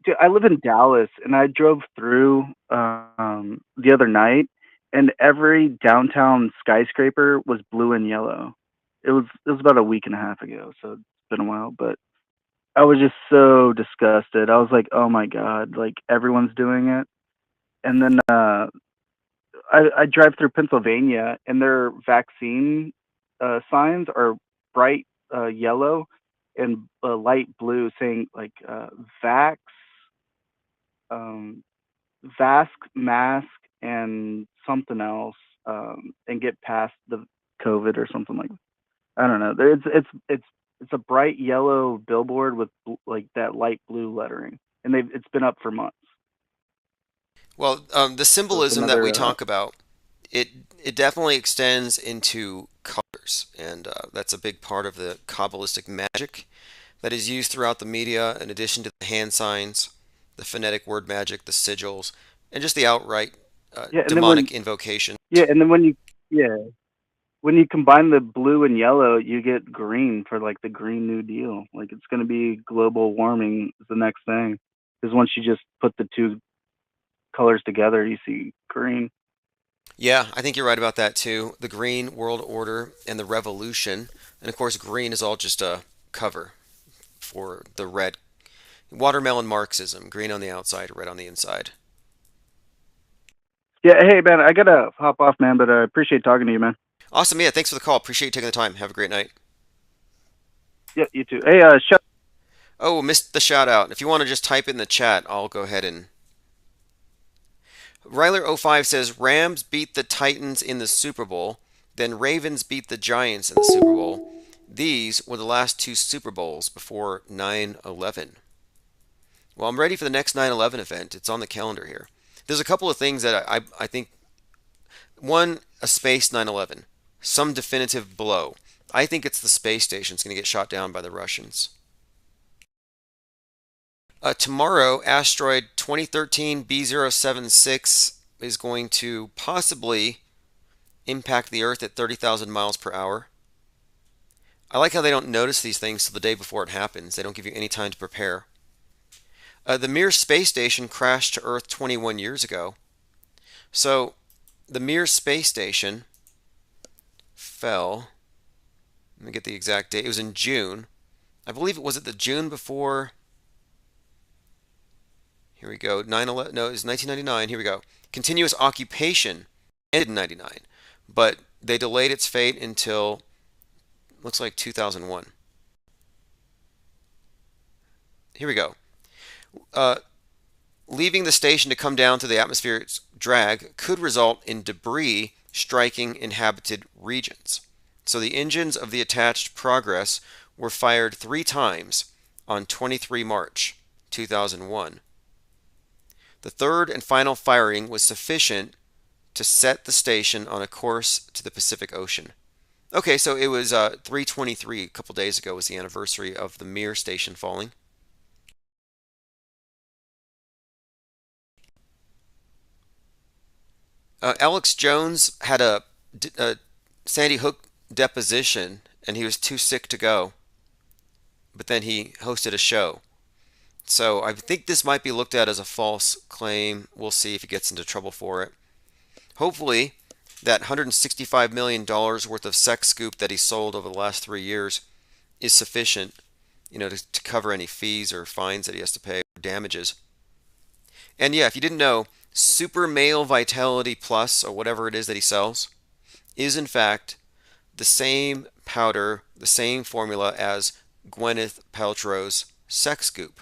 dude, I live in Dallas, and I drove through the other night, and every downtown skyscraper was blue and yellow. It was about a week and a half ago, so it's been a while, but I was just so disgusted. I was like, "Oh my god!" Like everyone's doing it, and then I drive through Pennsylvania, and their vaccine signs are bright yellow and light blue, saying like "vax," um, "vask," "mask," and something else, and get past the COVID or something like. I don't know. It's a bright yellow billboard with like that light blue lettering, and it's been up for months. well, the So it's symbolism that we another. talk about, it it definitely extends into colors, and that's a big part of the Kabbalistic magic that is used throughout the media, in addition to the hand signs, the phonetic word magic, the sigils, and just the outright Yeah, and then demonic invocation. when you yeah when you combine the blue and yellow, you get green for like the Green New Deal. Like it's going to be global warming is the next thing. Because once you just put the two colors together, you see green. Yeah, I think you're right about that too. The Green World Order and the Revolution, and of course, green is all just a cover for the red. Watermelon Marxism, green on the outside, red on the inside. Yeah, hey man, I gotta hop off, man, but I appreciate talking to you, man. Awesome, yeah, thanks for the call. Appreciate you taking the time. Have a great night. Yeah, you too. Hey, Oh, missed the shout out. If you want to just type in the chat, I'll go ahead and. Ryler05 says Rams beat the Titans in the Super Bowl, then Ravens beat the Giants in the Super Bowl. These were the last two Super Bowls before 9/11. Well, I'm ready for the next 9/11 event. It's on the calendar here. There's a couple of things that I think. One, a space 9/11, some definitive blow. I think it's the space station's going to get shot down by the Russians. Tomorrow, asteroid 2013 B076 is going to possibly impact the Earth at 30,000 miles per hour. I like how they don't notice these things till the day before it happens. They don't give you any time to prepare. The Mir space station crashed to Earth 21 years ago. So, the Mir space station fell. Let me get the exact date. It was in June. I believe it was the June before. Here we go. 9/11. No, it was 1999. Here we go. Continuous occupation ended in 99, but they delayed its fate until looks like 2001. Here we go. Uh, Leaving the station to come down to the atmosphere's drag could result in debris striking inhabited regions. So the engines of the attached Progress were fired 3 times on 23 March 2001. The third and final firing was sufficient to set the station on a course to the Pacific Ocean. Okay, so it was 3/23, a couple days ago was the anniversary of the Mir station falling. Alex Jones had a Sandy Hook deposition, and he was too sick to go, but then he hosted a show. So I think this might be looked at as a false claim. We'll see if he gets into trouble for it. Hopefully, that $165 million worth of sex scoop that he sold over the last 3 years is sufficient, to cover any fees or fines that he has to pay or damages. And yeah, if you didn't know, Super Male Vitality Plus, or whatever it is that he sells, is in fact the same powder, the same formula as Gwyneth Paltrow's Sex Scoop.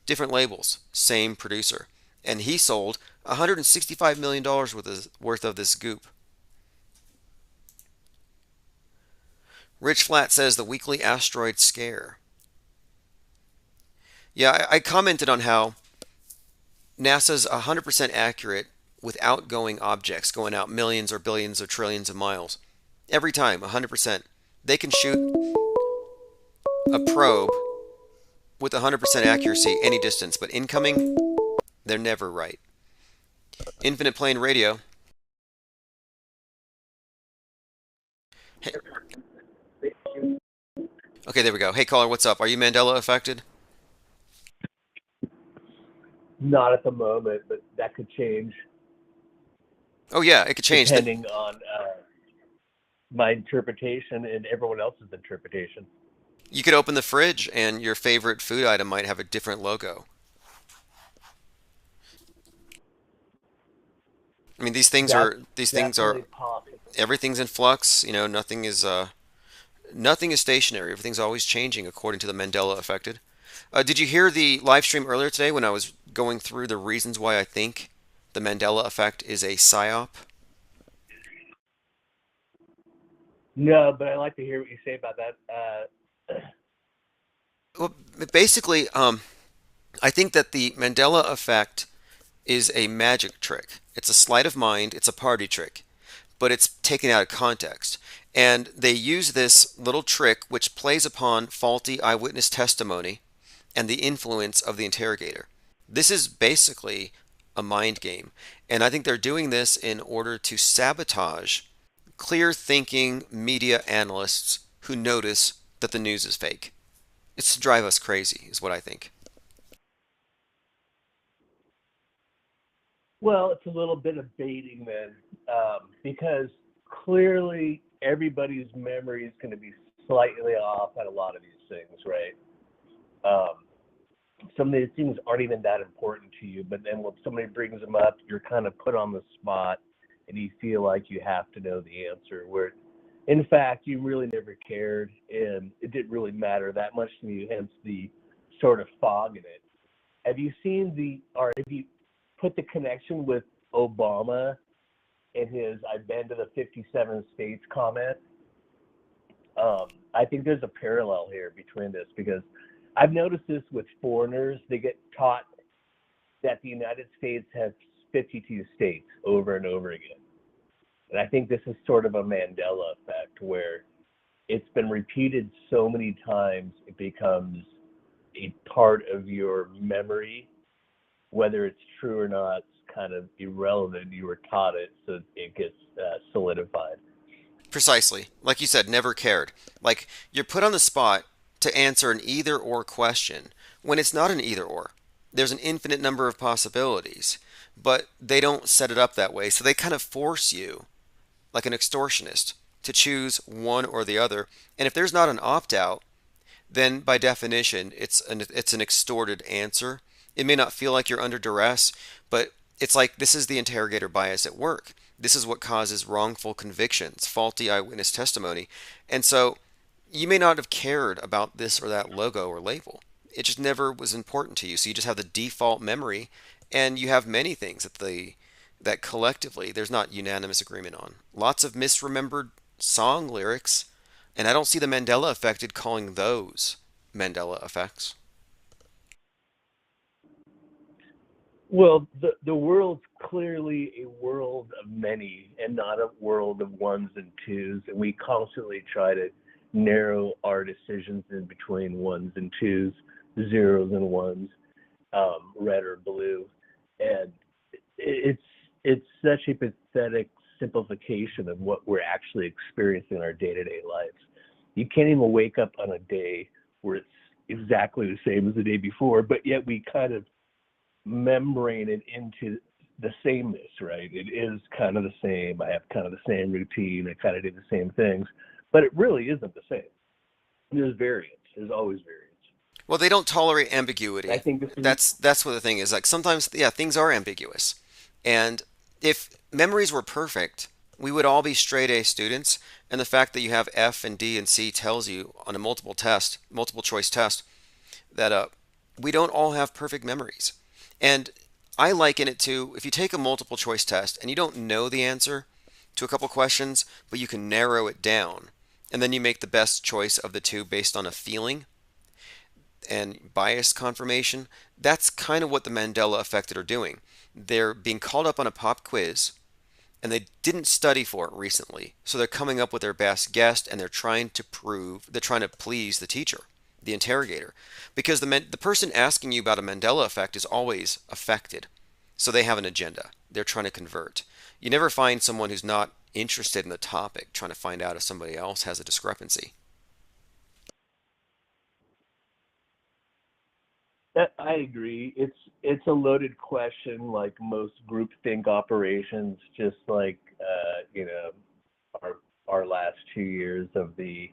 Different labels, same producer. And he sold $165 million worth of this goop. Rich Flat says the weekly asteroid scare. Yeah, I commented on how NASA's 100% accurate with outgoing objects going out millions or billions or trillions of miles. Every time, 100%. They can shoot a probe with 100% accuracy any distance, but incoming, they're never right. Infinite Plane Radio. Hey. Okay, there we go. Hey, caller, what's up? Are you Mandela affected? Not at the moment, but that could change. Oh, yeah, it could change. Depending on my interpretation and everyone else's interpretation. You could open the fridge and your favorite food item might have a different logo. I mean, these things are possible. Everything's in flux. Nothing is stationary. Everything's always changing according to the Mandela effect. Did you hear the live stream earlier today when I was going through the reasons why I think the Mandela effect is a psyop? No, but I'd like to hear what you say about that. Well, basically, I think that the Mandela effect is a magic trick. It's a sleight of mind. It's a party trick, but it's taken out of context. And they use this little trick, which plays upon faulty eyewitness testimony and the influence of the interrogator. This is basically a mind game. And I think they're doing this in order to sabotage clear-thinking media analysts who notice that the news is fake. It's to drive us crazy, is what I think. Well, it's a little bit of baiting then, because clearly everybody's memory is going to be slightly off at a lot of these things, right? Some of these things aren't even that important to you, but then when somebody brings them up, you're kind of put on the spot and you feel like you have to know the answer, where in fact you really never cared and it didn't really matter that much to you, hence the sort of fog in it. Have you put the connection with Obama and his "I've been to the 57 states" comment? I think there's a parallel here between this, because I've noticed this with foreigners. They get taught that the United States has 52 states over and over again. And I think this is sort of a Mandela effect, where it's been repeated so many times it becomes a part of your memory. Whether it's true or not, it's kind of irrelevant. You were taught it, so it gets solidified. Precisely. Like you said, never cared. Like, you're put on the spot to answer an either-or question when it's not an either-or. There's an infinite number of possibilities, but they don't set it up that way. So they kind of force you, like an extortionist, to choose one or the other. And if there's not an opt-out, then by definition, it's an extorted answer. It may not feel like you're under duress, but it's like this is the interrogator bias at work. This is what causes wrongful convictions, faulty eyewitness testimony. And so you may not have cared about this or that logo or label. It just never was important to you. So you just have the default memory, and you have many things that collectively there's not unanimous agreement on. Lots of misremembered song lyrics, and I don't see the Mandela effect calling those Mandela effects. Well, the world's clearly a world of many and not a world of ones and twos, and we constantly try to narrow our decisions in between ones and twos, zeros and ones, red or blue, and it's it's such a pathetic simplification of what we're actually experiencing in our day-to-day lives. You can't even wake up on a day where it's exactly the same as the day before, but yet we kind of membrane it into the sameness, right? It is kind of the same. I have kind of the same routine. I kind of do the same things, but it really isn't the same. There's variance. There's always variance. Well, they don't tolerate ambiguity. I think that's what the thing is. Like sometimes, yeah, things are ambiguous. And if memories were perfect, we would all be straight A students. And the fact that you have F and D and C tells you on a multiple choice test, that we don't all have perfect memories. And I liken it to if you take a multiple choice test and you don't know the answer to a couple questions, but you can narrow it down, and then you make the best choice of the two based on a feeling and bias confirmation. That's kind of what the Mandela effect are doing. They're being called up on a pop quiz, and they didn't study for it recently, so they're coming up with their best guess, and they're trying to please the teacher, the interrogator, because the person asking you about a Mandela effect is always affected, so they have an agenda. They're trying to convert. You never find someone who's not interested in the topic trying to find out if somebody else has a discrepancy. I agree. It's a loaded question, like most groupthink operations. Just like our last 2 years of the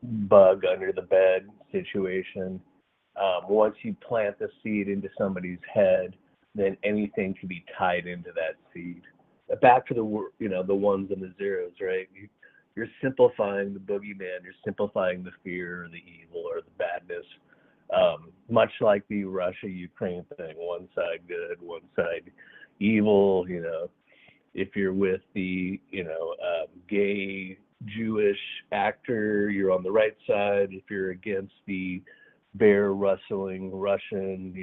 bug under the bed situation. Once you plant the seed into somebody's head, then anything can be tied into that seed. Back to the ones and the zeros, right? You're simplifying the boogeyman. You're simplifying the fear or the evil or the badness. Much like the Russia-Ukraine thing, one side good, one side evil. If you're with the gay Jewish actor, you're on the right side. If you're against the bear rustling Russian,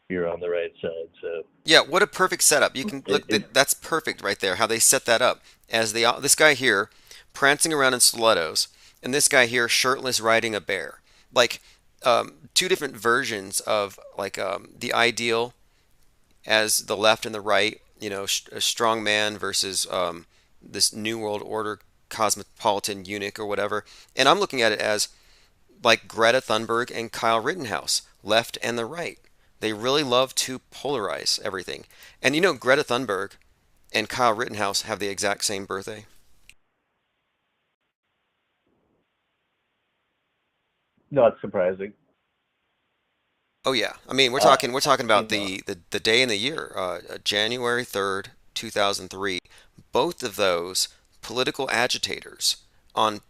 you're on the right side. So yeah, what a perfect setup. You can look. That's perfect right there. How they set that up as this guy here prancing around in stilettos, and this guy here shirtless riding a bear. Like two different versions of the ideal as the left and the right. A strong man versus this New World Order cosmopolitan eunuch or whatever. And I'm looking at it as like Greta Thunberg and Kyle Rittenhouse, left and the right. They really love to polarize everything. And Greta Thunberg and Kyle Rittenhouse have the exact same birthday. Not surprising. Oh yeah, I mean we're talking about the day and the year, January 3rd, 2003. Both of those political agitators on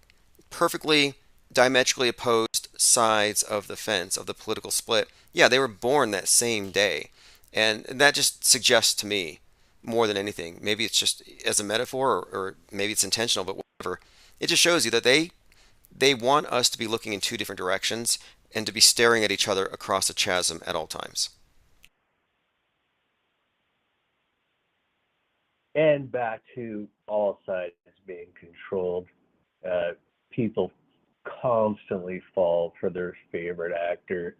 perfectly diametrically opposed sides of the fence of the political split. Yeah, they were born that same day, and that just suggests to me more than anything. Maybe it's just as a metaphor, or maybe it's intentional, but whatever. It just shows you that they want us to be looking in two different directions and to be staring at each other across a chasm at all times. And back to all sides being controlled. People constantly fall for their favorite actor,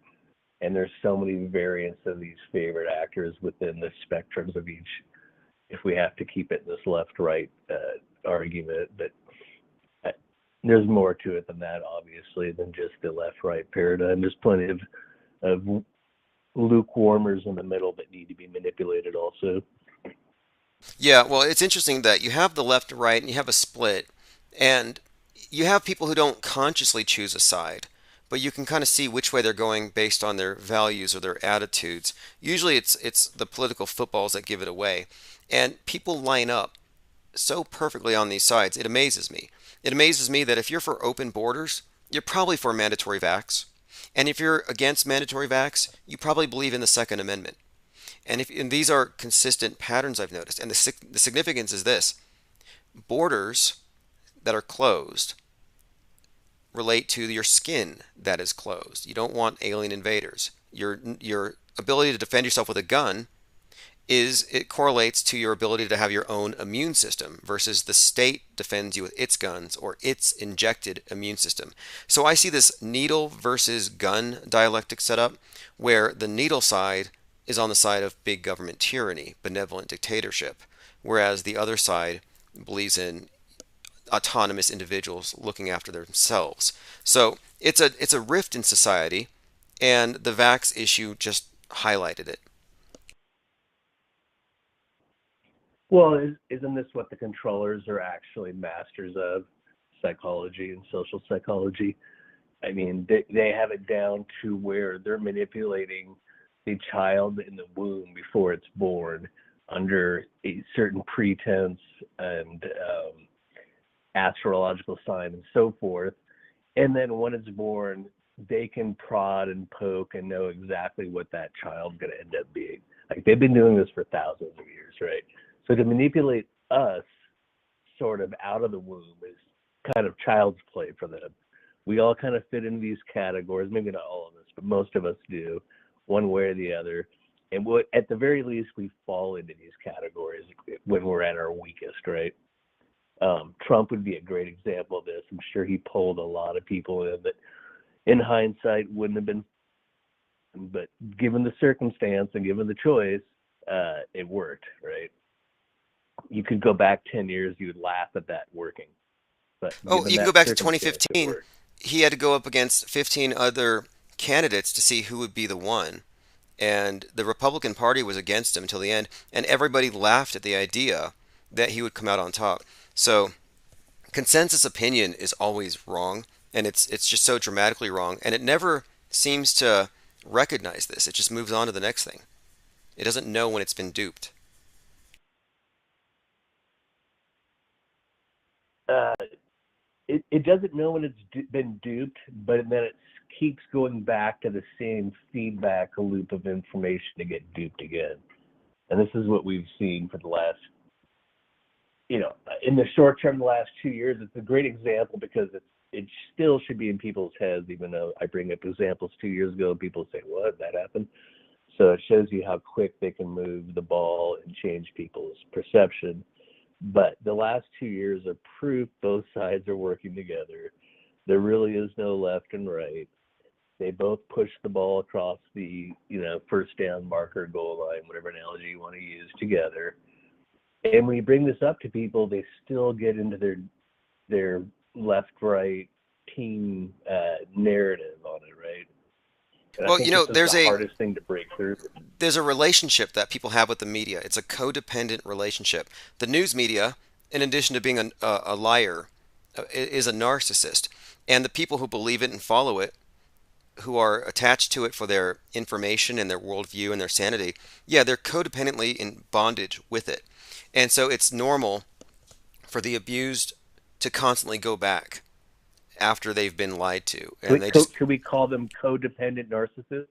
and there's so many variants of these favorite actors within the spectrums of each, if we have to keep it in this left-right argument. But there's more to it than that, obviously, than just the left-right paradigm. There's plenty of lukewarmers in the middle that need to be manipulated also. Yeah, well, it's interesting that you have the left and right, and you have a split, and you have people who don't consciously choose a side, but you can kind of see which way they're going based on their values or their attitudes. Usually it's the political footballs that give it away, and people line up so perfectly on these sides. It amazes me. It amazes me that if you're for open borders, you're probably for mandatory vax, and if you're against mandatory vax, you probably believe in the Second Amendment. And these are consistent patterns I've noticed. And the significance is this: borders that are closed relate to your skin that is closed. You don't want alien invaders. Your ability to defend yourself with a gun it correlates to your ability to have your own immune system versus the state defends you with its guns or its injected immune system. So I see this needle versus gun dialectic setup where the needle side is on the side of big government tyranny, benevolent dictatorship, whereas the other side believes in autonomous individuals looking after themselves. So it's a rift in society, and the vax issue just highlighted it. Well, isn't this what the controllers are actually masters of? Psychology and social psychology. I mean, they have it down to where they're manipulating the child in the womb before it's born under a certain pretense and astrological sign and so forth. And then when it's born, they can prod and poke and know exactly what that child's going to end up being. Like, they've been doing this for thousands of years, right? So to manipulate us sort of out of the womb is kind of child's play for them. We all kind of fit into these categories, maybe not all of us, but most of us do, one way or the other. And at the very least, we fall into these categories when we're at our weakest, right? Trump would be a great example of this. I'm sure he pulled a lot of people in that, in hindsight, wouldn't have been. But given the circumstance and given the choice, it worked, right? You could go back 10 years, you would laugh at that working. But you can go back to 2015. He had to go up against 15 other candidates to see who would be the one. And the Republican Party was against him until the end. And everybody laughed at the idea that he would come out on top. So consensus opinion is always wrong. And it's just so dramatically wrong. And it never seems to recognize this. It just moves on to the next thing. It doesn't know when it's been duped. It doesn't know when it's been duped, but then it keeps going back to the same feedback loop of information to get duped again. And this is what we've seen for the last, in the short term, the last 2 years. It's a great example because it still should be in people's heads, even though I bring up examples 2 years ago and people say, what, that happened? So it shows you how quick they can move the ball and change people's perception. But the last 2 years are proof both sides are working together. There really is no left and right. They both push the ball across the, first down marker, goal line, whatever analogy you want to use, together. And when you bring this up to people, they still get into their left-right team narrative on it, right? And well, there's the hardest thing to break through. There's a relationship that people have with the media. It's a codependent relationship. The news media, in addition to being a liar, is a narcissist. And the people who believe it and follow it, who are attached to it for their information and their worldview and their sanity, they're codependently in bondage with it. And so it's normal for the abused to constantly go back after they've been lied to. And could we call them codependent narcissists?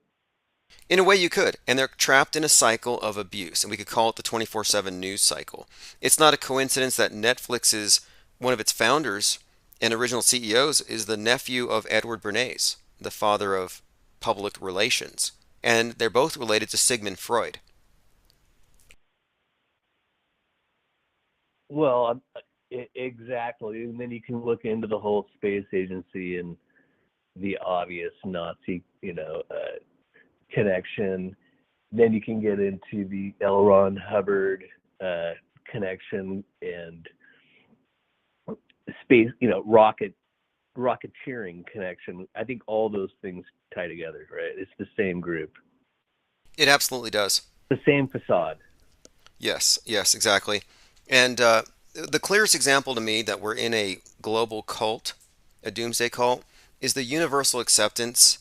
In a way you could. And they're trapped in a cycle of abuse. And we could call it the 24/7 news cycle. It's not a coincidence that Netflix's, one of its founders and original CEOs, is the nephew of Edward Bernays, the father of public relations. And they're both related to Sigmund Freud. Well, exactly. And then you can look into the whole space agency and the obvious Nazi, connection. Then you can get into the L. Ron Hubbard connection and space, rocketeering connection. I think all those things tie together, right? It's the same group. It absolutely does. The same facade. Yes, exactly. And the clearest example to me that we're in a global cult, a doomsday cult, is the universal acceptance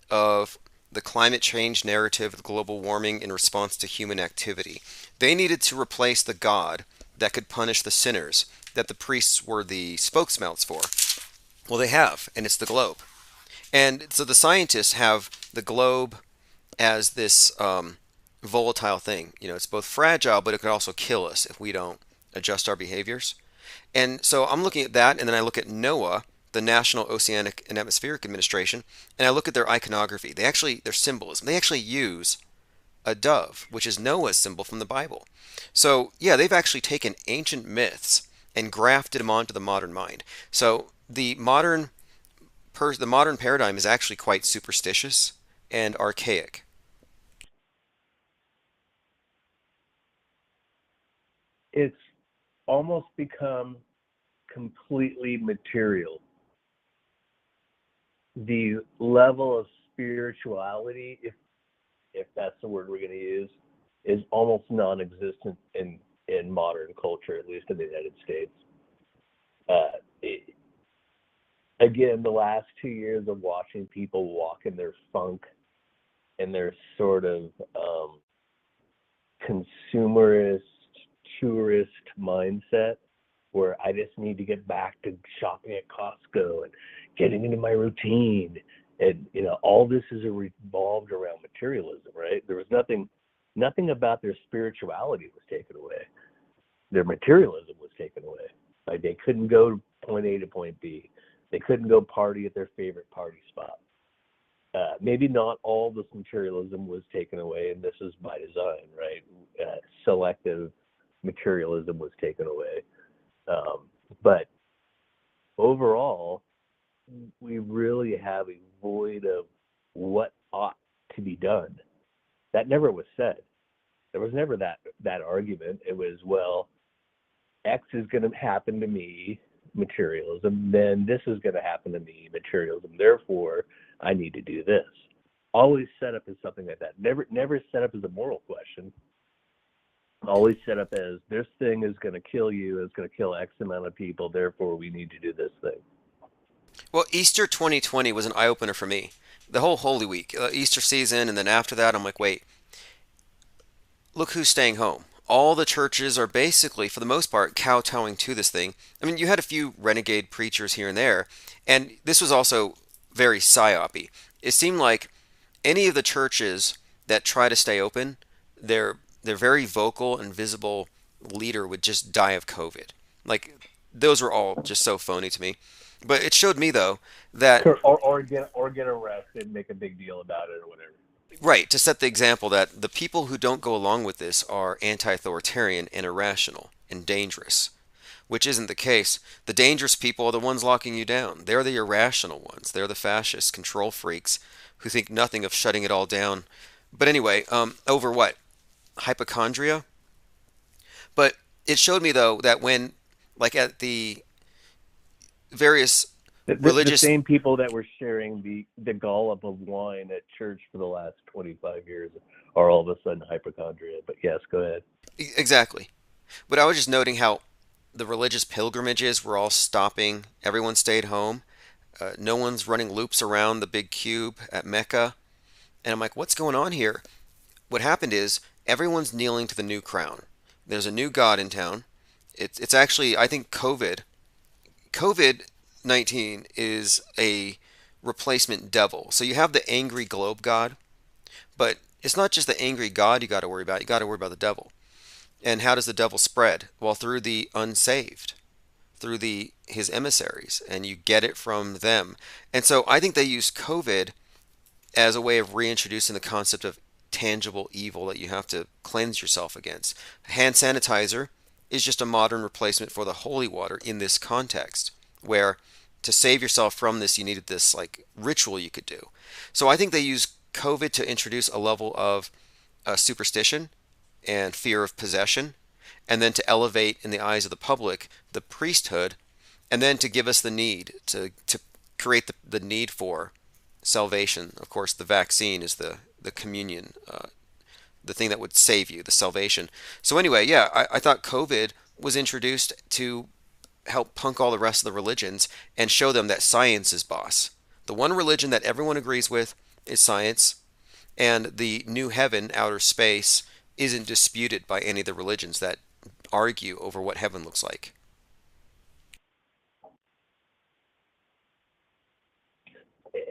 of the climate change narrative of global warming in response to human activity. They needed to replace the God that could punish the sinners that the priests were the spokesmouths for. Well, they have, and it's the globe. And so the scientists have the globe as this volatile thing. It's both fragile, but it could also kill us if we don't adjust our behaviors. And so I'm looking at that, and then I look at NOAA, the National Oceanic and Atmospheric Administration, and I look at their iconography. Their symbolism. They actually use a dove, which is Noah's symbol from the Bible. So, they've actually taken ancient myths and grafted them onto the modern mind. So the modern paradigm is actually quite superstitious and archaic. it's almost become completely material. The level of spirituality, if that's the word we're going to use, is almost non-existent in modern culture, at least in the United States. Again, the last 2 years of watching people walk in their funk and their sort of consumerist, tourist mindset, where I just need to get back to shopping at Costco and getting into my routine. And, all this is revolved around materialism, right? There was nothing about their spirituality was taken away. Their materialism was taken away. Like, they couldn't go to point A to point B. They couldn't go party at their favorite party spot. Maybe not all this materialism was taken away, and this is by design, right? Selective materialism was taken away. But overall, we really have a void of what ought to be done. That never was said. There was never that argument. It was, well, X is going to happen to me, materialism, then this is going to happen to me, materialism. Therefore, I need to do this. Always set up as something like that. Never set up as a moral question. Always set up as, this thing is going to kill you, it's going to kill X amount of people, therefore we need to do this thing. Well, Easter 2020 was an eye-opener for me. The whole Holy Week, Easter season, and then after that, I'm like, wait, look who's staying home. All the churches are basically, for the most part, kowtowing to this thing. I mean, you had a few renegade preachers here and there, and this was also very psyop-y. It seemed like any of the churches that try to stay open, their very vocal and visible leader would just die of COVID. Like, those were all just so phony to me. But it showed me, though, that... Or get arrested and make a big deal about it or whatever. Right, to set the example that the people who don't go along with this are anti-authoritarian and irrational and dangerous, which isn't the case. The dangerous people are the ones locking you down. They're the irrational ones. They're the fascist control freaks who think nothing of shutting it all down. But anyway, over what? Hypochondria? But it showed me, though, that when, like at the various religious... The same people that were sharing the gollop of wine at church for the last 25 years are all of a sudden hypochondria. But yes, go ahead. Exactly. But I was just noting how the religious pilgrimages were all stopping. Everyone stayed home. No one's running loops around the big cube at Mecca. And I'm like, what's going on here? What happened is everyone's kneeling to the new crown. There's a new god in town. It's actually, I think, COVID-19 is a replacement devil. So you have the angry globe god, but it's not just the angry god you got to worry about. You got to worry about the devil. And how does the devil spread? Well, through the unsaved, through his emissaries, and you get it from them. And so I think they use COVID as a way of reintroducing the concept of tangible evil that you have to cleanse yourself against. Hand sanitizer is just a modern replacement for the holy water in this context, where to save yourself from this, you needed this like ritual you could do. So I think they use COVID to introduce a level of superstition and fear of possession, and then to elevate in the eyes of the public the priesthood, and then to give us the need to create the need for salvation. Of course, the vaccine is the communion, the thing that would save you, the salvation. So anyway, yeah, I thought COVID was introduced to help punk all the rest of the religions and show them that science is boss. The one religion that everyone agrees with is science, and the new heaven, outer space, isn't disputed by any of the religions that argue over what heaven looks like.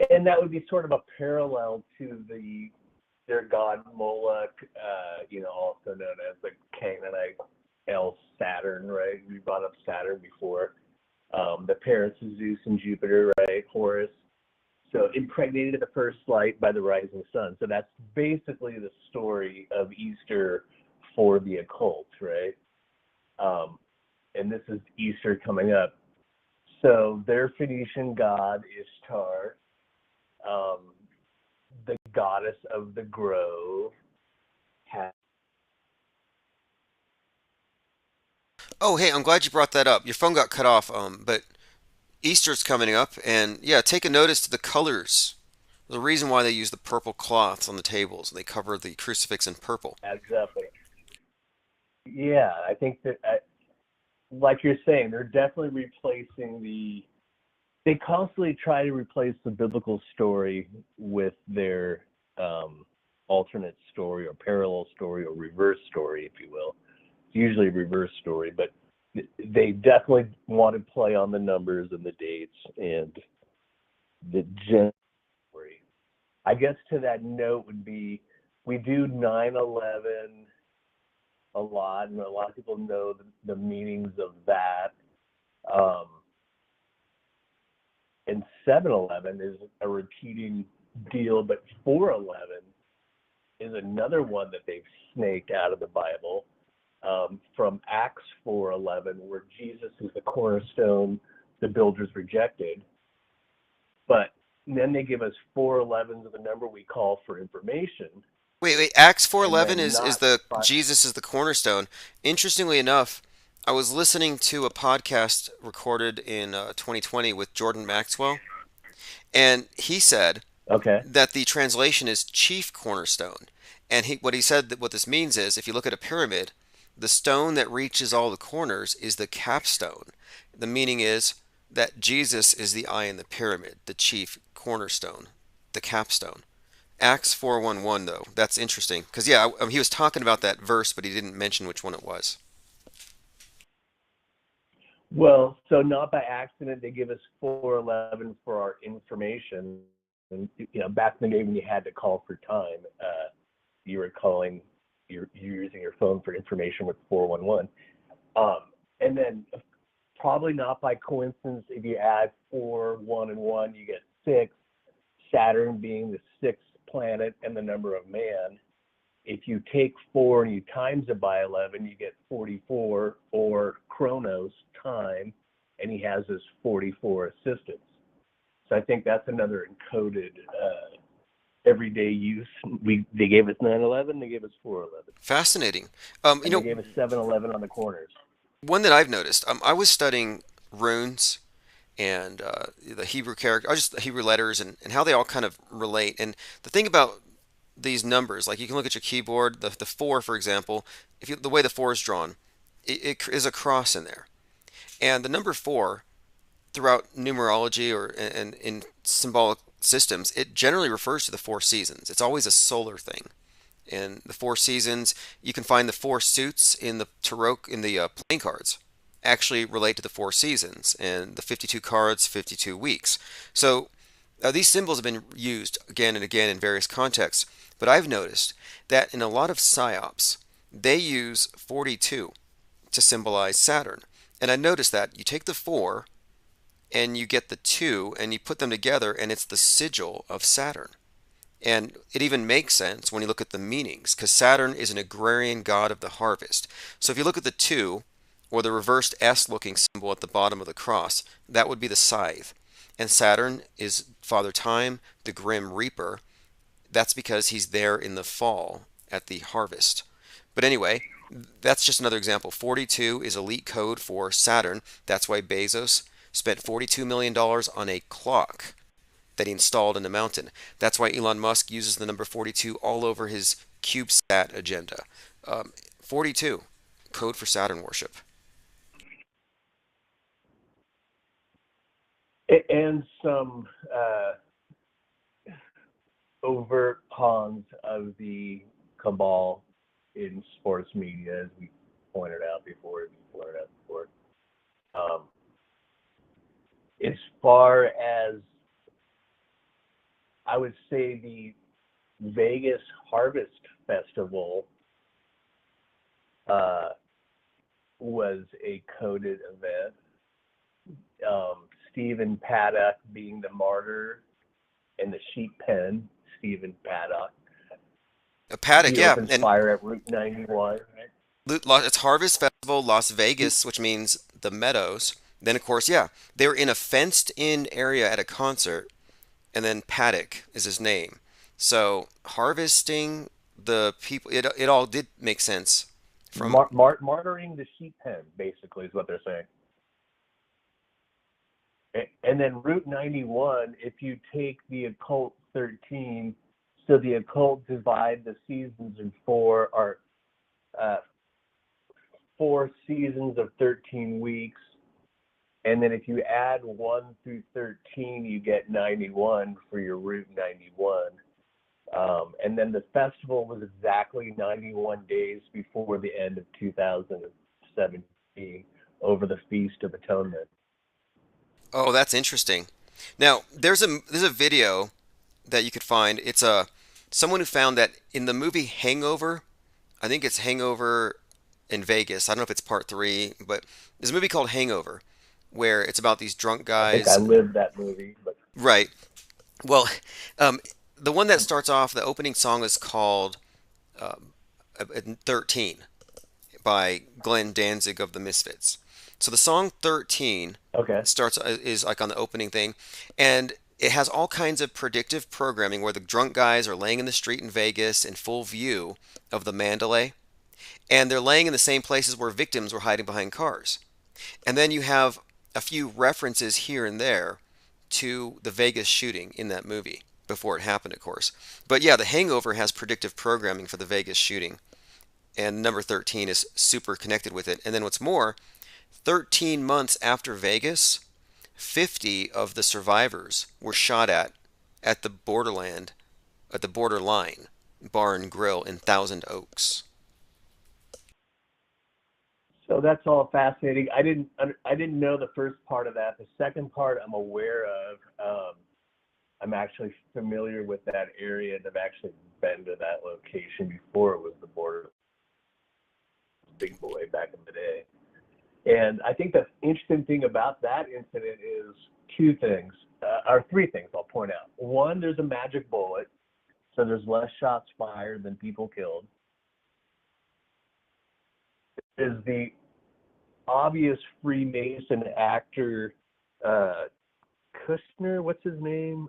And that would be sort of a parallel to their god Moloch, also known as the Canaanite El Saturn, right? We brought up Saturn before. The parents of Zeus and Jupiter, right? Horus. So impregnated at the first light by the rising sun. So that's basically the story of Easter for the occult, right? And this is Easter coming up. So their Phoenician god Ishtar, the goddess of the grove, has Oh, hey, I'm glad you brought that up. Your phone got cut off, but Easter's coming up, and yeah, take a notice to the colors. The reason why they use the purple cloths on the tables. They cover the crucifix in purple. Exactly. Yeah, I think that, like you're saying, they're definitely replacing they constantly try to replace the biblical story with their alternate story or parallel story or reverse story, if you will. It's usually a reverse story, but they definitely want to play on the numbers and the dates and the gen story. I guess to that note would be we do 9/11 a lot, and a lot of people know the meanings of that. And 7/11 is a repeating deal, but 4/11 is another one that they've snaked out of the Bible, from Acts 4:11, where Jesus is the cornerstone the builders rejected. But then they give us 4/11 of the number we call for information. Wait. Acts 4:11 And then is not the by, Jesus is the cornerstone. Interestingly enough, I was listening to a podcast recorded in 2020 with Jordan Maxwell, and he said okay. that the translation is chief cornerstone. And what he said that what this means is if you look at a pyramid, the stone that reaches all the corners is the capstone. The meaning is that Jesus is the eye in the pyramid, the chief cornerstone, the capstone. Acts 4:11 though, that's interesting because yeah, he was talking about that verse, but he didn't mention which one it was. Well, so not by accident, they give us 4/11 for our information. And back in the day when you had to call for time, you were calling, you're using your phone for information with 411. And then probably not by coincidence, if you add 4, 1, and 1, you get 6. Saturn being the 6th planet and the number of man. If you take 4 and you times it by 11, you get 44, or Chronos, time, and he has his 44 assistants. So I think that's another encoded everyday use. They gave us 9/11, they gave us 4/11. Fascinating. They gave us 7/11 on the corners. One that I've noticed, I was studying runes and the Hebrew character, just the Hebrew letters and how they all kind of relate. And the thing about these numbers, like you can look at your keyboard, the 4, for example, the way the 4 is drawn, it is a cross in there. And the number 4, throughout numerology and in symbolic systems, it generally refers to the 4 seasons. It's always a solar thing. And the 4 seasons, you can find the 4 suits in the tarot, in the playing cards, actually relate to the 4 seasons, and the 52 cards, 52 weeks. So these symbols have been used again and again in various contexts, but I've noticed that in a lot of psyops, they use 42 to symbolize Saturn. And I noticed that you take the 4 and you get the 2 and you put them together and it's the sigil of Saturn. And it even makes sense when you look at the meanings, because Saturn is an agrarian god of the harvest. So if you look at the 2, or the reversed S-looking symbol at the bottom of the cross, that would be the scythe. And Saturn is Father Time, the Grim Reaper. That's because he's there in the fall at the harvest. But anyway, that's just another example. 42 is elite code for Saturn. That's why Bezos spent $42 million on a clock that he installed in the mountain. That's why Elon Musk uses the number 42 all over his CubeSat agenda. 42, code for Saturn worship. And some overt cons of the cabal in sports media, as we pointed out before. As far as, I would say, the Vegas Harvest Festival was a coded event. Stephen Paddock being the martyr in the sheep pen, Stephen Paddock. Paddock, yeah. And fire at Route 91, right? It's Harvest Festival, Las Vegas, which means the meadows. Then, of course, yeah, they were in a fenced-in area at a concert, and then Paddock is his name. So harvesting the people, it all did make sense from. Martyring the sheep pen, basically, is what they're saying. And then Route 91, if you take the occult 13, so the occult divide the seasons in four seasons of 13 weeks. And then if you add 1 through 13, you get 91 for your Route 91. And then the festival was exactly 91 days before the end of 2017 over the Feast of Atonement. Oh, that's interesting. Now, there's a video that you could find. It's someone who found that in the movie Hangover, I think it's Hangover in Vegas. I don't know if it's part 3, but there's a movie called Hangover where it's about these drunk guys. I think I lived that movie. But... Right. Well, the one that starts off, the opening song is called 13 by Glenn Danzig of the Misfits. So the song 13 is like on the opening thing, and it has all kinds of predictive programming where the drunk guys are laying in the street in Vegas in full view of the Mandela, and they're laying in the same places where victims were hiding behind cars. And then you have a few references here and there to the Vegas shooting in that movie before it happened, of course. But yeah, The Hangover has predictive programming for the Vegas shooting, and number 13 is super connected with it. And then what's more, 13 months after Vegas, 50 of the survivors were shot at the borderline bar and grill in Thousand Oaks. So that's all fascinating. I didn't know the first part of that. The second part I'm aware of. I'm actually familiar with that area, and I've actually been to that location before it was the border. Big boy back in the day. And I think the interesting thing about that incident is two things, or three things I'll point out. One, there's a magic bullet, so there's less shots fired than people killed. There's the obvious Freemason actor, Kushner, what's his name?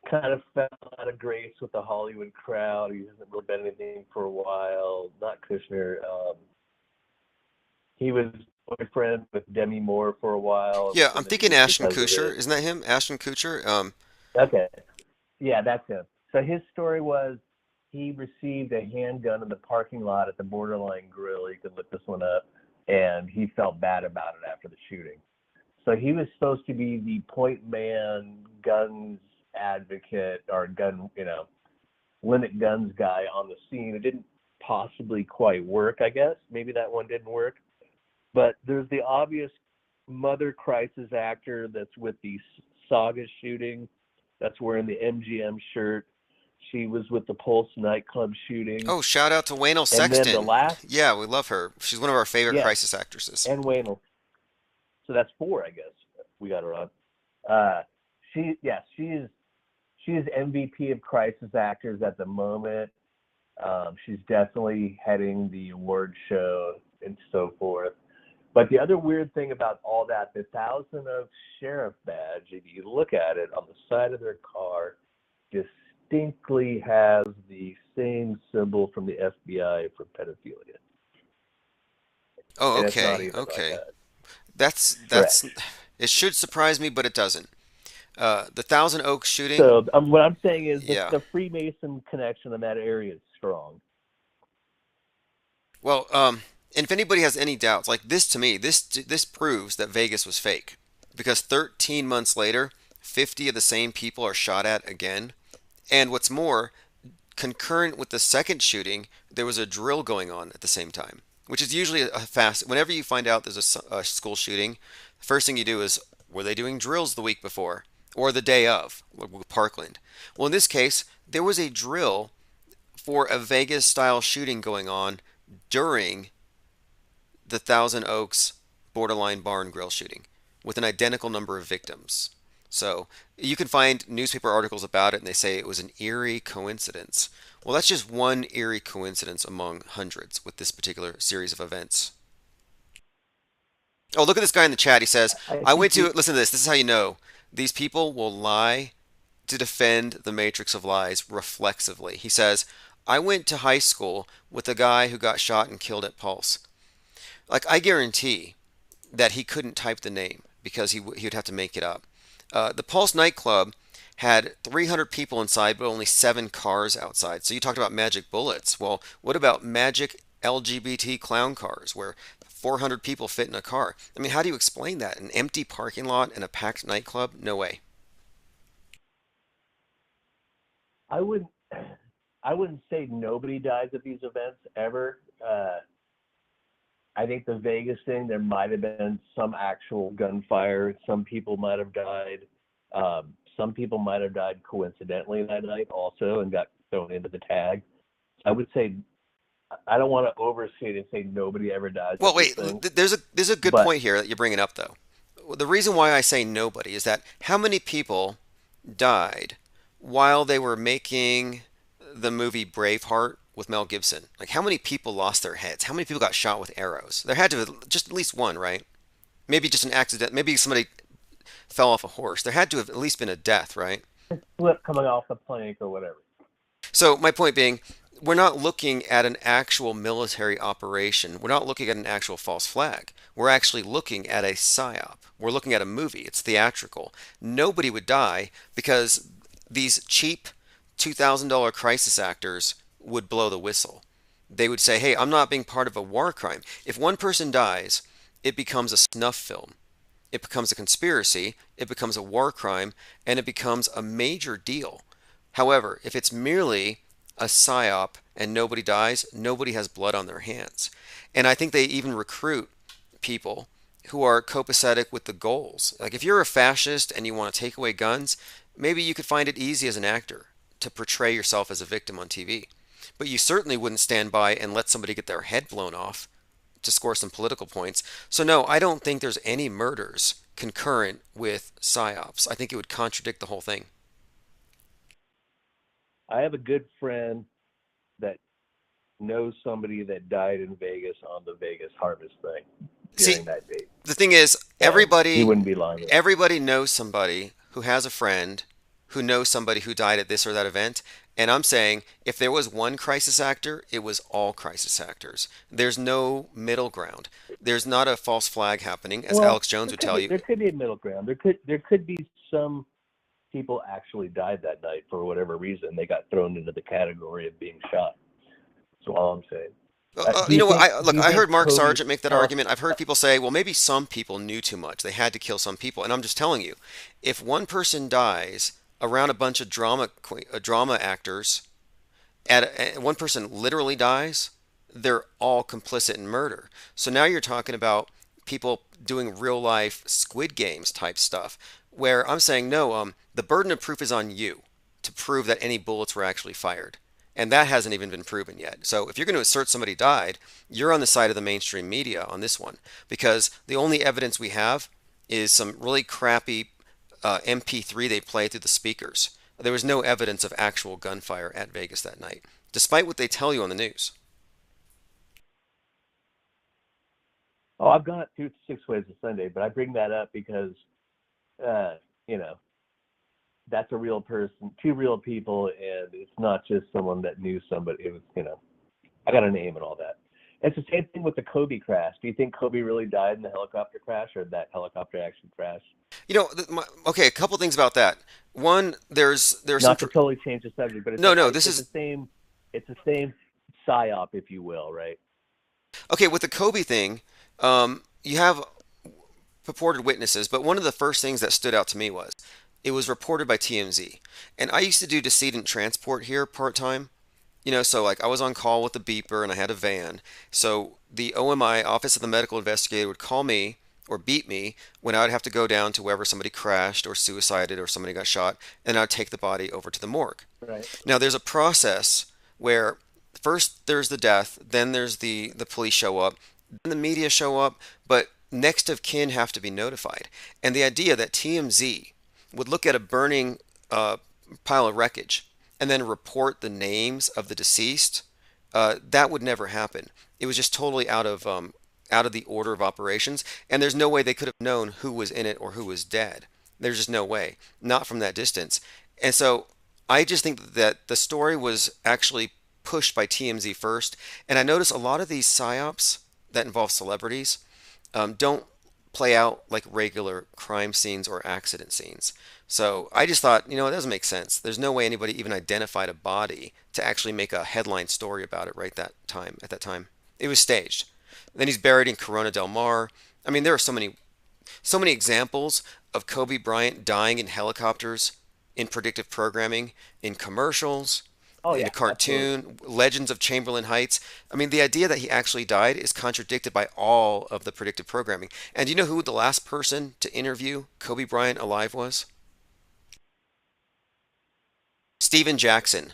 Kind of fell out of grace with the Hollywood crowd. He hasn't really been anything for a while. Not Kushner. He was boyfriend with Demi Moore for a while. Yeah, I'm thinking Ashton Kutcher. Isn't that him? Ashton Kutcher? Okay. Yeah, that's him. So his story was he received a handgun in the parking lot at the Borderline Grill. You could look this one up. And he felt bad about it after the shooting. So he was supposed to be the point man, guns advocate, or gun, limit guns guy on the scene. It didn't possibly quite work, I guess. Maybe that one didn't work. But there's the obvious Mother Crisis actor that's with the Saga shooting. That's wearing the MGM shirt. She was with the Pulse nightclub shooting. Oh, shout out to Waynell Sexton. And then the last... Yeah, we love her. She's one of our favorite crisis actresses. And Waynell. So that's 4, I guess. We got her on. She is MVP of crisis actors at the moment. She's definitely heading the award show and so forth. But the other weird thing about all that, the Thousand Oaks Sheriff badge, if you look at it on the side of their car, distinctly has the same symbol from the FBI for pedophilia. Oh, okay, okay. Like that's it should surprise me, but it doesn't. The Thousand Oaks shooting. So what I'm saying is the Freemason connection in that area is strong. Well, and if anybody has any doubts, like this to me, this proves that Vegas was fake. Because 13 months later, 50 of the same people are shot at again. And what's more, concurrent with the second shooting, there was a drill going on at the same time. Which is usually whenever you find out there's a school shooting, the first thing you do is, were they doing drills the week before? Or the day of, with Parkland? Well, in this case, there was a drill for a Vegas-style shooting going on during the Thousand Oaks Borderline Bar and Grill shooting, with an identical number of victims. So you can find newspaper articles about it, and they say it was an eerie coincidence. Well, that's just one eerie coincidence among hundreds with this particular series of events. Oh, look at this guy in the chat. He says, listen to this. This is how you know. These people will lie to defend the matrix of lies reflexively. He says, I went to high school with a guy who got shot and killed at Pulse. Like, I guarantee that he couldn't type the name because he would have to make it up. The Pulse nightclub had 300 people inside, but only 7 cars outside. So you talked about magic bullets. Well, what about magic LGBT clown cars where 400 people fit in a car? I mean, how do you explain that? An empty parking lot and a packed nightclub? No way. I wouldn't I wouldn't say nobody dies at these events ever. I think the Vegas thing, there might have been some actual gunfire. Some people might have died. Some people might have died coincidentally that night also and got thrown into the tag. I would say I don't want to overstate and say nobody ever dies. Well, wait, there's a good point here that you're bringing up, though. The reason why I say nobody is that how many people died while they were making the movie Braveheart with Mel Gibson? Like, how many people lost their heads? How many people got shot with arrows? There had to have just at least one, right? Maybe just an accident. Maybe somebody fell off a horse. There had to have at least been a death, right? Slip coming off the plank or whatever. So my point being, we're not looking at an actual military operation. We're not looking at an actual false flag. We're actually looking at a psyop. We're looking at a movie. It's theatrical. Nobody would die because these cheap $2,000 crisis actors would blow the whistle. They would say, hey, I'm not being part of a war crime. If one person dies, it becomes a snuff film. It becomes a conspiracy, it becomes a war crime, and it becomes a major deal. However, if it's merely a psyop and nobody dies, nobody has blood on their hands. And I think they even recruit people who are copacetic with the goals. Like, if you're a fascist and you want to take away guns, maybe you could find it easy as an actor to portray yourself as a victim on TV. But you certainly wouldn't stand by and let somebody get their head blown off to score some political points. So no, I don't think there's any murders concurrent with psyops. I think it would contradict the whole thing. I have a good friend that knows somebody that died in Vegas on the Vegas harvest thing during that date. The thing is, everybody, he wouldn't be lying. Everybody knows somebody who has a friend who knows somebody who died at this or that event. And I'm saying, if there was one crisis actor, it was all crisis actors. There's no middle ground. There's not a false flag happening, as Alex Jones would tell you. There could be a middle ground. There could be some people actually died that night for whatever reason. They got thrown into the category of being shot. That's all I'm saying. You know what? I heard Mark Sargent make that argument. I've heard people say, well, maybe some people knew too much. They had to kill some people. And I'm just telling you, if one person dies around a bunch of drama actors, one person literally dies, they're all complicit in murder. So now you're talking about people doing real life Squid Games type stuff, where I'm saying, no, the burden of proof is on you to prove that any bullets were actually fired. And that hasn't even been proven yet. So if you're going to assert somebody died, you're on the side of the mainstream media on this one, because the only evidence we have is some really crappy MP3 they play through the speakers. There was no evidence of actual gunfire at Vegas that night, despite what they tell you on the news. Oh, I've gone through 6 ways to Sunday, but I bring that up because, that's a real person, 2 real people, and it's not just someone that knew somebody. It was, I got a name and all that. It's the same thing with the Kobe crash. Do you think Kobe really died in the helicopter crash, or that helicopter actually crashed? Okay, a couple things about that. One, there's not to totally change the subject, but this is the same. It's the same psyop, if you will, right? Okay, with the Kobe thing, you have purported witnesses, but one of the first things that stood out to me was it was reported by TMZ, and I used to do decedent transport here part time. So like I was on call with the beeper and I had a van. So the OMI, Office of the Medical Investigator, would call me or beat me when I would have to go down to wherever somebody crashed or suicided or somebody got shot, and I'd take the body over to the morgue. Right. Now there's a process where first there's the death, then there's the police show up, then the media show up, but next of kin have to be notified. And the idea that TMZ would look at a burning pile of wreckage and then report the names of the deceased, that would never happen. It was just totally out of the order of operations, and there's no way they could have known who was in it or who was dead. There's just no way, not from that distance. And so I just think that the story was actually pushed by TMZ first. And I notice a lot of these psyops that involve celebrities don't play out like regular crime scenes or accident scenes. So I just thought, it doesn't make sense. There's no way anybody even identified a body to actually make a headline story about it right that time. At that time, it was staged. Then he's buried in Corona del Mar. I mean, there are so many examples of Kobe Bryant dying in helicopters, in predictive programming, in commercials, Oh in yeah, a cartoon, Legends of Chamberlain Heights. I mean, the idea that he actually died is contradicted by all of the predictive programming. And do you know who the last person to interview Kobe Bryant alive was? Steven Jackson.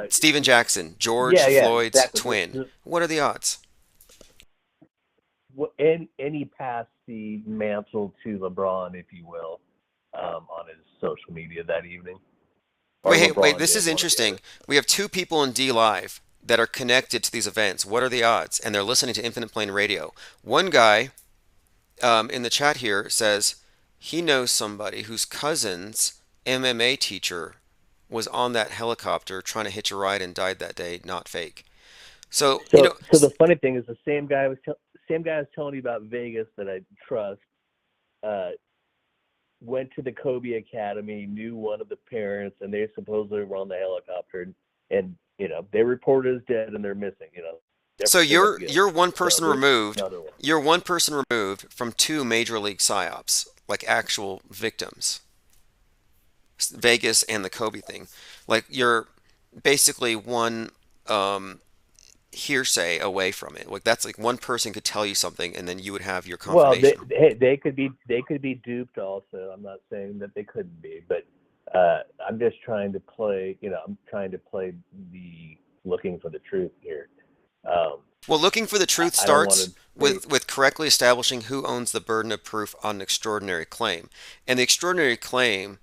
Steven Jackson, George yeah, Floyd's exactly. twin. What are the odds? And he passed the mantle to LeBron, if you will, on his social media that evening. Or Wait, LeBron this did, is one or the interesting. other. We have two people in D Live that are connected to these events. What are the odds? And they're listening to Infinite Plane Radio. One guy in the chat here says he knows somebody whose cousin's MMA teacher was on that helicopter trying to hitch a ride and died that day, not fake. So, So the funny thing is, the same guy I was telling you about Vegas that I trust, went to the Kobe Academy, knew one of the parents, and they supposedly were on the helicopter, and they reported as dead and they're missing. So you're one person So there's removed. another one. You're one person removed from two major league psyops, like actual victims. Vegas and the Kobe thing. Like you're basically one hearsay away from it. Like that's like one person could tell you something and then you would have your Well, confirmation. they could be duped also. I'm not saying that they couldn't be, but I'm just trying to play. I'm trying to play the looking for the truth here. Well, looking for the truth I don't starts wanna with correctly establishing who owns the burden of proof on an extraordinary claim. And the extraordinary claim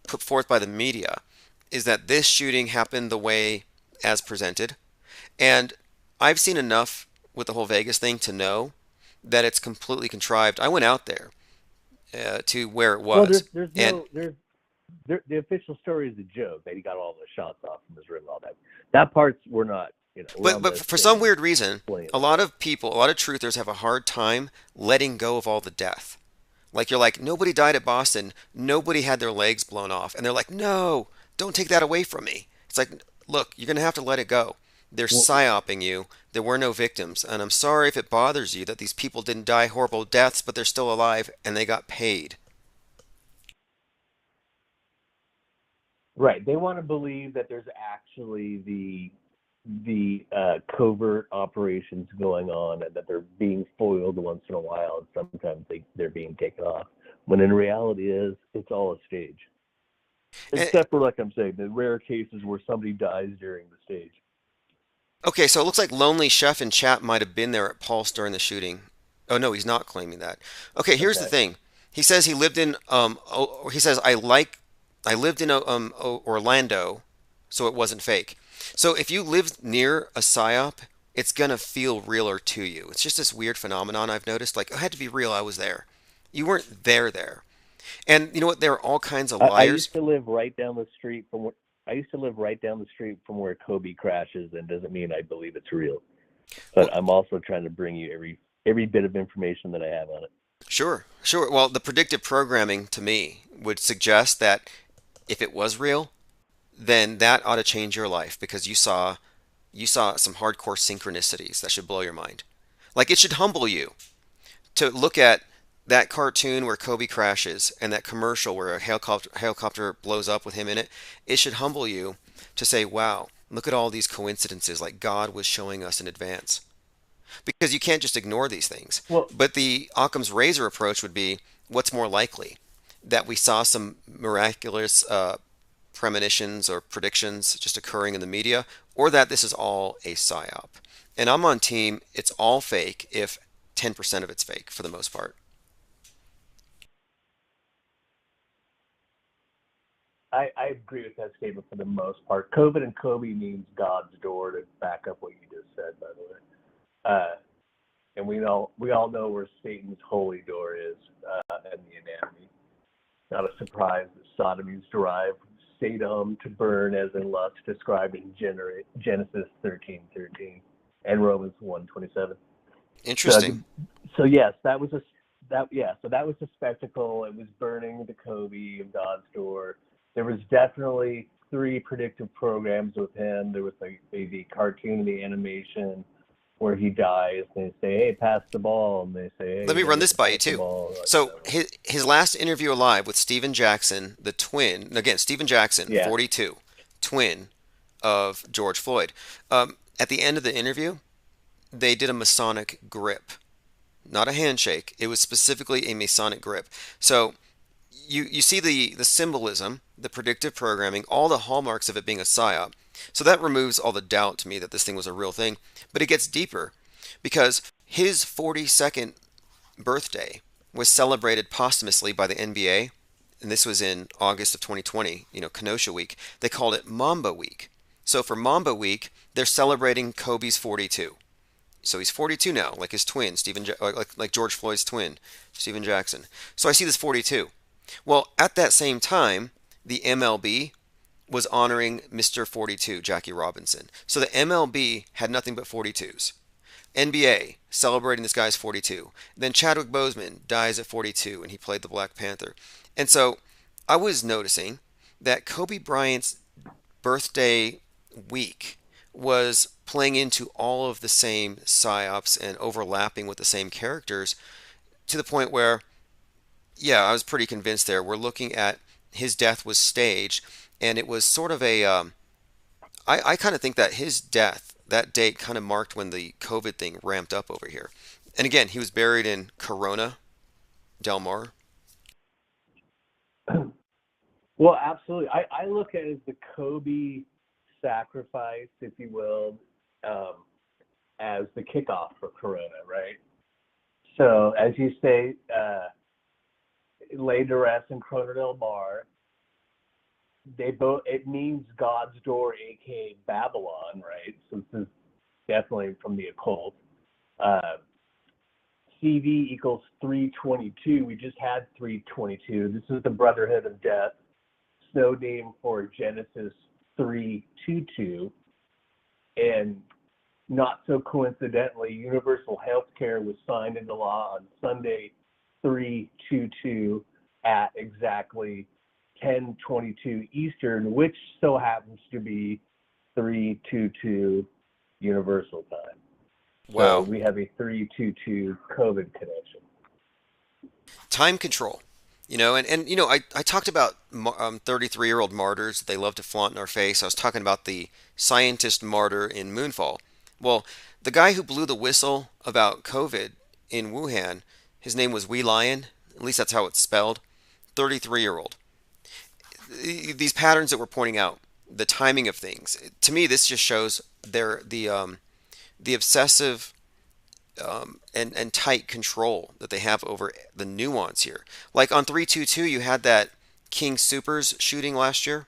put forth by the media is that this shooting happened the way as presented. And I've seen enough with the whole Vegas thing to know that it's completely contrived. I went out there to where it Well, was. the official story is a joke that he got all the shots off from his rim and all that. That parts were not, But for some weird reason, a lot of truthers have a hard time letting go of all the death. Like you're like, nobody died at Boston, nobody had their legs blown off, and they're like, no, don't take that away from me. It's like, look, you're gonna have to let it go. They're psyoping you. There were no victims, and I'm sorry if it bothers you that these people didn't die horrible deaths, but they're still alive and they got paid. Right. They want to believe that there's actually the covert operations going on and that they're being foiled once in a while, and sometimes they're being taken off. When in reality it's all a stage. Except for, like I'm saying, the rare cases where somebody dies during the stage. Okay, so it looks like Lonely Chef in chat might have been there at Pulse during the shooting. Oh no, he's not claiming that. Okay, here's the thing. He says he lived in he says I lived in Orlando, so it wasn't fake. So if you live near a psyop, it's gonna feel realer to you. It's just this weird phenomenon I've noticed. Like, it had to be real. I was there. You weren't there. And you know what? There are all kinds of liars. I used to live right down the street from where Kobe crashes, and doesn't mean I believe it's real. But I'm also trying to bring you every bit of information that I have on it. Sure. Well, the predictive programming to me would suggest that if it was real, then that ought to change your life because you saw some hardcore synchronicities that should blow your mind. Like, it should humble you to look at that cartoon where Kobe crashes and that commercial where a helicopter blows up with him in it. It should humble you to say, wow, look at all these coincidences, like God was showing us in advance. Because you can't just ignore these things. But the Occam's razor approach would be, what's more likely? That we saw some miraculous premonitions or predictions just occurring in the media, or that this is all a psyop. And I'm on team, it's all fake if 10% of it's fake for the most part. I agree with that statement for the most part. COVID and Kobe means God's door, to back up what you just said, by the way. And we all know where Satan's holy door is in the anatomy. Not a surprise that sodomy is derived from Sodom to burn as in lust described in Genesis 13:13 and Romans 1:27. Interesting. So yes, that was a spectacle. It was burning the Kobe of God's door. There was definitely 3 predictive programs with him. There was the cartoon, the animation, where he dies, and they say, "Hey, pass the ball," and they say, "Hey, Let me run this by you pass the too. ball." So his last interview alive with Steven Jackson, the twin. Again, Steven Jackson, Yeah. 42, twin of George Floyd. At the end of the interview, they did a Masonic grip, not a handshake. It was specifically a Masonic grip. So you see the symbolism, the predictive programming, all the hallmarks of it being a psyop. So that removes all the doubt to me that this thing was a real thing. But it gets deeper because his 42nd birthday was celebrated posthumously by the NBA, and this was in August of 2020, Kenosha Week. They called it Mamba Week. So for Mamba Week, they're celebrating Kobe's 42. So he's 42 now, like his twin, like George Floyd's twin, Steven Jackson. So I see this 42. Well, at that same time, the MLB was honoring Mr. 42, Jackie Robinson. So the MLB had nothing but 42s. NBA celebrating this guy's 42. Then Chadwick Boseman dies at 42, and he played the Black Panther. And so I was noticing that Kobe Bryant's birthday week was playing into all of the same psyops and overlapping with the same characters to the point where, yeah, I was pretty convinced there. We're looking at his death was staged, and it was sort of I kind of think that his death, that date kind of marked when the COVID thing ramped up over here. And again, he was buried in Corona Del Mar. Well, absolutely. I look at it as the Kobe sacrifice, if you will, as the kickoff for Corona, right? So, as you say, laid to rest in Corona Del Mar. It means God's door, aka Babylon, right? So this is definitely from the occult. CV equals 322. We just had 322. This is the Brotherhood of Death, snow name for Genesis 3:22, and not so coincidentally, universal health care was signed into law on Sunday 3/22 at exactly 10:22 Eastern, which so happens to be 3/22 Universal Time. Wow. So we have a 3/22 COVID connection. Time control. I talked about 33-year-old martyrs that they love to flaunt in our face. I was talking about the scientist martyr in Moonfall. Well, the guy who blew the whistle about COVID in Wuhan, his name was Wee Lion. At least that's how it's spelled. 33-year-old. These patterns that we're pointing out, the timing of things. To me, this just shows the obsessive and tight control that they have over the nuance here. Like on 322, you had that King Soopers shooting last year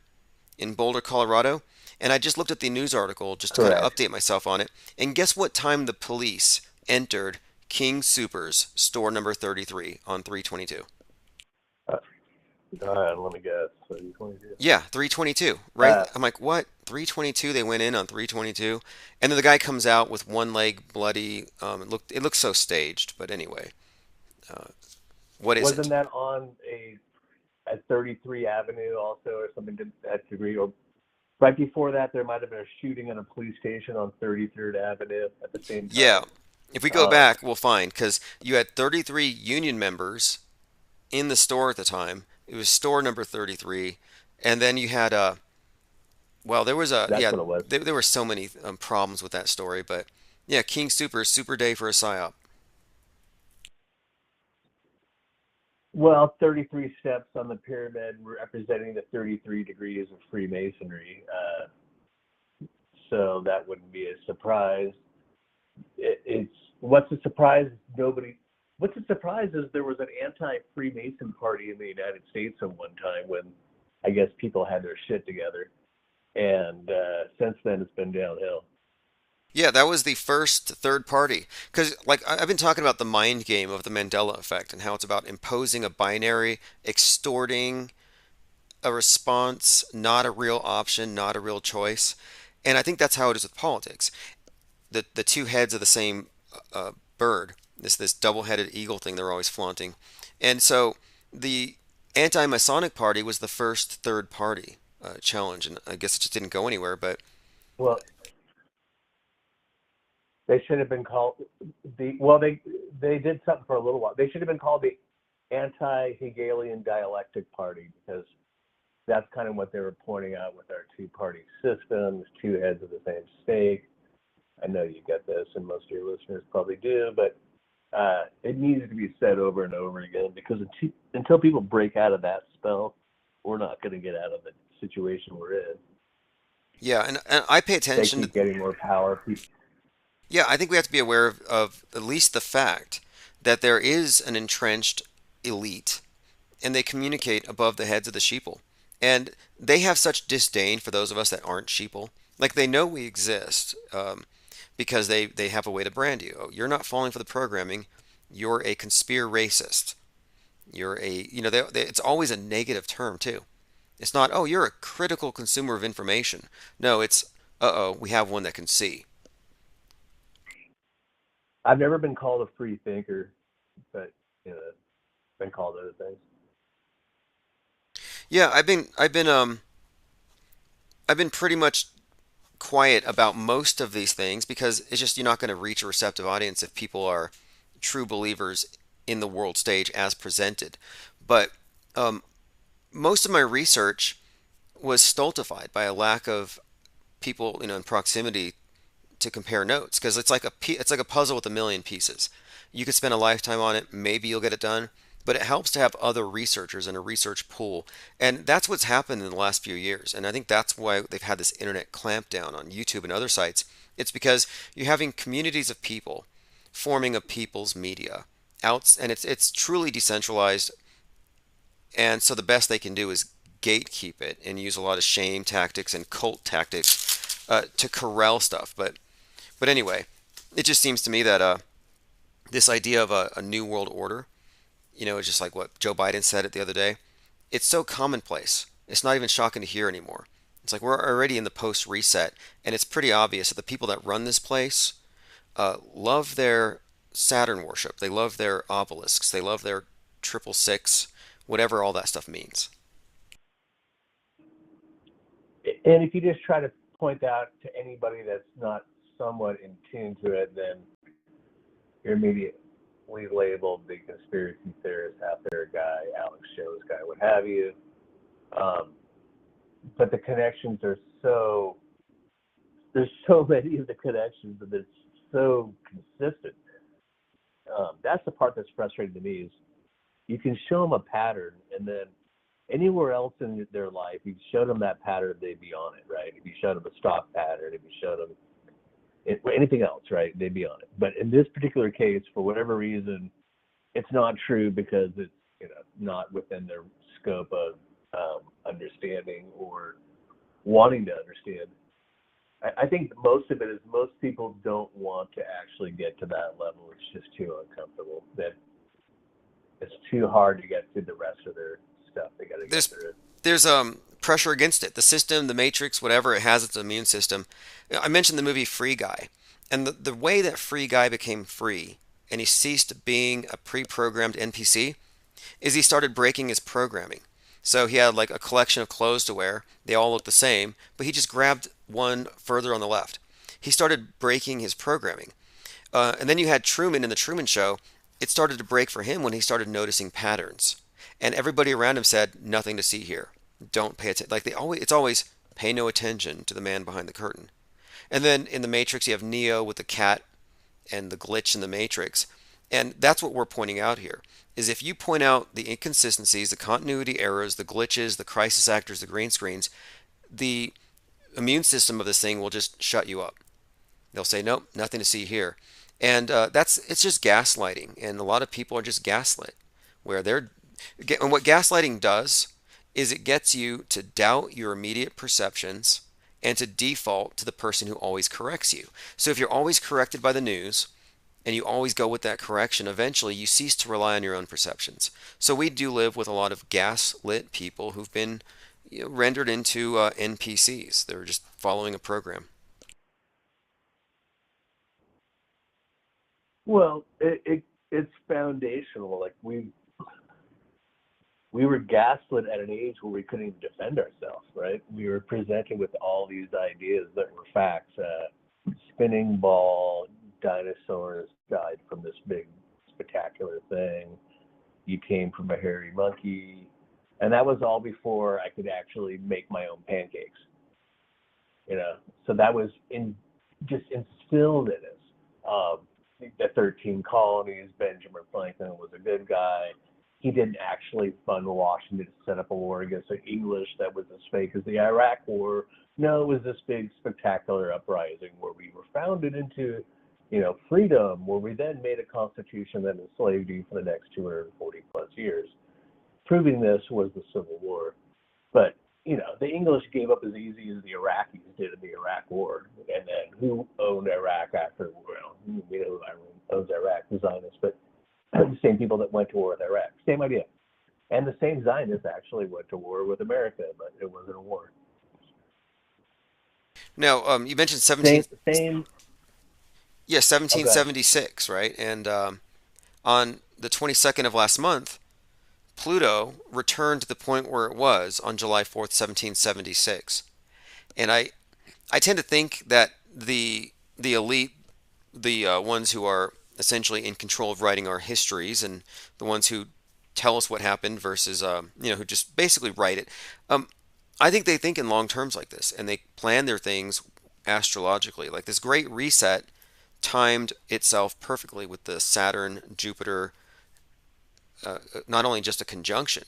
in Boulder, Colorado, and I just looked at the news article just to kind of update myself on it. And guess what time the police entered King Soopers store number 33 on 322? Let me guess. 322. Yeah, 322, right? I'm like, what? 322? They went in on 322, and then the guy comes out with one leg bloody. It looked so staged, but anyway, what is Wasn't it? that on at 33 Avenue also, or something to that degree? Or right before that, there might have been a shooting in a police station on 33rd Avenue at the same time. Yeah, if we go back, we'll find because you had 33 union members in the store at the time. It was store number 33, and then you had there was That's what it was. There were so many problems with that story, but yeah, King super day for a psyop. Well, 33 steps on the pyramid representing the 33 degrees of Freemasonry. So that wouldn't be a surprise. What's a surprise? What's a surprise is there was an anti-Freemason party in the United States at one time when I guess people had their shit together. And since then, it's been downhill. Yeah, that was the first third party. Because, like, I've been talking about the mind game of the Mandela effect and how it's about imposing a binary, extorting a response, not a real option, not a real choice. And I think that's how it is with politics. The two heads of the same bird, this double-headed eagle thing they're always flaunting. And so the anti-Masonic party was the first third party challenge, and I guess it just didn't go anywhere. But Well, they should have been called they did something for a little while. They should have been called the anti-Hegelian dialectic party, because that's kind of what they were pointing out with our two-party systems, two heads of the same stake. I know you get this, and most of your listeners probably do, but it needs to be said over and over again, because until people break out of that spell, we're not going to get out of the situation we're in. yeah, and I pay attention to getting more power. Yeah, I think we have to be aware of at least the fact that there is an entrenched elite, and they communicate above the heads of the sheeple. And they have such disdain for those of us that aren't sheeple. Like, they know we exist because they have a way to brand you. Oh, you're not falling for the programming. You're a racist. You're a, it's always a negative term, too. It's not, oh, you're a critical consumer of information. No, it's, uh-oh, we have one that can see. I've never been called a free thinker, but been called other things. Yeah, I've been pretty much quiet about most of these things, because it's just, you're not going to reach a receptive audience if people are true believers in the world stage as presented. But most of my research was stultified by a lack of people, in proximity to compare notes, because it's like a puzzle with a million pieces. You could spend a lifetime on it, maybe you'll get it done, but it helps to have other researchers and a research pool. And that's what's happened in the last few years. And I think that's why they've had this internet clampdown on YouTube and other sites. It's because you're having communities of people forming a people's media out, and it's truly decentralized. And so the best they can do is gatekeep it and use a lot of shame tactics and cult tactics to corral stuff. But anyway, it just seems to me that this idea of a new world order, it's just like what Joe Biden said it the other day. It's so commonplace. It's not even shocking to hear anymore. It's like we're already in the post-reset, and it's pretty obvious that the people that run this place love their Saturn worship. They love their obelisks. They love their 666, whatever all that stuff means. And if you just try to point out to anybody that's not somewhat in tune to it, then you're immediately labeled the conspiracy theorist, out there guy, Alex Jones guy, what have you. But the connections are there's so many of the connections that it's so consistent. That's the part that's frustrating to me, is you can show them a pattern, and then anywhere else in their life, you show them that pattern, they'd be on it, right? If you showed them a stock pattern, if you showed them anything else, right, they'd be on it. But in this particular case, for whatever reason, it's not true, because it's not within their scope of understanding or wanting to understand. I think most of it is most people don't want to actually get to that level. It's just too uncomfortable. That it's too hard to get to the rest of their stuff. They got to get through it. There's pressure against it. The system, the matrix, whatever, it has its immune system. I mentioned the movie Free Guy, and the way that Free Guy became free and he ceased being a pre-programmed NPC is he started breaking his programming. So he had like a collection of clothes to wear. They all looked the same, but he just grabbed one further on the left. He started breaking his programming. And then you had Truman in the Truman Show. It started to break for him when he started noticing patterns. And everybody around him said, nothing to see here. Don't pay attention. Like it's always pay no attention to the man behind the curtain. And then in the Matrix, you have Neo with the cat and the glitch in the Matrix. And that's what we're pointing out here, is if you point out the inconsistencies, the continuity errors, the glitches, the crisis actors, the green screens, the immune system of this thing will just shut you up. They'll say, nope, nothing to see here. And it's just gaslighting. And a lot of people are just gaslit. And what gaslighting does is it gets you to doubt your immediate perceptions and to default to the person who always corrects you. So if you're always corrected by the news, and you always go with that correction, eventually you cease to rely on your own perceptions. So we do live with a lot of gaslit people who've been rendered into NPCs. They're just following a program. Well, it's foundational. Like we were gaslit at an age where we couldn't even defend ourselves, right? We were presented with all these ideas that were facts. Spinning ball, dinosaurs died from this big spectacular thing. You came from a hairy monkey. And that was all before I could actually make my own pancakes. So that was just instilled in us. The 13 colonies, Benjamin Franklin was a good guy. He didn't actually fund Washington to set up a war against the English that was as fake as the Iraq War. No, it was this big spectacular uprising where we were founded into, freedom, where we then made a constitution that enslaved you for the next 240 plus years. Proving this was the Civil War. But, the English gave up as easy as the Iraqis did in the Iraq War. And then who owned Iraq after, we know who owns Iraq, the Zionists, but the same people that went to war with Iraq. Same idea. And the same Zionists actually went to war with America, but it wasn't a war. Now, you mentioned Yeah, 1776, right? And on the 22nd of last month, Pluto returned to the point where it was on July 4th, 1776. And I tend to think that the elite, the ones who are essentially in control of writing our histories and the ones who tell us what happened versus, who just basically write it, I think they think in long terms like this, and they plan their things astrologically. Like this great reset timed itself perfectly with the Saturn-Jupiter, not only just a conjunction,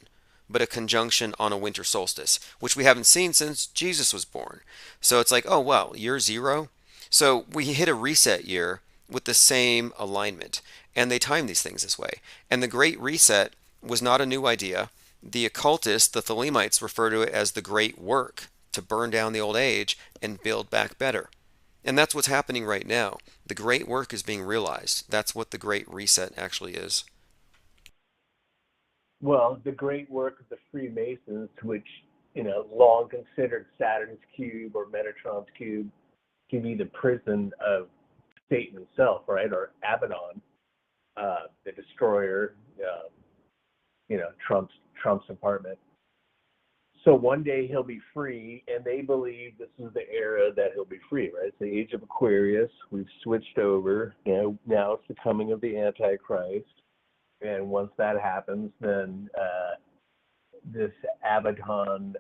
but a conjunction on a winter solstice, which we haven't seen since Jesus was born. So it's like, oh, well, year zero. So we hit a reset year with the same alignment, and they time these things this way. And the Great Reset was not a new idea. The occultists, the Thelemites, refer to it as the Great Work, to burn down the old age and build back better. And that's what's happening right now. The Great Work is being realized. That's what the Great Reset actually is. Well, the great work of the Freemasons, which, long considered Saturn's cube or Metatron's cube to be the prison of Satan himself, right? Or Abaddon, the destroyer, Trump's apartment. So one day he'll be free, and they believe this is the era that he'll be free, right? It's the age of Aquarius. We've switched over. Now it's the coming of the Antichrist. And once that happens, then this Abaddon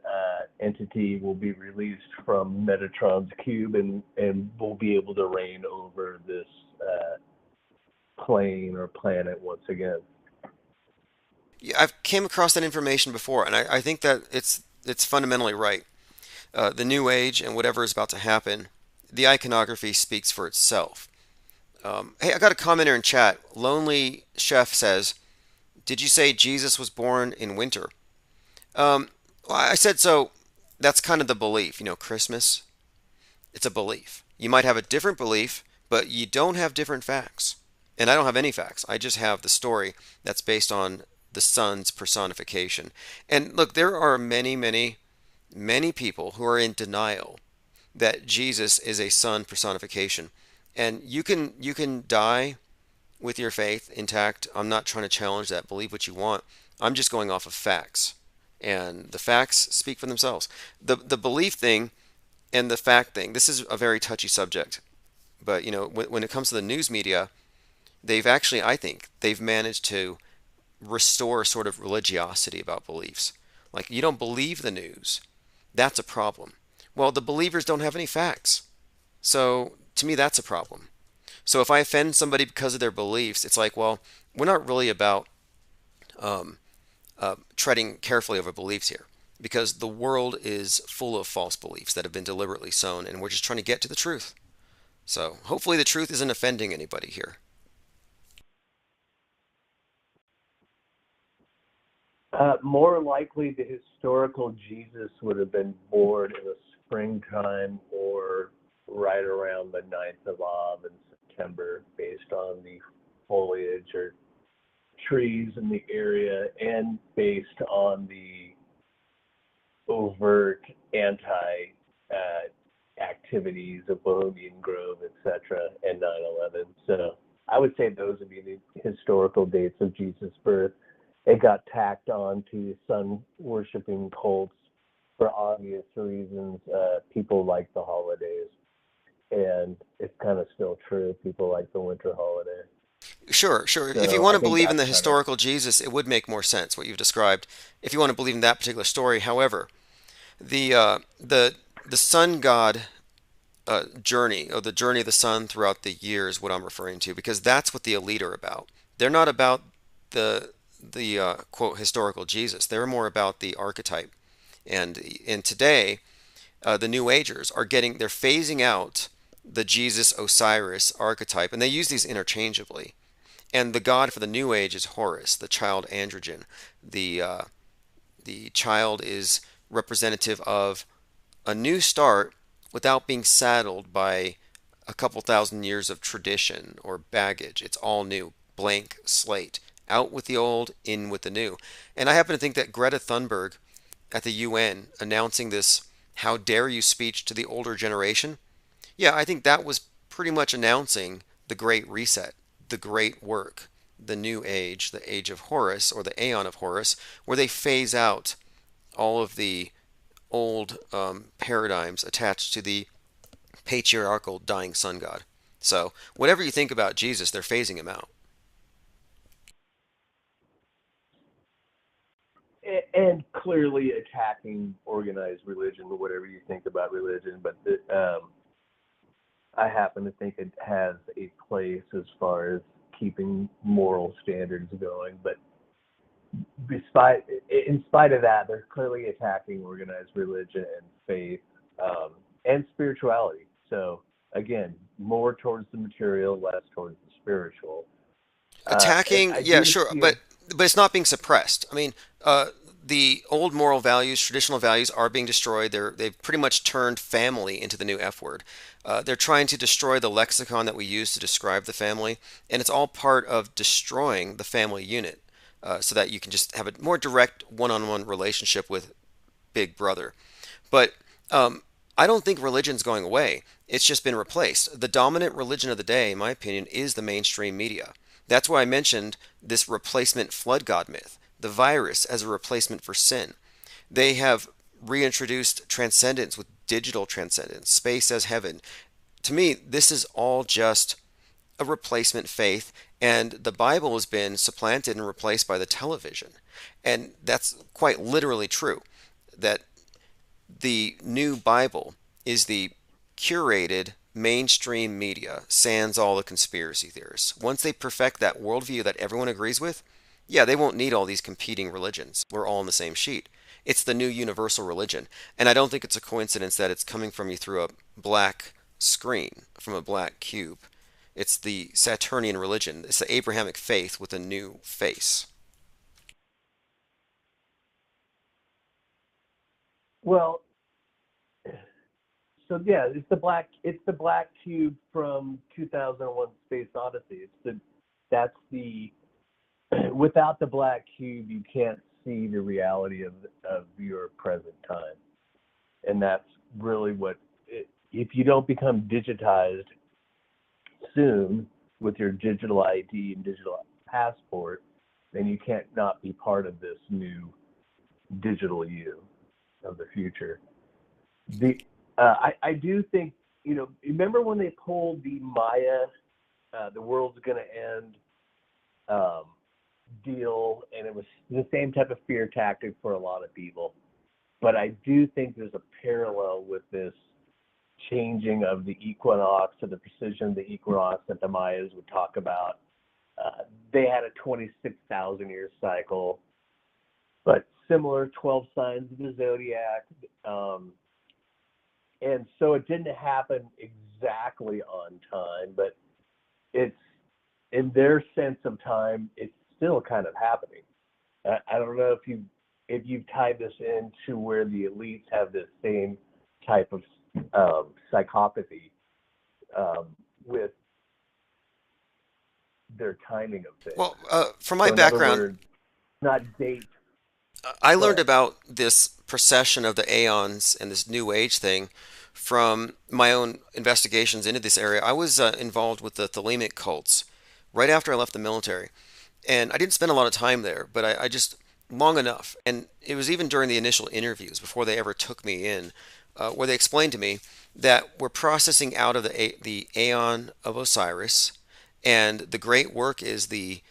entity will be released from Metatron's cube and will be able to reign over this plane or planet once again. Yeah, I've came across that information before, and I think that it's fundamentally right. The New Age and whatever is about to happen, the iconography speaks for itself. Hey, I got a commenter in chat. Lonely Chef says, "Did you say Jesus was born in winter?" I said so. That's kind of the belief. Christmas, it's a belief. You might have a different belief, but you don't have different facts. And I don't have any facts. I just have the story that's based on the sun's personification. And look, there are many, many, many people who are in denial that Jesus is a sun personification. And you can die with your faith intact. I'm not trying to challenge that. Believe what you want. I'm just going off of facts. And the facts speak for themselves. The belief thing and the fact thing, this is a very touchy subject. But, when it comes to the news media, I think they've managed to restore sort of religiosity about beliefs. Like, you don't believe the news. That's a problem. Well, the believers don't have any facts. So, to me, that's a problem. So if I offend somebody because of their beliefs, it's like, well, we're not really about treading carefully over beliefs here, because the world is full of false beliefs that have been deliberately sown, and we're just trying to get to the truth. So hopefully the truth isn't offending anybody here. More likely, the historical Jesus would have been born in the springtime or right around the 9th of Av in September, based on the foliage or trees in the area and based on the overt anti activities of Bohemian Grove, etc., and 9/11. So I would say those would be the historical dates of Jesus' birth. It got tacked on to sun-worshipping cults for obvious reasons. People like the holidays, and it's kind of still true. People like the winter holiday. Sure. If you So want I to think believe in that's the kind of historical Jesus, it would make more sense what you've described. If you want to believe in that particular story, however, the sun god journey, or the journey of the sun throughout the year, is what I'm referring to, because that's what the elite are about. They're not about the quote historical Jesus. They're more about the archetype. And today, the New Agers they're phasing out the Jesus Osiris archetype, and they use these interchangeably. And the god for the New Age is Horus, the child androgen. The child is representative of a new start without being saddled by a couple thousand years of tradition or baggage. It's all new, blank slate. Out with the old, in with the new. And I happen to think that Greta Thunberg at the UN announcing this "How dare you" speech to the older generation, yeah, I think that was pretty much announcing the Great Reset, the Great Work, the New Age, the Age of Horus, or the Aeon of Horus, where they phase out all of the old paradigms attached to the patriarchal dying sun god. So, whatever you think about Jesus, they're phasing him out. And clearly attacking organized religion, whatever you think about religion. But I happen to think it has a place as far as keeping moral standards going. But in spite of that, they're clearly attacking organized religion and faith and spirituality. So again, more towards the material, less towards the spiritual. Attacking, yeah, sure, but it's not being suppressed. I mean, the old moral values, traditional values, are being destroyed. They've pretty much turned family into the new F word. They're trying to destroy the lexicon that we use to describe the family, and it's all part of destroying the family unit, so that you can just have a more direct one-on-one relationship with Big Brother. But I don't think religion's going away. It's just been replaced. The dominant religion of the day, in my opinion, is the mainstream media. That's why I mentioned this replacement flood god myth, the virus as a replacement for sin. They have reintroduced transcendence with digital transcendence, space as heaven. To me, this is all just a replacement faith, and the Bible has been supplanted and replaced by the television. And that's quite literally true, that the new Bible is the curated mainstream media, sans all the conspiracy theorists. Once they perfect that worldview that everyone agrees with, yeah, they won't need all these competing religions. We're all on the same sheet. It's the new universal religion. And I don't think it's a coincidence that it's coming from you through a black screen, from a black cube. It's the Saturnian religion. It's the Abrahamic faith with a new face. Well, so yeah, it's the black cube from 2001: Space Odyssey. That's the without the black cube, you can't see the reality of your present time, and that's really if you don't become digitized soon with your digital ID and digital passport, then you can't not be part of this new digital you of the future. I do think, remember when they pulled the Maya, the world's gonna end deal, and it was the same type of fear tactic for a lot of people. But I do think there's a parallel with this changing of the equinox, or the precision of the equinox that the Mayas would talk about. They had a 26,000 year cycle, but similar 12 signs of the zodiac. And so it didn't happen exactly on time, but it's, in their sense of time, it's still kind of happening. I don't know if you've tied this into where the elites have this same type of psychopathy with their timing of things. Well, from my background, words, not date. I learned about this procession of the aeons and this New Age thing from my own investigations into this area. I was involved with the Thelemic cults right after I left the military. And I didn't spend a lot of time there, but I just long enough. And it was even during the initial interviews before they ever took me in, where they explained to me that we're processing out of the Aeon of Osiris, and the great work is the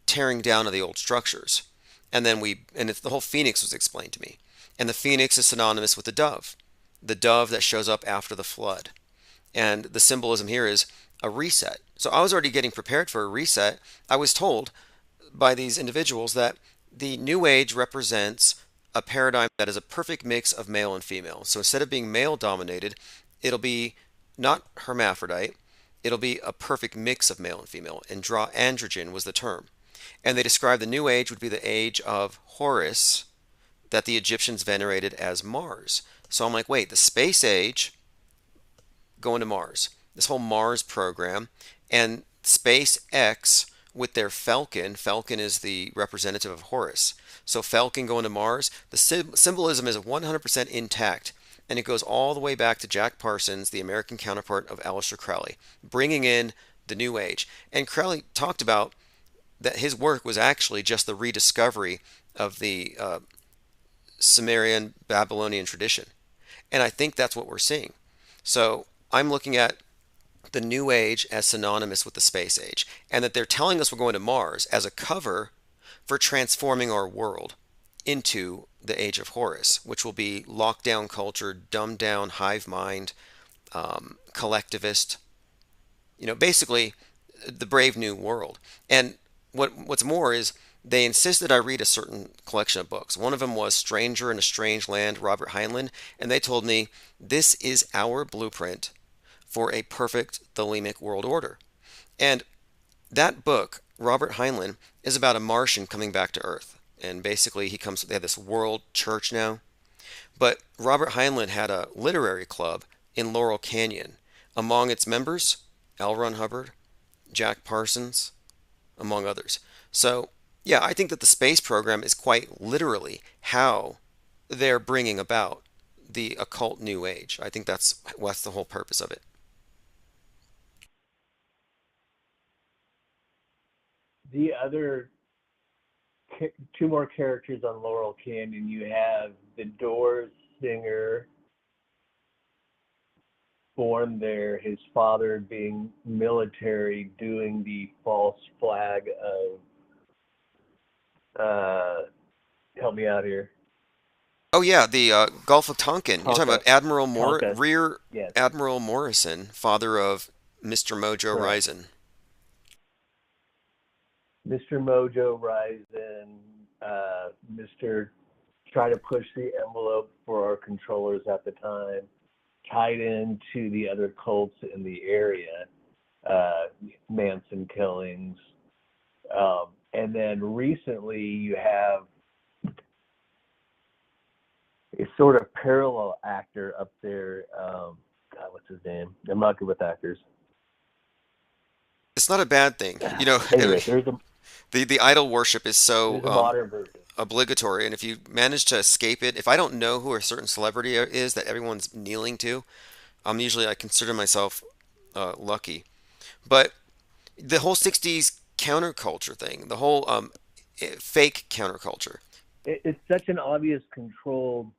tearing down of the old structures. And then it's the whole phoenix was explained to me. And the phoenix is synonymous with the dove that shows up after the flood. And the symbolism here is a reset. So I was already getting prepared for a reset. I was told by these individuals that the New Age represents a paradigm that is a perfect mix of male and female. So instead of being male dominated, it'll be not hermaphrodite, it'll be a perfect mix of male and female. Androgen was the term. And they described the New Age would be the age of Horus that the Egyptians venerated as Mars. So I'm like, wait, the space age going to Mars, this whole Mars program, and SpaceX with their Falcon. Falcon is the representative of Horus. So Falcon going to Mars, the symbolism is 100% intact, and it goes all the way back to Jack Parsons, the American counterpart of Aleister Crowley, bringing in the New Age. And Crowley talked about that his work was actually just the rediscovery of the Sumerian Babylonian tradition. And I think that's what we're seeing. So I'm looking at the New Age as synonymous with the space age, and that they're telling us we're going to Mars as a cover for transforming our world into the age of Horus, which will be lockdown culture, dumbed down, hive mind, collectivist, basically the brave new world. And what's more is they insisted I read a certain collection of books. One of them was Stranger in a Strange Land, Robert Heinlein, and they told me this is our blueprint for a perfect Thelemic world order. And that book, Robert Heinlein, is about a Martian coming back to Earth. And basically they have this world church now. But Robert Heinlein had a literary club in Laurel Canyon. Among its members, L. Ron Hubbard, Jack Parsons, among others. So, yeah, I think that the space program is quite literally how they're bringing about the occult New Age. I think that's the whole purpose of it. The other two more characters on Laurel Canyon, you have the Doors singer born there, his father being military, doing the false flag of help me out here. Oh yeah, the Gulf of Tonkin. You're talking about Admiral Rear Yes. Admiral Morrison, father of Mr. Mojo Correct. Risen. Mr. Mojo Risen, Mr. Try to push the envelope for our controllers at the time, tied into the other cults in the area, Manson killings. And then recently you have a sort of parallel actor up there. God, what's his name? I'm not good with actors. It's not a bad thing, Anyway, there's the idol worship is so a modern version. obligatory, and if you manage to escape it, if I don't know who a certain celebrity is that everyone's kneeling to, I consider myself lucky. But the whole '60s counterculture thing, the whole fake counterculture. It's such an obvious controlled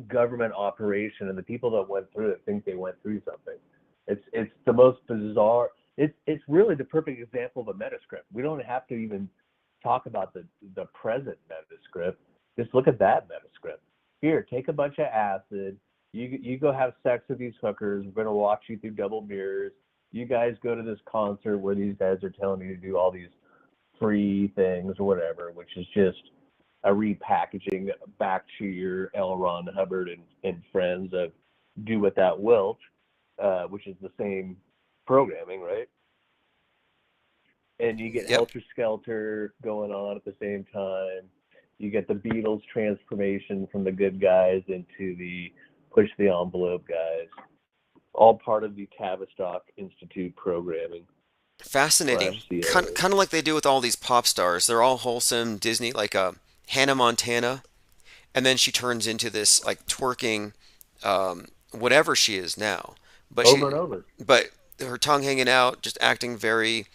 government operation, and the people that went through it think they went through something. It's the most bizarre. It's really the perfect example of a metascript. We don't have to even talk about the present metascript. Just look at that metascript. Here, take a bunch of acid. You go have sex with these hookers. We're gonna watch you through double mirrors. You guys go to this concert where these guys are telling you to do all these free things or whatever, which is just a repackaging back to your L. Ron Hubbard and friends of do what thou wilt, which is the same programming, right? And you get Helter Skelter going on at the same time. You get the Beatles transformation from the good guys into the push the envelope guys. All part of the Tavistock Institute programming. Fascinating. Kind of like they do with all these pop stars. They're all wholesome Disney, like Hannah Montana. and then she turns into this like twerking, whatever she is now. But Over and over. but her tongue hanging out, just acting very,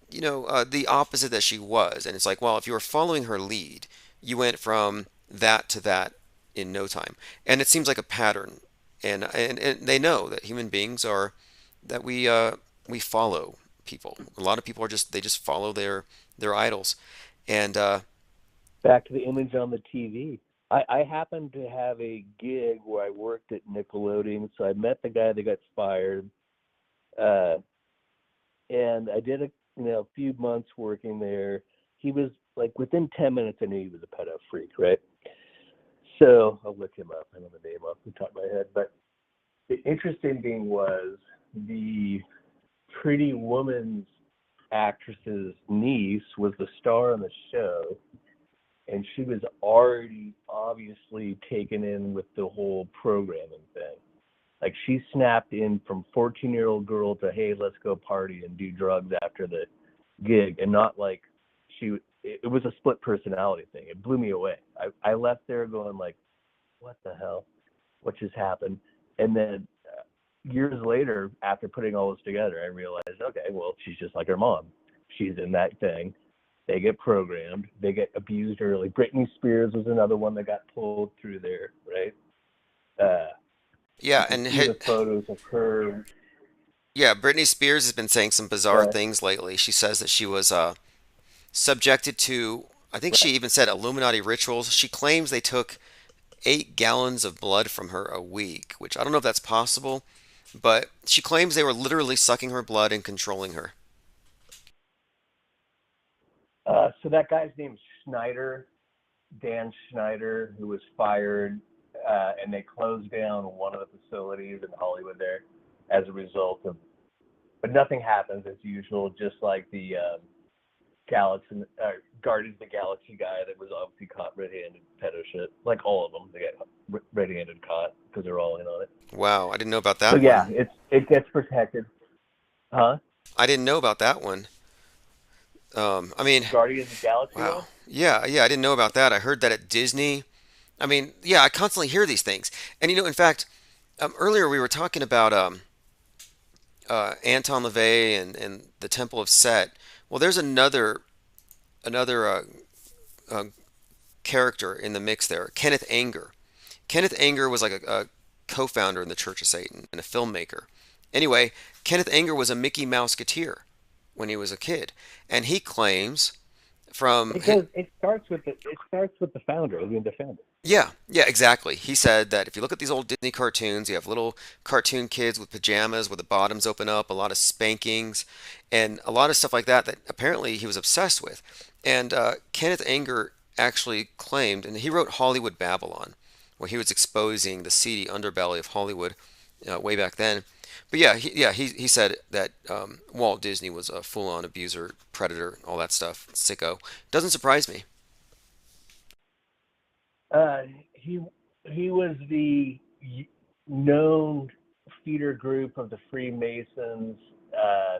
the opposite that she was. And it's like, well, if you were following her lead, you went from that to that in no time. And it seems like a pattern. And they know that human beings are that we follow people. A lot of people are just they just follow their idols. And Back to the image on the TV. I happened to have a gig where I worked at Nickelodeon, so I met the guy that got fired, and I did a few months working there. He was like within 10 minutes, I knew he was a pedo freak, right? So I'll look him up. I don't know the name off the top of my head, but the interesting thing was the Pretty Woman's actress's niece was the star on the show, and she was already obviously taken in with the whole programming thing. Like she snapped in from 14-year-old girl to, hey, let's go party and do drugs after the gig, and not like it was a split personality thing. It blew me away. I left there going like, what the hell? What just happened? And then years later, after putting all this together, I realized, okay, well, she's just like her mom. She's in that thing. They get programmed. They get abused early. Britney Spears was another one that got pulled through there, right? yeah, and the photos of her. yeah, Britney Spears has been saying some bizarre things lately. She says that she was subjected to, I think she even said Illuminati rituals. She claims they took 8 gallons of blood from her a week, which I don't know if that's possible, but she claims they were literally sucking her blood and controlling her. So that guy's name is Schneider, Dan Schneider, who was fired, and they closed down one of the facilities in Hollywood there as a result of, but nothing happens as usual, just like the Guardians of the Galaxy guy that was obviously caught red-handed pedo shit. Like all of them, they get red-handed caught because they're all in on it. Wow, I didn't know about that So one. yeah, it gets protected. Huh? I didn't know about that one. I mean, Guardians of the Galaxy. wow. One? Yeah, I didn't know about that. I heard that at Disney. I mean, yeah, I constantly hear these things. And in fact, earlier we were talking about Anton LaVey and the Temple of Set. Well, there's another character in the mix there, Kenneth Anger. Kenneth Anger was like a co-founder in the Church of Satan and a filmmaker. Anyway, Kenneth Anger was a Mickey Mouseketeer when he was a kid, and he claims because it starts with the founder, the founder. Yeah, exactly. He said that if you look at these old Disney cartoons, you have little cartoon kids with pajamas where the bottoms open up, a lot of spankings, and a lot of stuff like that apparently he was obsessed with. And Kenneth Anger actually claimed, and he wrote Hollywood Babylon, where he was exposing the seedy underbelly of Hollywood way back then. But he said that Walt Disney was a full-on abuser, predator, all that stuff, sicko. Doesn't surprise me. He was the known feeder group of the Freemasons.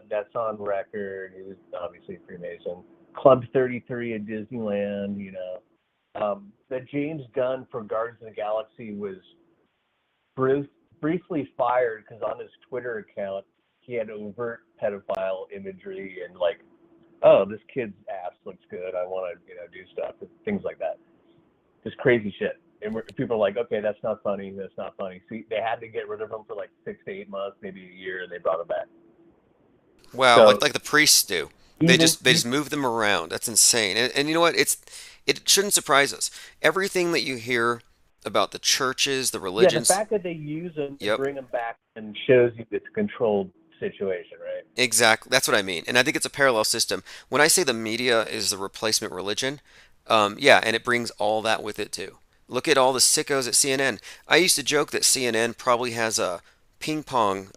That's on record. He was obviously a Freemason. Club 33 at Disneyland. That James Gunn for Guardians of the Galaxy was briefly fired because on his Twitter account he had overt pedophile imagery and like, oh, this kid's ass looks good. I want to do stuff, things like that. Just crazy shit. And people are like, okay, that's not funny. That's not funny. See, they had to get rid of him for like 6 to 8 months, maybe a year, and they brought him back. Wow, So, like the priests do. They just move them around. That's insane. And you know what? It shouldn't surprise us. Everything that you hear about the churches, the religions. Yeah, the fact that they use them to bring them back and shows you it's a controlled situation, right? Exactly. That's what I mean. And I think it's a parallel system. When I say the media is the replacement religion, and it brings all that with it too. Look at all the sickos at CNN. I used to joke that CNN probably has a ping pong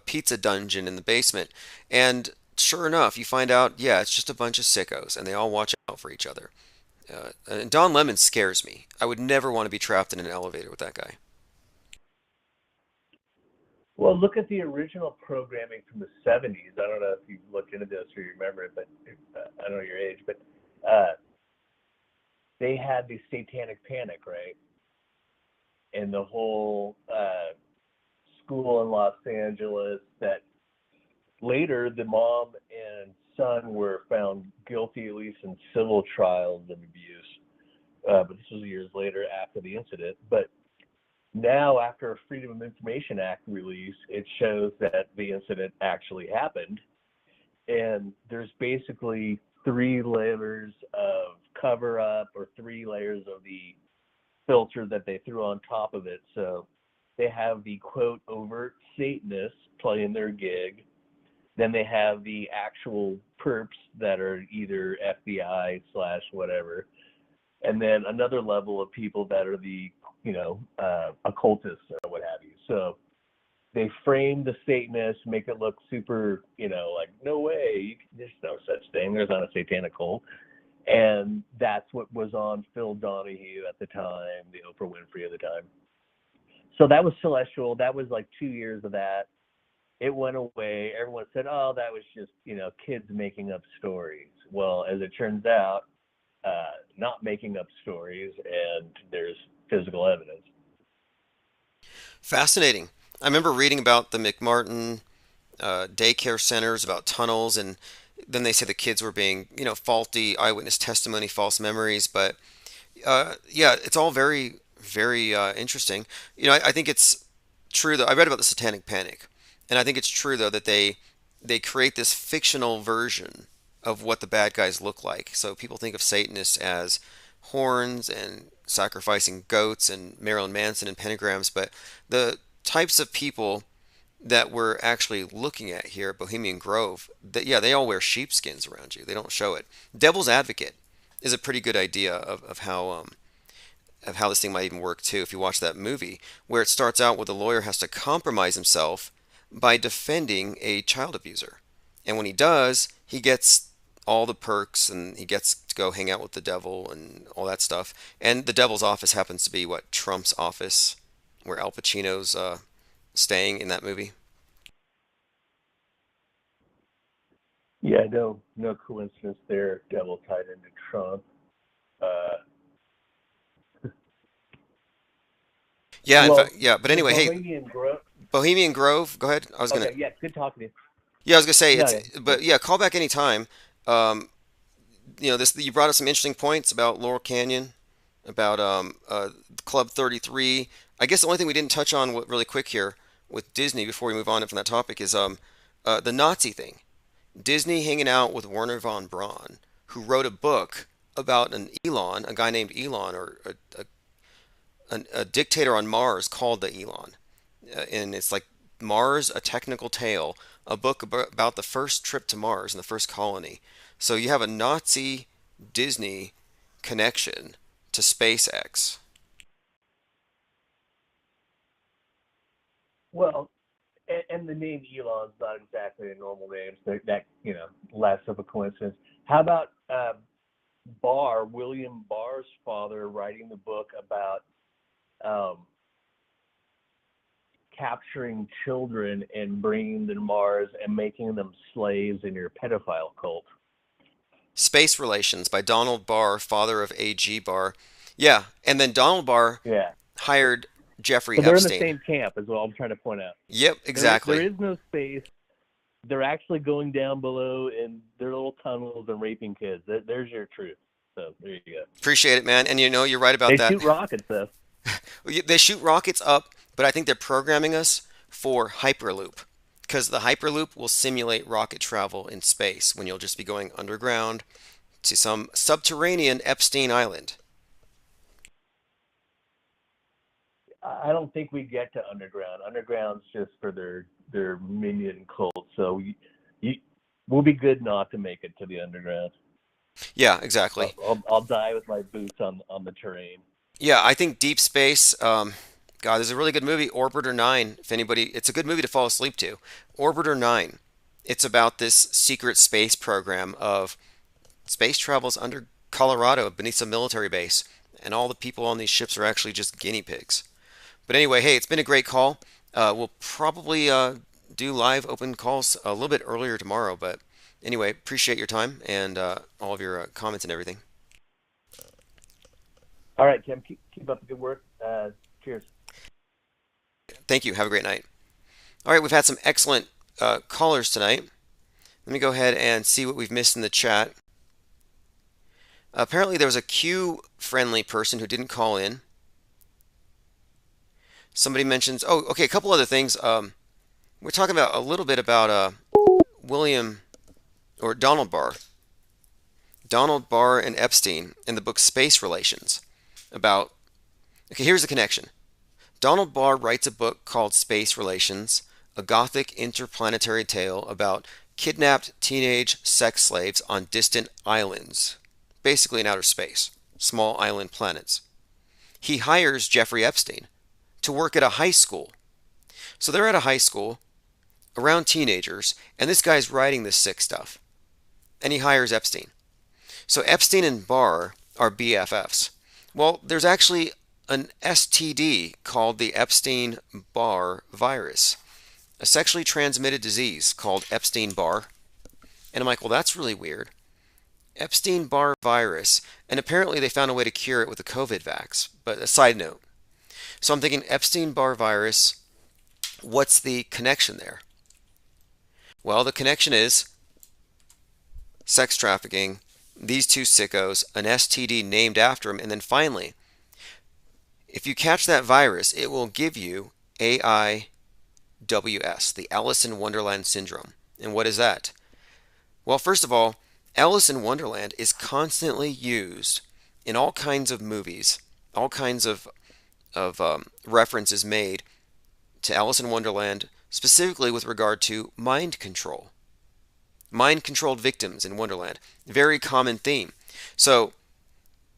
pizza dungeon in the basement. And sure enough, you find out, it's just a bunch of sickos, and they all watch out for each other. And Don Lemon scares me. I would never want to be trapped in an elevator with that guy. Well, look at the original programming from the 70s. I don't know if you've looked into this or you remember it, but I don't know your age, but they had the Satanic Panic, right? and the whole school in Los Angeles that later the mom and son were found guilty, at least in civil trials of abuse. But this was years later after the incident. But now, after a Freedom of Information Act release, it shows that the incident actually happened. And there's basically 3 layers of cover up, or 3 layers of the filter that they threw on top of it. So they have the quote overt Satanists playing their gig. Then they have the actual perps that are either FBI / whatever. And then another level of people that are the, occultists or what have you. So they frame the Satanists, make it look super, like, no way, there's no such thing. There's not a satanic cult. And that's what was on Phil Donahue at the time, the Oprah Winfrey of the time. So that was Celestial. That was like 2 years of that. It went away. Everyone said, oh, that was just, kids making up stories. Well, as it turns out, not making up stories, and there's physical evidence. Fascinating. I remember reading about the McMartin daycare centers, about tunnels, and then they say the kids were being, faulty eyewitness testimony, false memories. But yeah, it's all very, very interesting. I think it's true though. I read about the Satanic Panic, and I think it's true though that they create this fictional version of what the bad guys look like. So people think of Satanists as horns and sacrificing goats and Marilyn Manson and pentagrams, but the types of people that we're actually looking at here at Bohemian Grove, they all wear sheepskins around you. They don't show it. Devil's Advocate is a pretty good idea of how this thing might even work too. If you watch that movie, where it starts out where the lawyer has to compromise himself by defending a child abuser, and when he does, he gets all the perks, and he gets to go hang out with the devil and all that stuff. And the devil's office happens to be what, Trump's office, where Al Pacino's staying in that movie. Yeah, no coincidence there. Devil tied into Trump. Yeah, well, in fact, yeah. But anyway, Bohemian Grove. Go ahead. Yeah, good talking to you. Yeah, I was gonna say but yeah, call back anytime. You brought up some interesting points about Laurel Canyon, about Club 33. I guess the only thing we didn't touch on really quick here with Disney before we move on from that topic is the Nazi thing. Disney hanging out with Werner von Braun, who wrote a book about a guy named Elon, or a dictator on Mars called the Elon. And it's like Mars, A Technical Tale, a book about the first trip to Mars and the first colony. So you have a Nazi Disney connection to SpaceX. Well, and the name Elon's not exactly a normal name, so that less of a coincidence. How about William Barr's father, writing the book about capturing children and bringing them to Mars and making them slaves in your pedophile cult? Space Relations by Donald Barr, father of A.G. Barr. Yeah, and then Donald Barr hired Jeffrey Epstein. They're in the same camp, is what I'm trying to point out. Yep, exactly. There is no space. They're actually going down below in their little tunnels and raping kids. There's your truth. So there you go. Appreciate it, man. And you're right about that. They shoot rockets, though. They shoot rockets up, but I think they're programming us for Hyperloop, because the Hyperloop will simulate rocket travel in space when you'll just be going underground to some subterranean Epstein Island. I don't think we get to underground. Underground's just for their minion cult. So we'll be good not to make it to the underground. Yeah, exactly. I'll die with my boots on the terrain. Yeah, I think deep space. God, there's a really good movie, Orbiter 9. It's a good movie to fall asleep to. Orbiter 9. It's about this secret space program of space travels under Colorado beneath some military base, and all the people on these ships are actually just guinea pigs. But anyway, hey, it's been a great call. We'll probably do live open calls a little bit earlier tomorrow, but anyway, appreciate your time and all of your comments and everything. All right, Kim, keep up the good work. Cheers. Thank you. Have a great night. All right, we've had some excellent callers tonight. Let me go ahead and see what we've missed in the chat. Apparently, there was a Q-friendly person who didn't call in. Somebody mentions, oh, okay, a couple other things. We're talking about a little bit about William or Donald Barr. Donald Barr and Epstein in the book Space Relations. Okay, here's the connection. Donald Barr writes a book called Space Relations, a gothic interplanetary tale about kidnapped teenage sex slaves on distant islands, basically in outer space, small island planets. He hires Jeffrey Epstein to work at a high school. So they're at a high school around teenagers, and this guy's writing this sick stuff. And he hires Epstein. So Epstein and Barr are BFFs. Well, there's actually an STD called the Epstein-Barr virus, a sexually transmitted disease called Epstein-Barr. And I'm like, well, that's really weird. Epstein-Barr virus, and apparently they found a way to cure it with the COVID vax. But a side note. So I'm thinking Epstein-Barr virus, what's the connection there? Well, the connection is sex trafficking, these two sickos, an STD named after him, and then finally, if you catch that virus, it will give you AIWS, the Alice in Wonderland syndrome. And what is that? Well, first of all, Alice in Wonderland is constantly used in all kinds of movies, all kinds of references made to Alice in Wonderland, specifically with regard to mind control. Mind-controlled victims in Wonderland. Very common theme. So,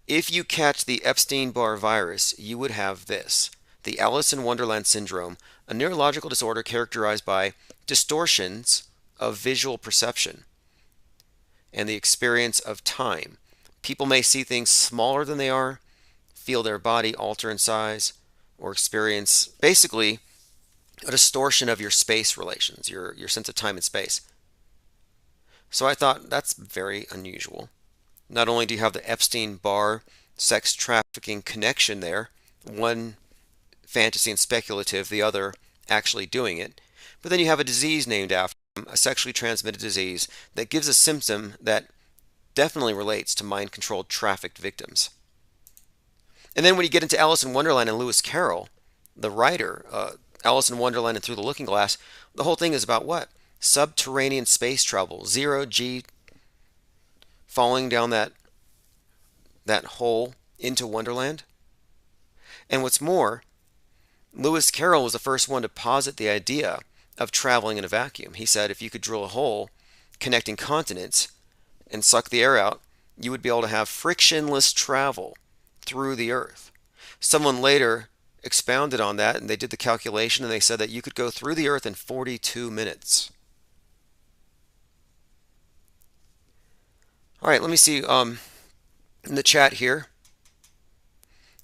if you catch the Epstein-Barr virus, you would have this. The Alice in Wonderland syndrome, a neurological disorder characterized by distortions of visual perception and the experience of time. People may see things smaller than they are, feel their body alter in size, or experience basically a distortion of your space relations, your sense of time and space. So I thought that's very unusual. Not only do you have the Epstein-Barr sex trafficking connection there, one fantasy and speculative, the other actually doing it, but then you have a disease named after him, a sexually transmitted disease that gives a symptom that definitely relates to mind-controlled trafficked victims. And then when you get into Alice in Wonderland and Lewis Carroll, the writer, Alice in Wonderland and Through the Looking Glass, the whole thing is about what? Subterranean space travel, zero-G, falling down that hole into Wonderland. And what's more, Lewis Carroll was the first one to posit the idea of traveling in a vacuum. He said if you could drill a hole connecting continents and suck the air out, you would be able to have frictionless travel through the Earth. Someone later expounded on that, and they did the calculation, and they said that you could go through the Earth in 42 minutes. All right, let me see in the chat here.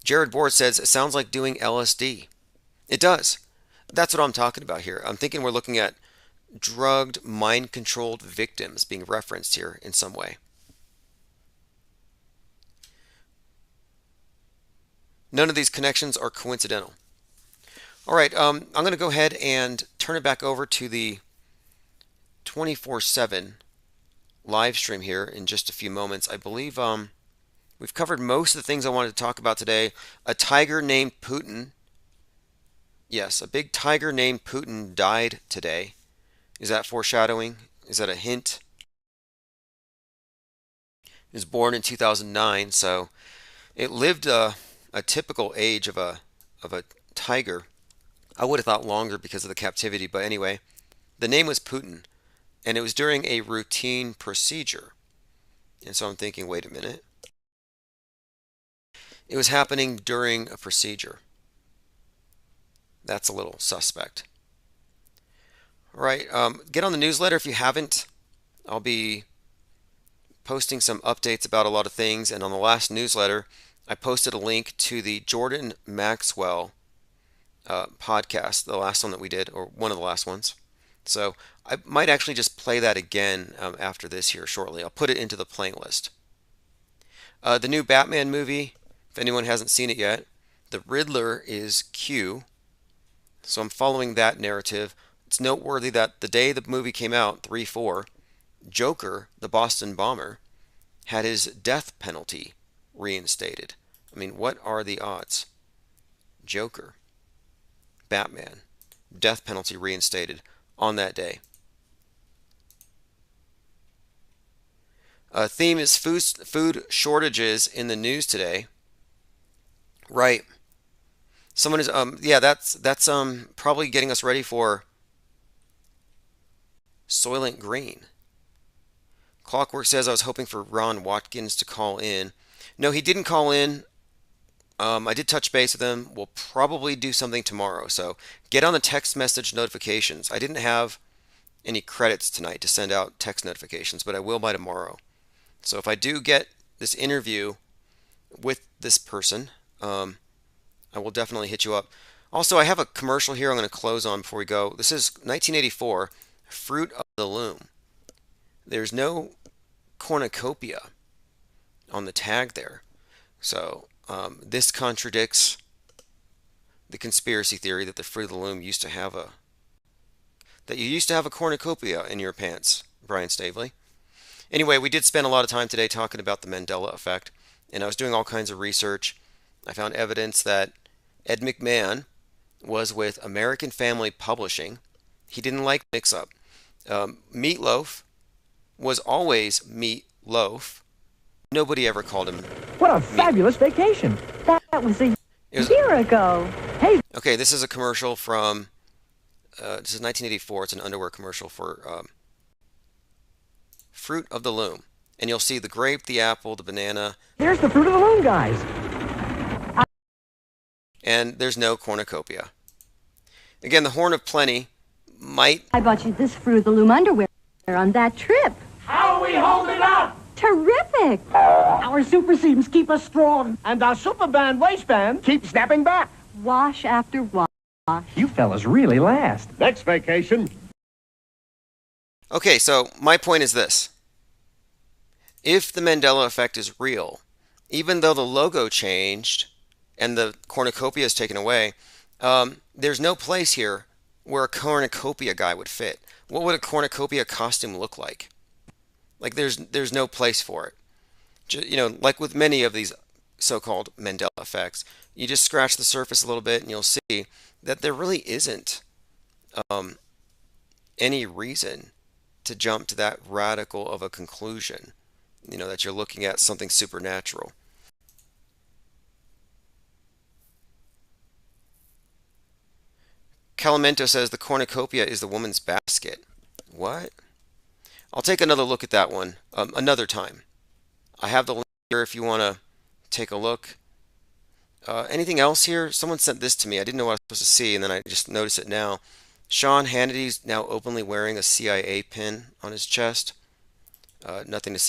Jared Board says, it sounds like doing LSD. It does. That's what I'm talking about here. I'm thinking we're looking at drugged, mind-controlled victims being referenced here in some way. None of these connections are coincidental. All right, I'm going to go ahead and turn it back over to the 24/7 live stream here in just a few moments. I believe we've covered most of the things I wanted to talk about today. A tiger named Putin. Yes, a big tiger named Putin died today. Is that foreshadowing? Is that a hint? He was born in 2009, so it lived a typical age of a tiger. I would have thought longer because of the captivity, but anyway, the name was Putin, and it was during a routine procedure. And so I'm thinking, wait a minute. It was happening during a procedure. That's a little suspect. All right, get on the newsletter if you haven't. I'll be posting some updates about a lot of things, and on the last newsletter, I posted a link to the Jordan Maxwell podcast, the last one that we did, or one of the last ones. So I might actually just play that again after this here shortly. I'll put it into the playlist. The new Batman movie, if anyone hasn't seen it yet, the Riddler is Q. So I'm following that narrative. It's noteworthy that the day the movie came out, 3/4, Joker, the Boston bomber, had his death penalty reinstated. I mean, what are the odds? Joker, Batman, death penalty reinstated on that day. Theme is food shortages in the news today. Right. Someone is yeah, that's probably getting us ready for Soylent Green. Clockwork says I was hoping for Ron Watkins to call in. No, he didn't call in. I did touch base with him. We'll probably do something tomorrow. So get on the text message notifications. I didn't have any credits tonight to send out text notifications, but I will by tomorrow. So if I do get this interview with this person, I will definitely hit you up. Also, I have a commercial here I'm going to close on before we go. This is 1984, Fruit of the Loom. There's no cornucopia on the tag there. So this contradicts the conspiracy theory that the Fruit of the Loom used to have that you used to have a cornucopia in your pants, Brian Stavely. Anyway, we did spend a lot of time today talking about the Mandela effect, and I was doing all kinds of research. I found evidence that Ed McMahon was with American Family Publishing. He didn't like mix-up. Meatloaf was always Meat Loaf. Nobody ever called him. What a fabulous vacation! That was a year ago. Hey. Okay, this is a commercial from. This is 1984. It's an underwear commercial for Fruit of the Loom, and you'll see the grape, the apple, the banana. There's the Fruit of the Loom, guys. And there's no cornucopia. Again, the Horn of Plenty might. I bought you this Fruit of the Loom underwear on that trip. How are we holding up? Terrific! Our super seams keep us strong, and our super band waistband keeps snapping back. Wash after wash. You fellas really last. Next vacation. Okay, so my point is this. If the Mandela effect is real, even though the logo changed and the cornucopia is taken away, there's no place here where a cornucopia guy would fit. What would a cornucopia costume look like? Like there's no place for it. Like with many of these so-called Mandela effects, you just scratch the surface a little bit and you'll see that there really isn't any reason to jump to that radical of a conclusion, that you're looking at something supernatural. Calamento says the cornucopia is the woman's basket. What? I'll take another look at that one another time. I have the link here if you want to take a look. Anything else here? Someone sent this to me. I didn't know what I was supposed to see, and then I just noticed it now. Sean Hannity's now openly wearing a CIA pin on his chest. Nothing to see